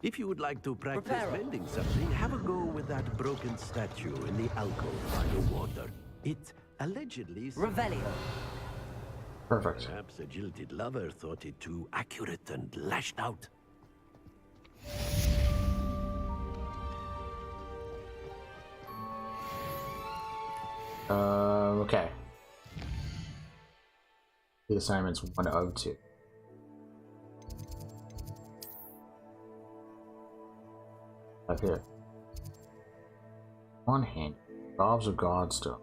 If you would like to practice mending something, have a go with that broken statue in the alcove by the water. It allegedly... Revelio. Perfect. Perhaps a jilted lover thought it too accurate and lashed out. Okay. The assignment's 1 of 2. Up here. One hand. Gobs of Godstone.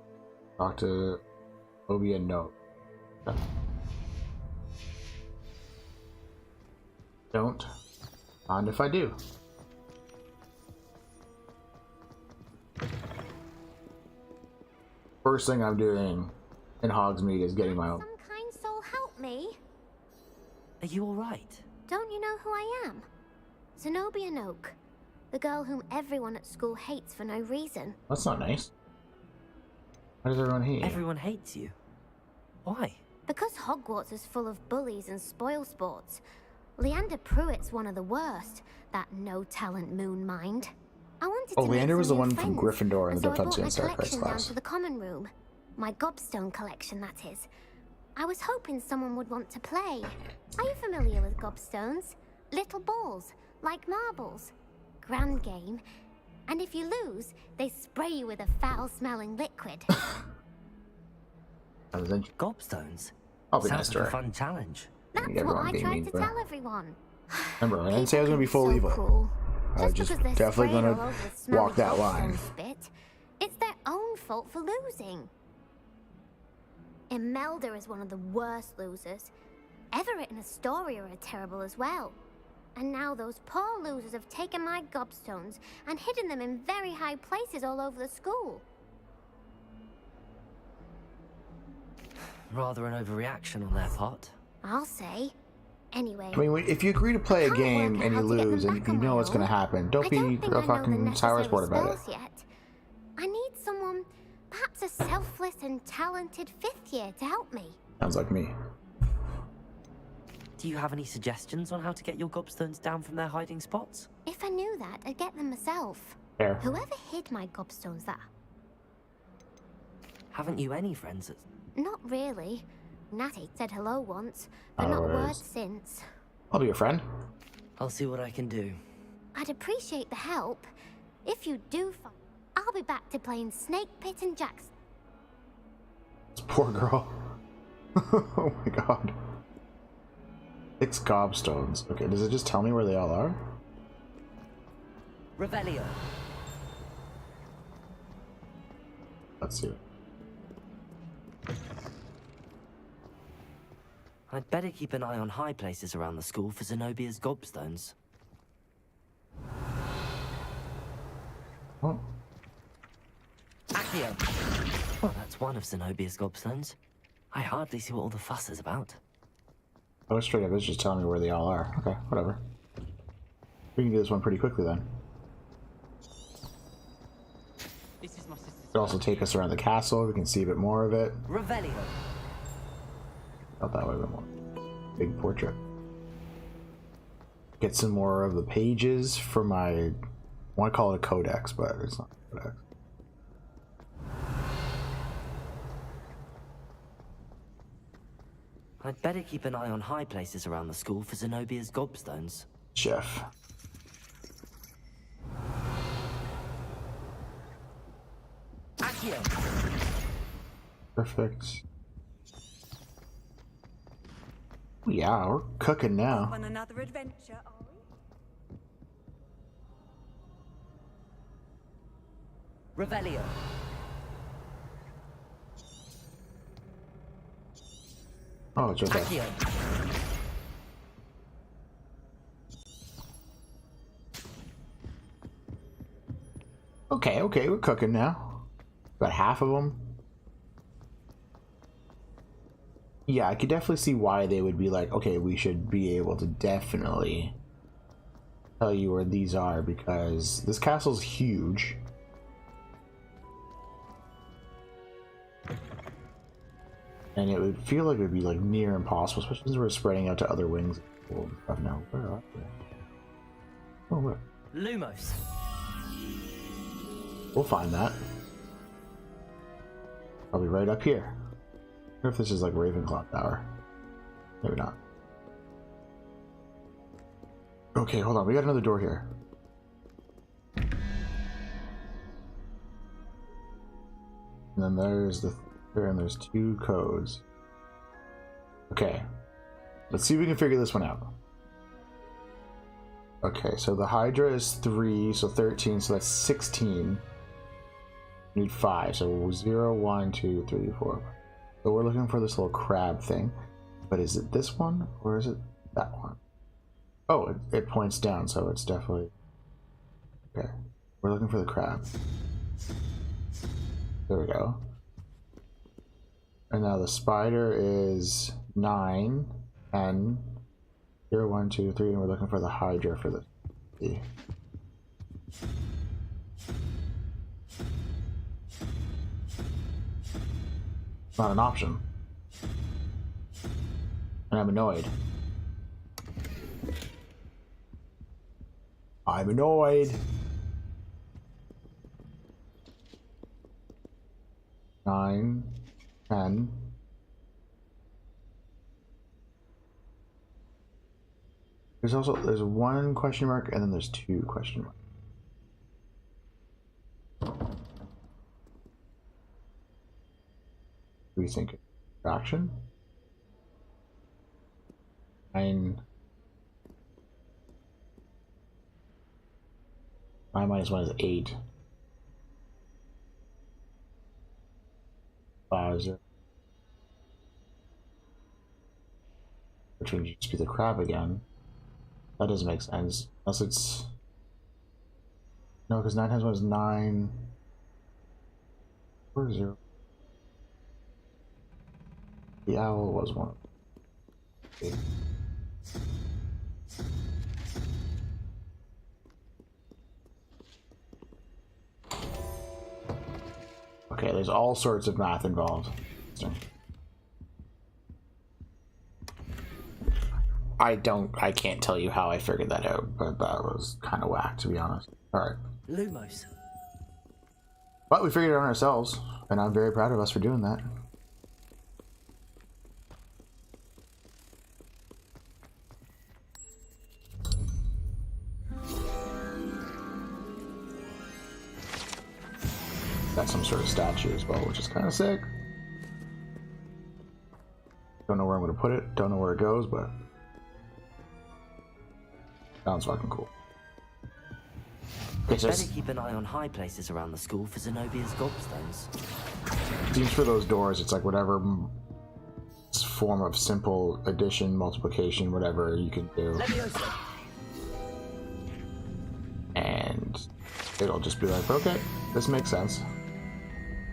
Dr. Obia note. Don't. And if I do. First thing I'm doing in Hogsmeade is getting my own. Some kind soul help me. Are you alright? Don't you know who I am? Zenobia Noak. The girl whom everyone at school hates for no reason. That's not nice. Why does everyone hate you? Everyone hates you. Why? Because Hogwarts is full of bullies and spoilsports. Leander Pruitt's one of the worst. That no-talent moon mind. I wanted to Leander make was the some one new from friends, Gryffindor in and the so I Defense brought my Against Dark Arts collection down class. to the common room. My gobstone collection, that is. I was hoping someone would want to play. Are you familiar with gobstones? Little balls, like marbles. Grand game. And if you lose, they spray you with a foul-smelling liquid. Gobstones? I'll be Sounds nice to like her. a fun challenge. That's what I tried to tell everyone. Remember, I didn't say I was going to be full so evil. cruel. I was just because they're definitely sprayed going all over to with smelly walk that gobstone line. spit. It's their own fault for losing. Imelda is one of the worst losers. Everett and Astoria are terrible as well. And now those poor losers have taken my gobstones and hidden them in very high places all over the school. Rather an overreaction on their part. I'll say. Anyway. I mean, if you agree to play a Can't game work and you out how to get lose them and back you on know my what's going to own. happen, don't I be don't think a I know the fucking sour necessary sport about it. spells yet. I need someone, perhaps a selfless and talented 5th year to help me. Sounds like me. Do you have any suggestions on how to get your gobstones down from their hiding spots? If I knew that, I'd get them myself. Fair. Whoever hid my gobstones there? Haven't you any friends at... Not really. Natty said hello once, but not a word since. I'll be your friend. I'll see what I can do. I'd appreciate the help. If you do find, I'll be back to playing Snake Pit and Jackson. This poor girl. Oh my god. 6 gobstones. Okay, does it just tell me where they all are? Revelio. Let's see. I'd better keep an eye on high places around the school for Zenobia's gobstones. Oh. Accio! Well, that's one of Zenobia's gobstones. I hardly see what all the fuss is about. Oh, straight up, it's just telling me where they all are. Okay, whatever. We can do this one pretty quickly then. This is my sister's. It'll also take us around the castle. We can see a bit more of it. Revelio. Not that way, but more. Big portrait. Get some more of the pages for my... I want to call it a codex, but it's not a codex. I'd better keep an eye on high places around the school for Zenobia's gobstones. Chef. Accio! Perfect. Yeah, we're cooking now. On another adventure, are we? Revelio. Oh, it's right there. Okay, we're cooking now. About half of them. Yeah, I could definitely see why they would be like, okay, we should be able to definitely tell you where these are, because this castle's huge. And it would feel like it would be like near impossible, especially since we're spreading out to other wings. Oh, no, where are they? Oh, where? Lumos. We'll find that. Probably right up here. I wonder if this is like Ravenclaw Tower. Maybe not. Okay, hold on. We got another door here. And then there's the and there's 2 codes. Okay. Let's see if we can figure this one out. Okay, so the Hydra is 3, so 13, so that's 16. We need 5, so 0, 1, 2, 3, 4. So we're looking for this little crab thing. But is it this one, or is it that one? Oh, it points down, so it's definitely... Okay, we're looking for the crab. There we go. And now the spider is 9, 10, 0, 1, 2, 3, and we're looking for the Hydra for the C. Not an option. And I'm annoyed. I'm annoyed. 9, 10. There's 1 question mark and then there's 2 question marks. Do we think action? 9 minus 1 is 8. 5, 0. Which would just be the crab again. That doesn't make sense. Unless it's... No, because 9 times 1 is 9. 4, 0. The owl was 1. Okay. Okay, there's all sorts of math involved. I can't tell you how I figured that out, but that was kind of whack, to be honest. Alright. Lumos. But we figured it out ourselves, and I'm very proud of us for doing that. Got some sort of statue as well, which is kind of sick. Don't know where I'm going to put it, don't know where it goes, but sounds fucking cool. Better keep an eye on high places around the school for Zenobia's gobstones. Seems for those doors, it's like whatever form of simple addition, multiplication, whatever you can do. And it'll just be like, okay, this makes sense.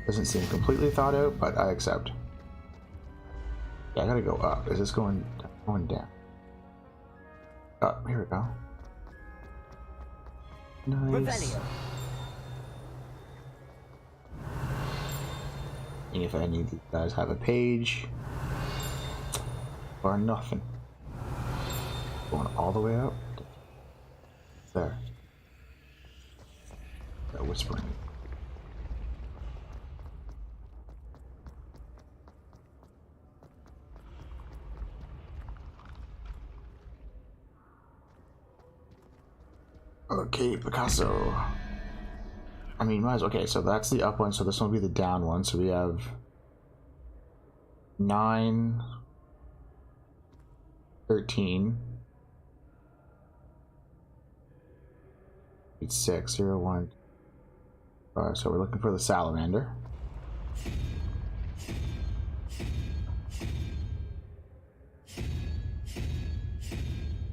Doesn't seem completely thought out, but I accept. Yeah, I gotta go up. Is this going down? Up, here we go. Nice. And if any of these guys have a page or nothing. Going all the way up. There. That whispering. Okay, Picasso. I mean, might as well. Okay, so that's the up one, so this one will be the down one. So we have 9, 13. It's 6, 0, 1, So we're looking for the salamander.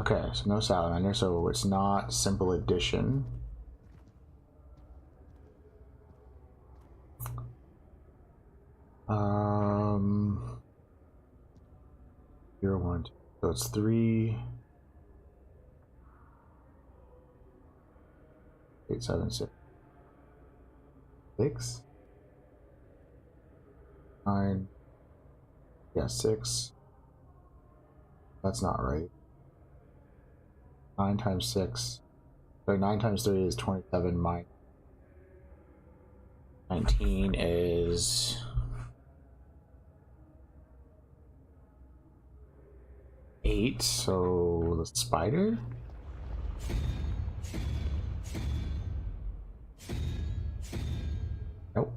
Okay, so no salamander, so it's not simple addition. Zero, 1, 2. So it's 3, 8, 7, 6, 6, 9. Yeah, 6. That's not right. 9 times 6. So 9 times 3 is 27 minus 19 is 8. So the spider? Nope.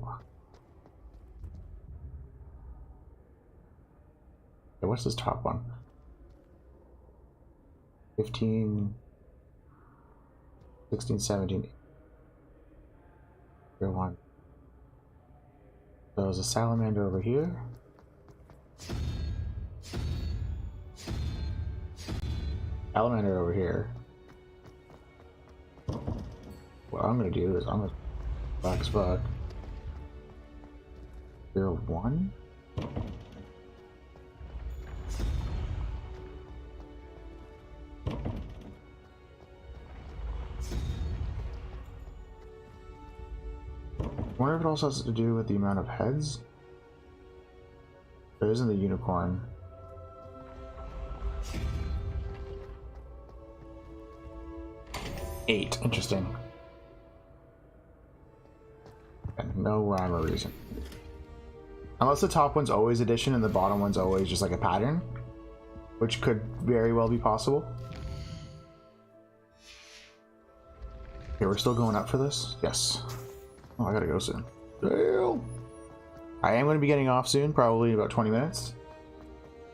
Okay, what's this top one? 15, 16, 17, 1. So there's a salamander over here. Salamander over here. What I'm gonna do is I'm gonna black as fuck. 0, 1. I wonder if it also has to do with the amount of heads. There isn't the unicorn. Eight. Interesting. And no rhyme or reason. Unless the top one's always addition and the bottom one's always just like a pattern, which could very well be possible. Okay, we're still going up for this? Yes. Oh, I gotta go soon. Damn. I am going to be getting off soon, probably in about 20 minutes.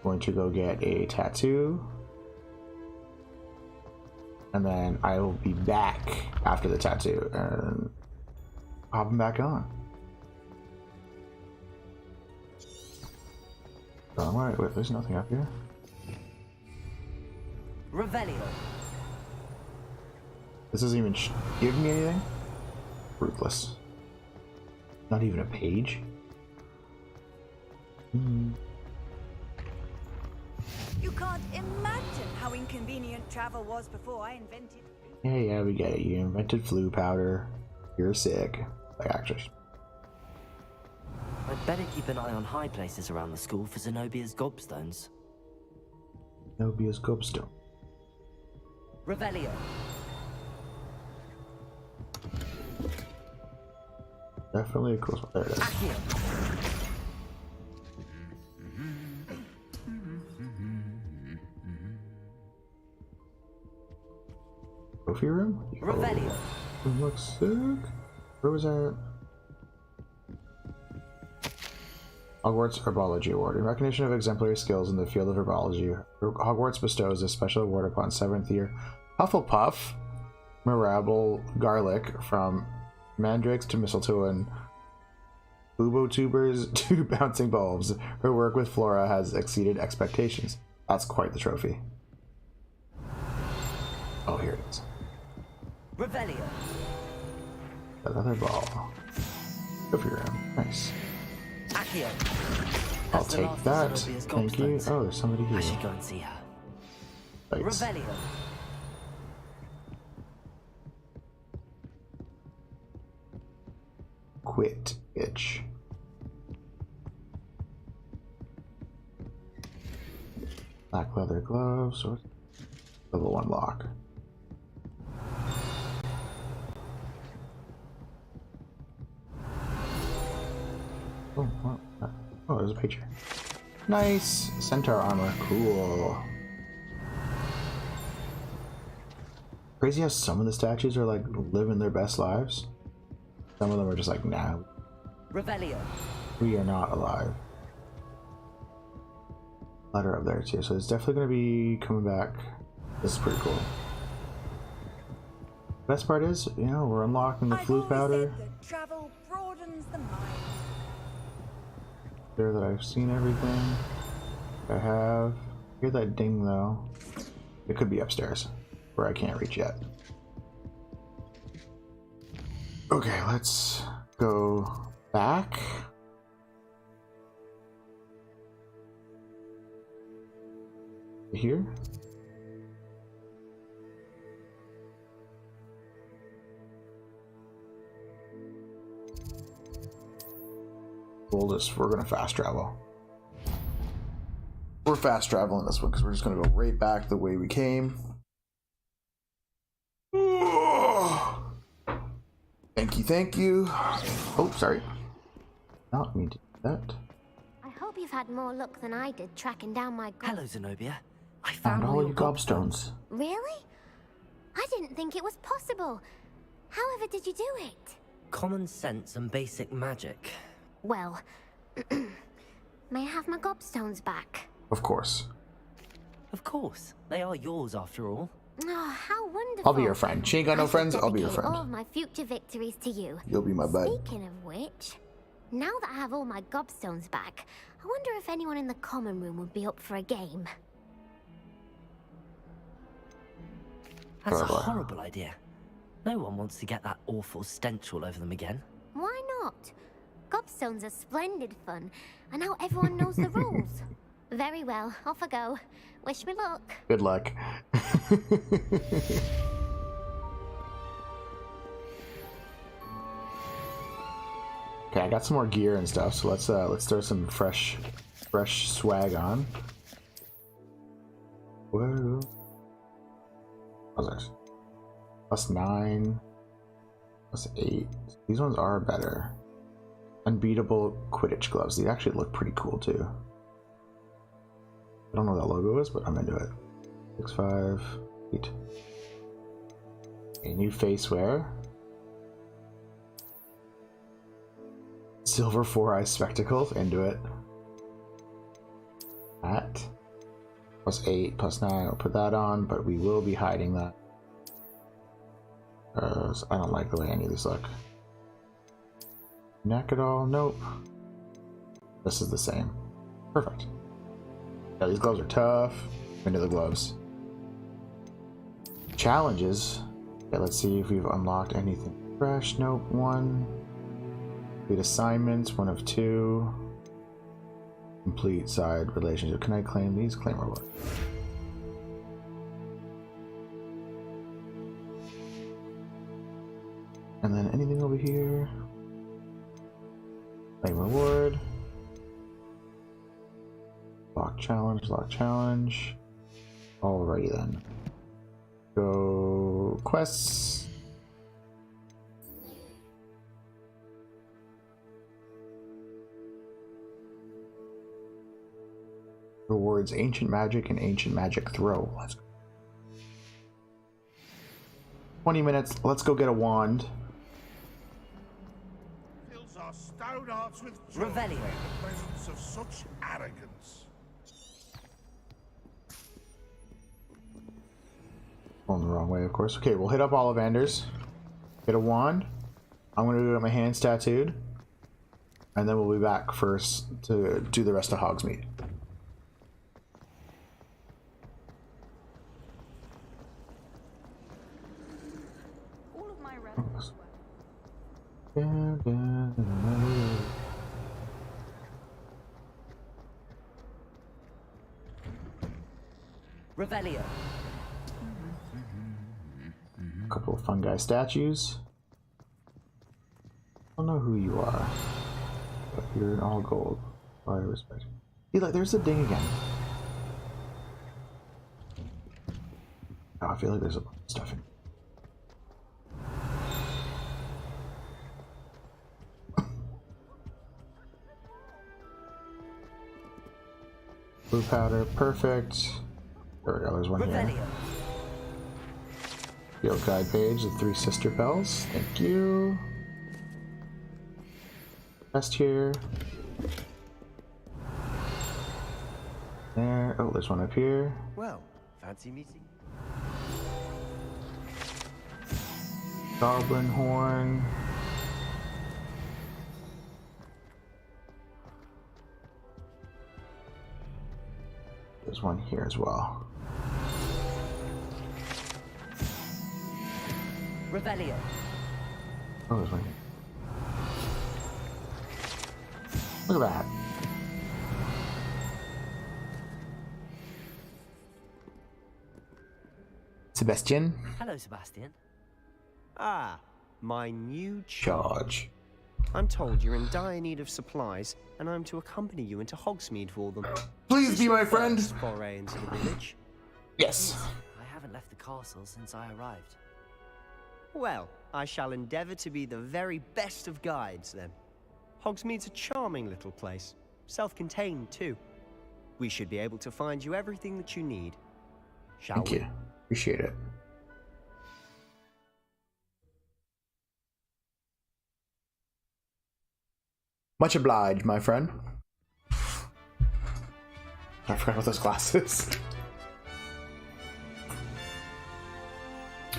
Going to go get a tattoo. And then I will be back after the tattoo and hopping back on. Alright, wait, there's nothing up here. Revelio. This doesn't even give me anything? Ruthless. Not even a page? You can't imagine how inconvenient travel was before I invented. Yeah, we get it. You invented flu powder. You're sick. Like, actually. I'd better keep an eye on high places around the school for Zenobia's gobstones. Zenobia's gobstone. Revelio. Definitely a cool spot. There it is. Trophy room? Revelio. Oh, looks sick. Where was that? Hogwarts Herbology Award. In recognition of exemplary skills in the field of herbology, Hogwarts bestows a special award upon 7th year Hufflepuff Mirabelle Garlic, from mandrakes to mistletoe and bubo tubers to bouncing bulbs. Her work with flora has exceeded expectations. That's quite the trophy. Oh, here it is. Revelio. Another ball. Trophy room. Nice. Accio. I'll take that. Thank you. Oh, there's somebody here. I should go and see her. Thanks. Revelio. Quit, bitch. Black leather gloves. Level 1 lock. Oh, there's a picture. Nice! Centaur armor. Cool. Crazy how some of the statues are like living their best lives. Some of them are just like, nah. Revelio. We are not alive. Letter up there too, so it's definitely going to be coming back. This is pretty cool. Best part is, you know, we're unlocking the flu powder. Travel the mind. Sure that I've seen everything. I have. Hear that ding though. It could be upstairs, where I can't reach yet. Okay, let's go back. Here. We're gonna fast travel. We're fast traveling this one because we're just gonna go right back the way we came. Thank you. Oh, sorry. Not mean to do that. I hope you've had more luck than I did tracking down my Hello, Zenobia. I Found all your gobstones. Really? I didn't think it was possible. However did you do it? Common sense and basic magic. Well, may I have my gobstones back? Of course. Of course. They are yours after all. Oh, how wonderful. I'll be your friend. She ain't got no friends, I'll be your Dedicate all friend. of my future victories to you. You'll be my bud. Speaking of which, now that I have all my gobstones back, I wonder if anyone in the common room would be up for a game. That's a horrible idea. No one wants to get that awful stench all over them again. Why not? Gobstones are splendid fun, and now everyone knows the rules. Very well, off I go. Wish me luck. Good luck. Okay, I got some more gear and stuff, so let's throw some fresh swag on. Whoa. What's this? +9, +8. These ones are better. Unbeatable Quidditch gloves. These actually look pretty cool too. I don't know what that logo is, but I'm into it. 6, 5, 8. A new face wear. Silver 4-eye spectacles. Into it. That. +8, +9. I'll put that on, but we will be hiding that. I don't like the way any of these look. Neck at all? Nope. This is the same. Perfect. Yeah, these gloves are tough. Into the gloves. Challenges. Okay, let's see if we've unlocked anything fresh. Nope. 1. Complete assignments. 1 of 2. Complete side relationship. Can I claim these? Claim reward. And then anything over here? Claim reward. Lock challenge, lock challenge. Alrighty then. Go quests. Rewards ancient magic and ancient magic throw. Let's go. 20 minutes. Let's go get a wand. Fills our stout hearts with joy Revelio. in the presence of such arrogance. Going the wrong way, of course. Okay, we'll hit up Ollivanders. Get a wand. I'm gonna get my hands tattooed. And then we'll be back first to do the rest of Hogsmeade. All of my Revelio. A couple of fungi statues. I don't know who you are, but you're in all gold. I respect you. See, like, there's a ding again. Oh, I feel like there's a bunch of stuff in. Blue powder, perfect. There we go, there's one here. Field guide page, the 3 sister bells. Thank you. Rest here. There. Oh, there's one up here. Well, fancy meeting. Goblin horn. There's one here as well. Revelio. Oh, there's one here. Look at that. Sebastian? Hello, Sebastian. Ah, my new Charge. I'm told you're in dire need of supplies, and I'm to accompany you into Hogsmeade for them. Please be my friend. Foray into the village. Yes. I haven't left the castle since I arrived. Well, I shall endeavour to be the very best of guides, then. Hogsmeade's a charming little place. Self-contained, too. We should be able to find you everything that you need. Shall Thank you. Appreciate it. Much obliged, my friend. I forgot about those glasses.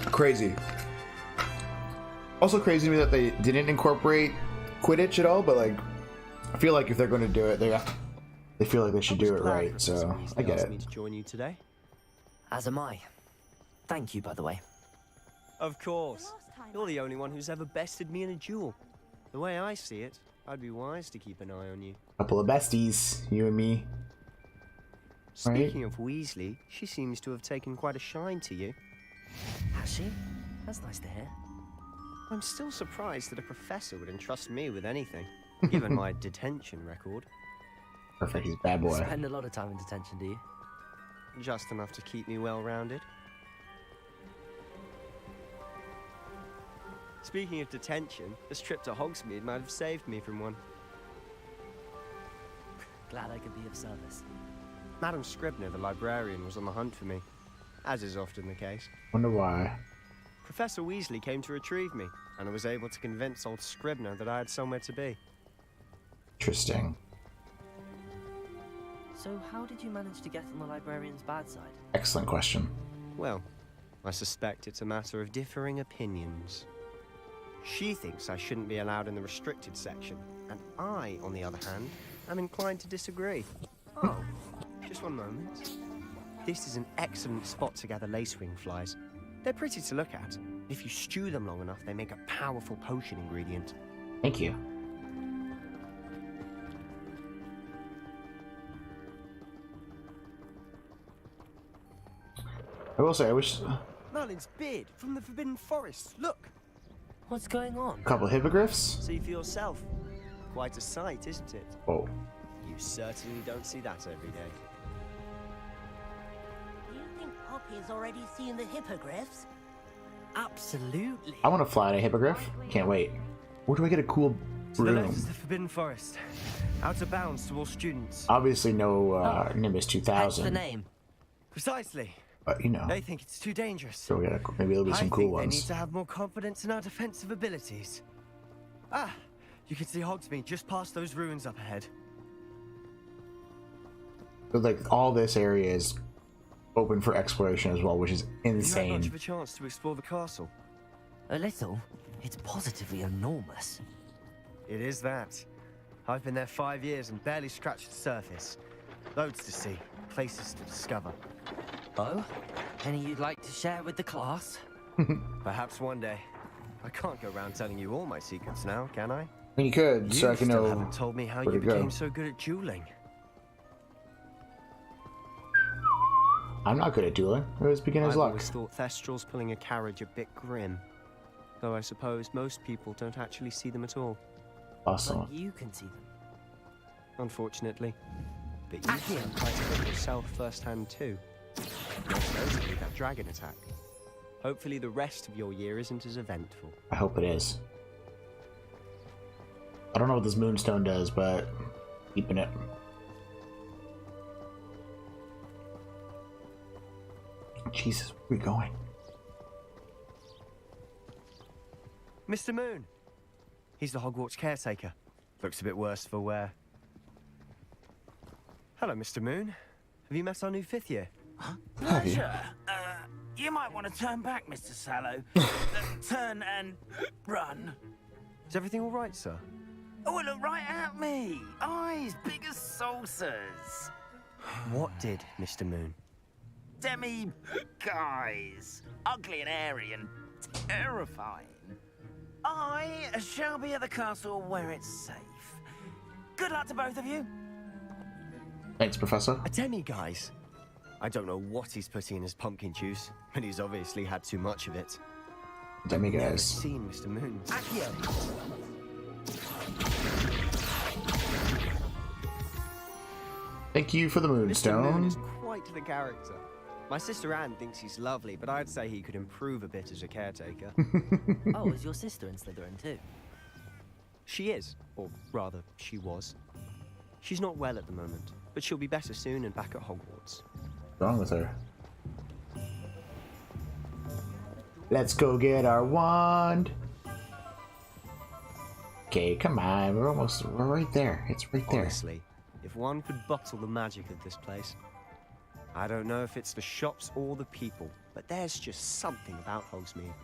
Crazy. Also crazy to me that they didn't incorporate Quidditch at all, but like, I feel like if they're going to do it, they feel like they should do it right. So I get it. Me to join you today. As am I. Thank you, by the way. Of course. You're the only one who's ever bested me in a duel. The way I see it, I'd be wise to keep an eye on you. Couple of besties, you and me. Speaking of Weasley, she seems to have taken quite a shine to you. Has she? That's nice to hear. I'm still surprised that a professor would entrust me with anything, given my detention record. Perfect, he's a bad boy. Spend a lot of time in detention, do you? Just enough to keep me well-rounded. Speaking of detention, this trip to Hogsmeade might have saved me from one. Glad I could be of service. Madam Scribner, the librarian, was on the hunt for me, as is often the case. Wonder why. Professor Weasley came to retrieve me, and I was able to convince old Scribner that I had somewhere to be. Interesting. So how did you manage to get on the librarian's bad side? Excellent question. Well, I suspect it's a matter of differing opinions. She thinks I shouldn't be allowed in the restricted section, and I, on the other hand, am inclined to disagree. Oh, just one moment. This is an excellent spot to gather lacewing flies. They're pretty to look at. If you stew them long enough, they make a powerful potion ingredient. Thank you. I will say, I wish... Merlin's beard from the Forbidden Forest, look! What's going on? A couple of hippogriffs? See for yourself. Quite a sight, isn't it? Oh. You certainly don't see that every day. Do you think Poppy's already seen the hippogriffs? Absolutely. I want to fly in a hippogriff. Can't wait. Where do I get a cool To the left room? is the Forbidden Forest. Out of bounds to all students. Obviously no Nimbus That's 2000. the name. Precisely. But you know. They think it's too dangerous. So we gotta, maybe there'll be some cool I think ones. they need to have more confidence in our defensive abilities. Ah, you can see Hogsmeade just past those ruins up ahead. But like all this area is open for exploration as well, which is You had much insane. of a chance to explore the castle. A little. It's positively enormous. It is that. I've been there 5 years and barely scratched the surface. Loads to see, places to discover. Oh? Any you'd like to share with the class? Perhaps one day. I can't go around telling you all my secrets now, can I? I mean, you could, so I can still know haven't told me how where you to go. became so good at dueling. I'm not good at dueling. It was beginner's I've luck. always thought Thestrals pulling a carriage a bit grim. Though I suppose most people don't actually see them at all. Awesome. But you can see them. Unfortunately. But you can try to look yourself firsthand too. Most notably that dragon attack. Hopefully the rest of your year isn't as eventful. I hope it is. I don't know what this moonstone does, but keeping it. Jesus, where are we going? Mr. Moon! He's the Hogwarts caretaker. Looks a bit worse for wear. Hello, Mr. Moon. Have you met our new 5th year? Pleasure. You might want to turn back, Mr. Sallow. Turn and run. Is everything all right, sir? Oh, look right at me. Eyes big as saucers. What did, Mr. Moon? Demi, guys, ugly and airy and terrifying. I shall be at the castle where it's safe. Good luck to both of you. Thanks, Professor. A demi-guise? I don't know what he's putting in his pumpkin juice, but he's obviously had too much of it. Demi-guise. Never seen Mr. Moon. Accio. Thank you for the Mr. Moon moonstone. is quite the character. My sister Anne thinks he's lovely, but I'd say he could improve a bit as a caretaker. Oh, is your sister in Slytherin too? She is, or rather, she was. She's not well at the moment, but she'll be better soon and back at Hogwarts. What's wrong with her? Let's go get our wand. Okay, come on. We're right there. It's right there. Honestly, if one could bottle the magic of this place. I don't know if it's the shops or the people, but there's just something about Hogsmeade.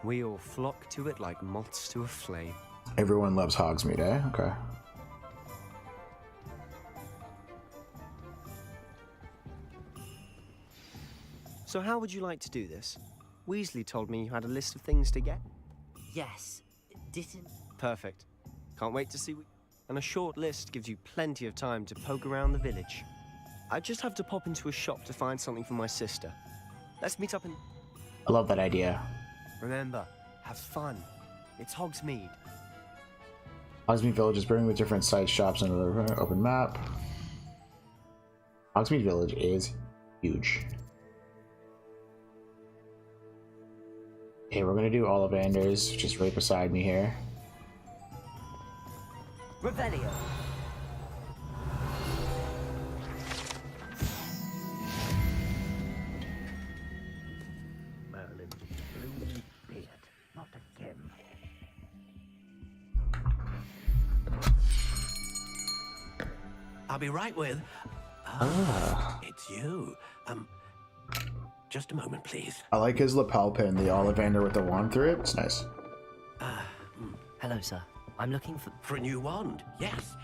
We all flock to it like moths to a flame. Everyone loves Hogsmeade, eh? Okay. So how would you like to do this? Weasley told me you had a list of things to get. Yes. Didn't... Perfect. Can't wait to see what... And a short list gives you plenty of time to poke around the village. I just have to pop into a shop to find something for my sister. Let's meet up in... I love that idea. Remember, have fun. It's Hogsmeade. Hogsmeade Village is brimming with different sites, shops, and an open map. Hogsmeade Village is huge. Okay, we're gonna do Ollivanders, which is right beside me here. Revelio. Merlin, blue beard, not again. I'll be right with. It's you. Just a moment, please. I like his lapel pin, the Ollivander with the wand through it. It's nice. Hello, sir. I'm looking for... For a new wand, yes.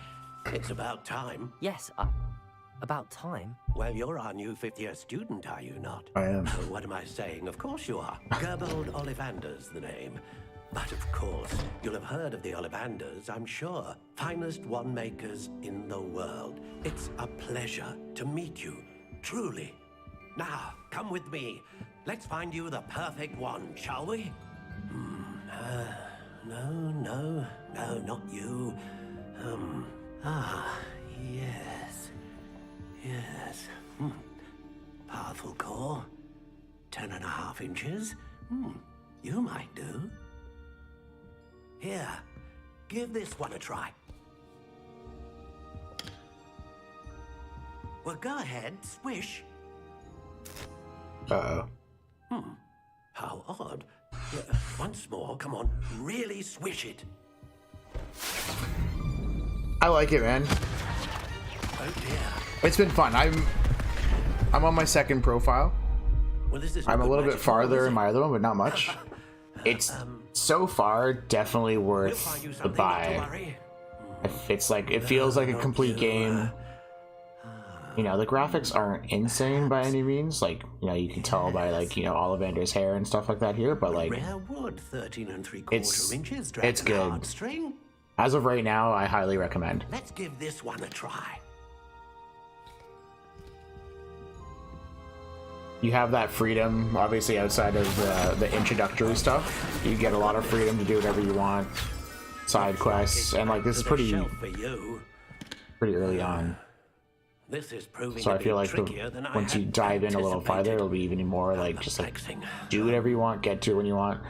It's about time. Yes, about time? Well, you're our new fifth-year student, are you not? I am. Oh, what am I saying? Of course you are. Gerbold Ollivander's the name. But of course, you'll have heard of the Ollivanders, I'm sure. Finest wand makers in the world. It's a pleasure to meet you, truly. Now, come with me. Let's find you the perfect wand, shall we? No, not you. Yes. Powerful core. 10.5 inches. You might do. Here, give this one a try. Well, go ahead, swish. Uh-oh. How odd. Once more, come on, really swish it. I like it, man. Oh dear. It's been fun. I'm on my second profile. Well, this is I'm a little bit farther in my other one, but not much. It's so far definitely worth the buy. It's like, it feels like a complete game. You know, the graphics aren't insane by any means. Like, you know, you can tell by, like, you know, Ollivander's hair and stuff like that here, but like, Rare wood, 13 3/4 inches. it's good. String. As of right now, I highly recommend. Let's give this one a try. You have that freedom, obviously, outside of the introductory stuff. You get a lot of freedom to do whatever you want. Side quests, and like, this is pretty early on. This is proving So I to feel be like trickier than I once you had dive in a little anticipated. farther, it'll be even more like just like do whatever you want, get to it when you want.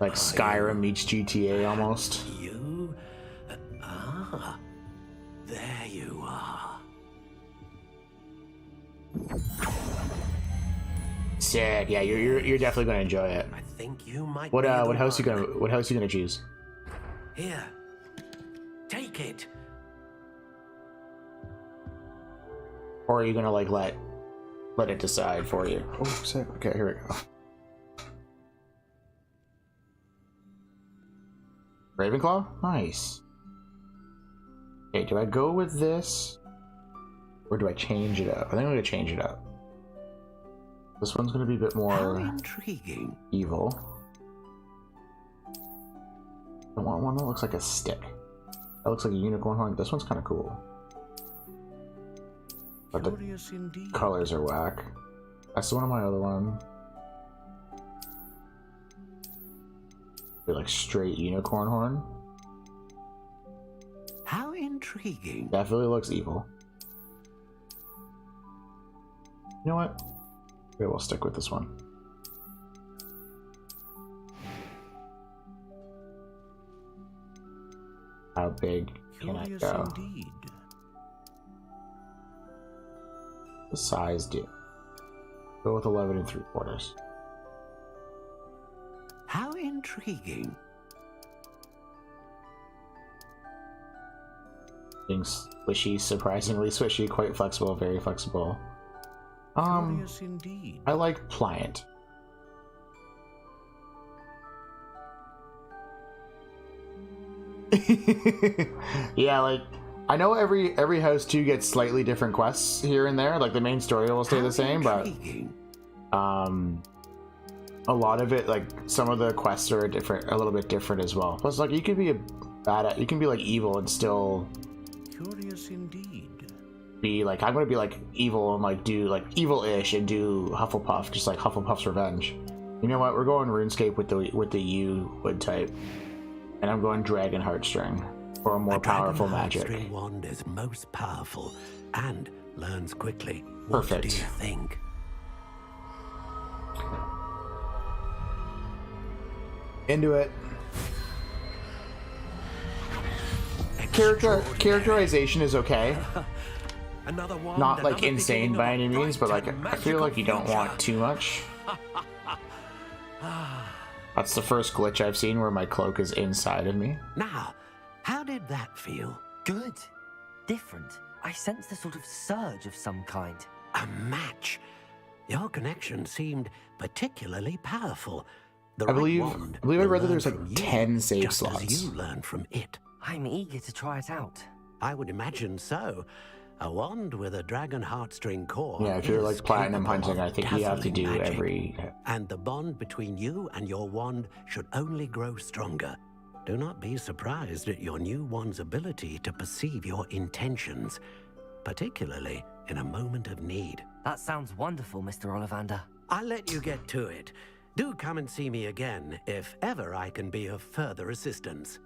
Like Skyrim meets GTA almost. You? There you are. Sick. Yeah, you're definitely gonna enjoy it. I think you might. What be the house one. what house you gonna choose? Here. Take it. Or are you gonna like let it decide for you? Oh, sick. Okay, here we go. Ravenclaw? Nice. Okay, do I go with this? Or do I change it up? I think I'm gonna change it up. This one's gonna be a bit more intriguing. Evil. I want one that looks like a stick. That looks like a unicorn horn. This one's kind of cool. But the colors are whack. That's one of my other one. They're like straight unicorn horn. How intriguing. Definitely looks evil. You know what? Okay, we'll stick with this one. How big can I go? Indeed. The size do. Go with 11 3/4. How intriguing. Being squishy, surprisingly squishy, quite flexible, very flexible. Indeed. I like pliant. Yeah, like I know every house too gets slightly different quests here and there. Like the main story will stay the same, but a lot of it, like some of the quests are different, a little bit different as well. Plus, like you can be you can be like evil and still curious indeed. Be like, I'm gonna be like evil and like do like evil-ish and do Hufflepuff, just like Hufflepuff's Revenge. You know what? We're going RuneScape with the U wood type, and I'm going Dragon Heartstring for a more powerful magic. Heartstring wand is most powerful and learns quickly. Perfect. What do you think? Into it. Characterization is okay. Not like insane by any means, but like I feel like you don't want too much. That's the first glitch I've seen where my cloak is inside of me. Now, how did that feel? Good. Different. I sensed a sort of surge of some kind. A match. Your connection seemed particularly powerful. I believe I read that there's like 10 save slots. As you learn from it. I'm eager to try it out. I would imagine so. A wand with a dragon heartstring core. Yeah, if you're like platinum hunting, I think you have to do magic. every. And the bond between you and your wand should only grow stronger. Do not be surprised at your new wand's ability to perceive your intentions, particularly in a moment of need. That sounds wonderful, Mr. Ollivander. I'll let you get to it. Do come and see me again if ever I can be of further assistance.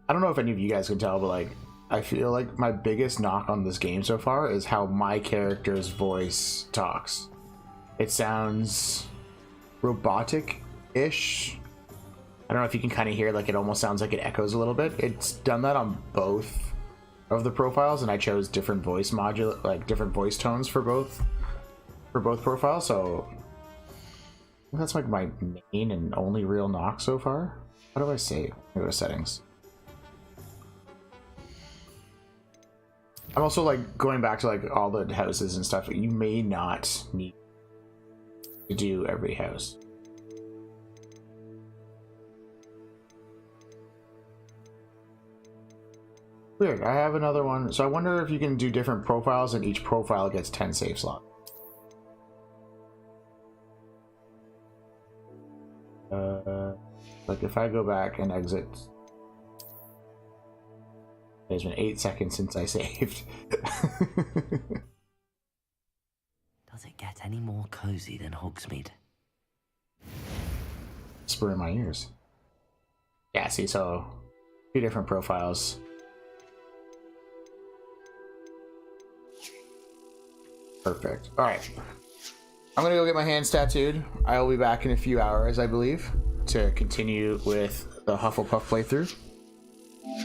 I don't know if any of you guys can tell, but like I feel like my biggest knock on this game so far is how my character's voice talks. It sounds robotic-ish. I don't know if you can kind of hear, like it almost sounds like it echoes a little bit. It's done that on both of the profiles, and I chose different voice different voice tones for both profiles. So that's like my main and only real knock so far. How do I save? Go to settings. I'm also like going back to like all the houses and stuff. You may not need to do every house. Weird. I have another one. So I wonder if you can do different profiles and each profile gets 10 save slots. Like if I go back and exit. It's been 8 seconds since I saved. Does it get any more cozy than Hogsmeade? Whisper in my ears. Yeah, see, so 2 different profiles. Perfect. Alright. I'm gonna go get my hands tattooed. I'll be back in a few hours, I believe, to continue with the Hufflepuff playthrough.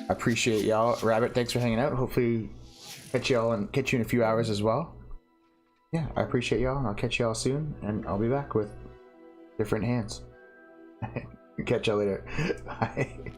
I appreciate y'all. Rabbit, thanks for hanging out. Hopefully catch you in a few hours as well. Yeah, I appreciate y'all, and I'll catch y'all soon, and I'll be back with different hands. Catch y'all later. Bye.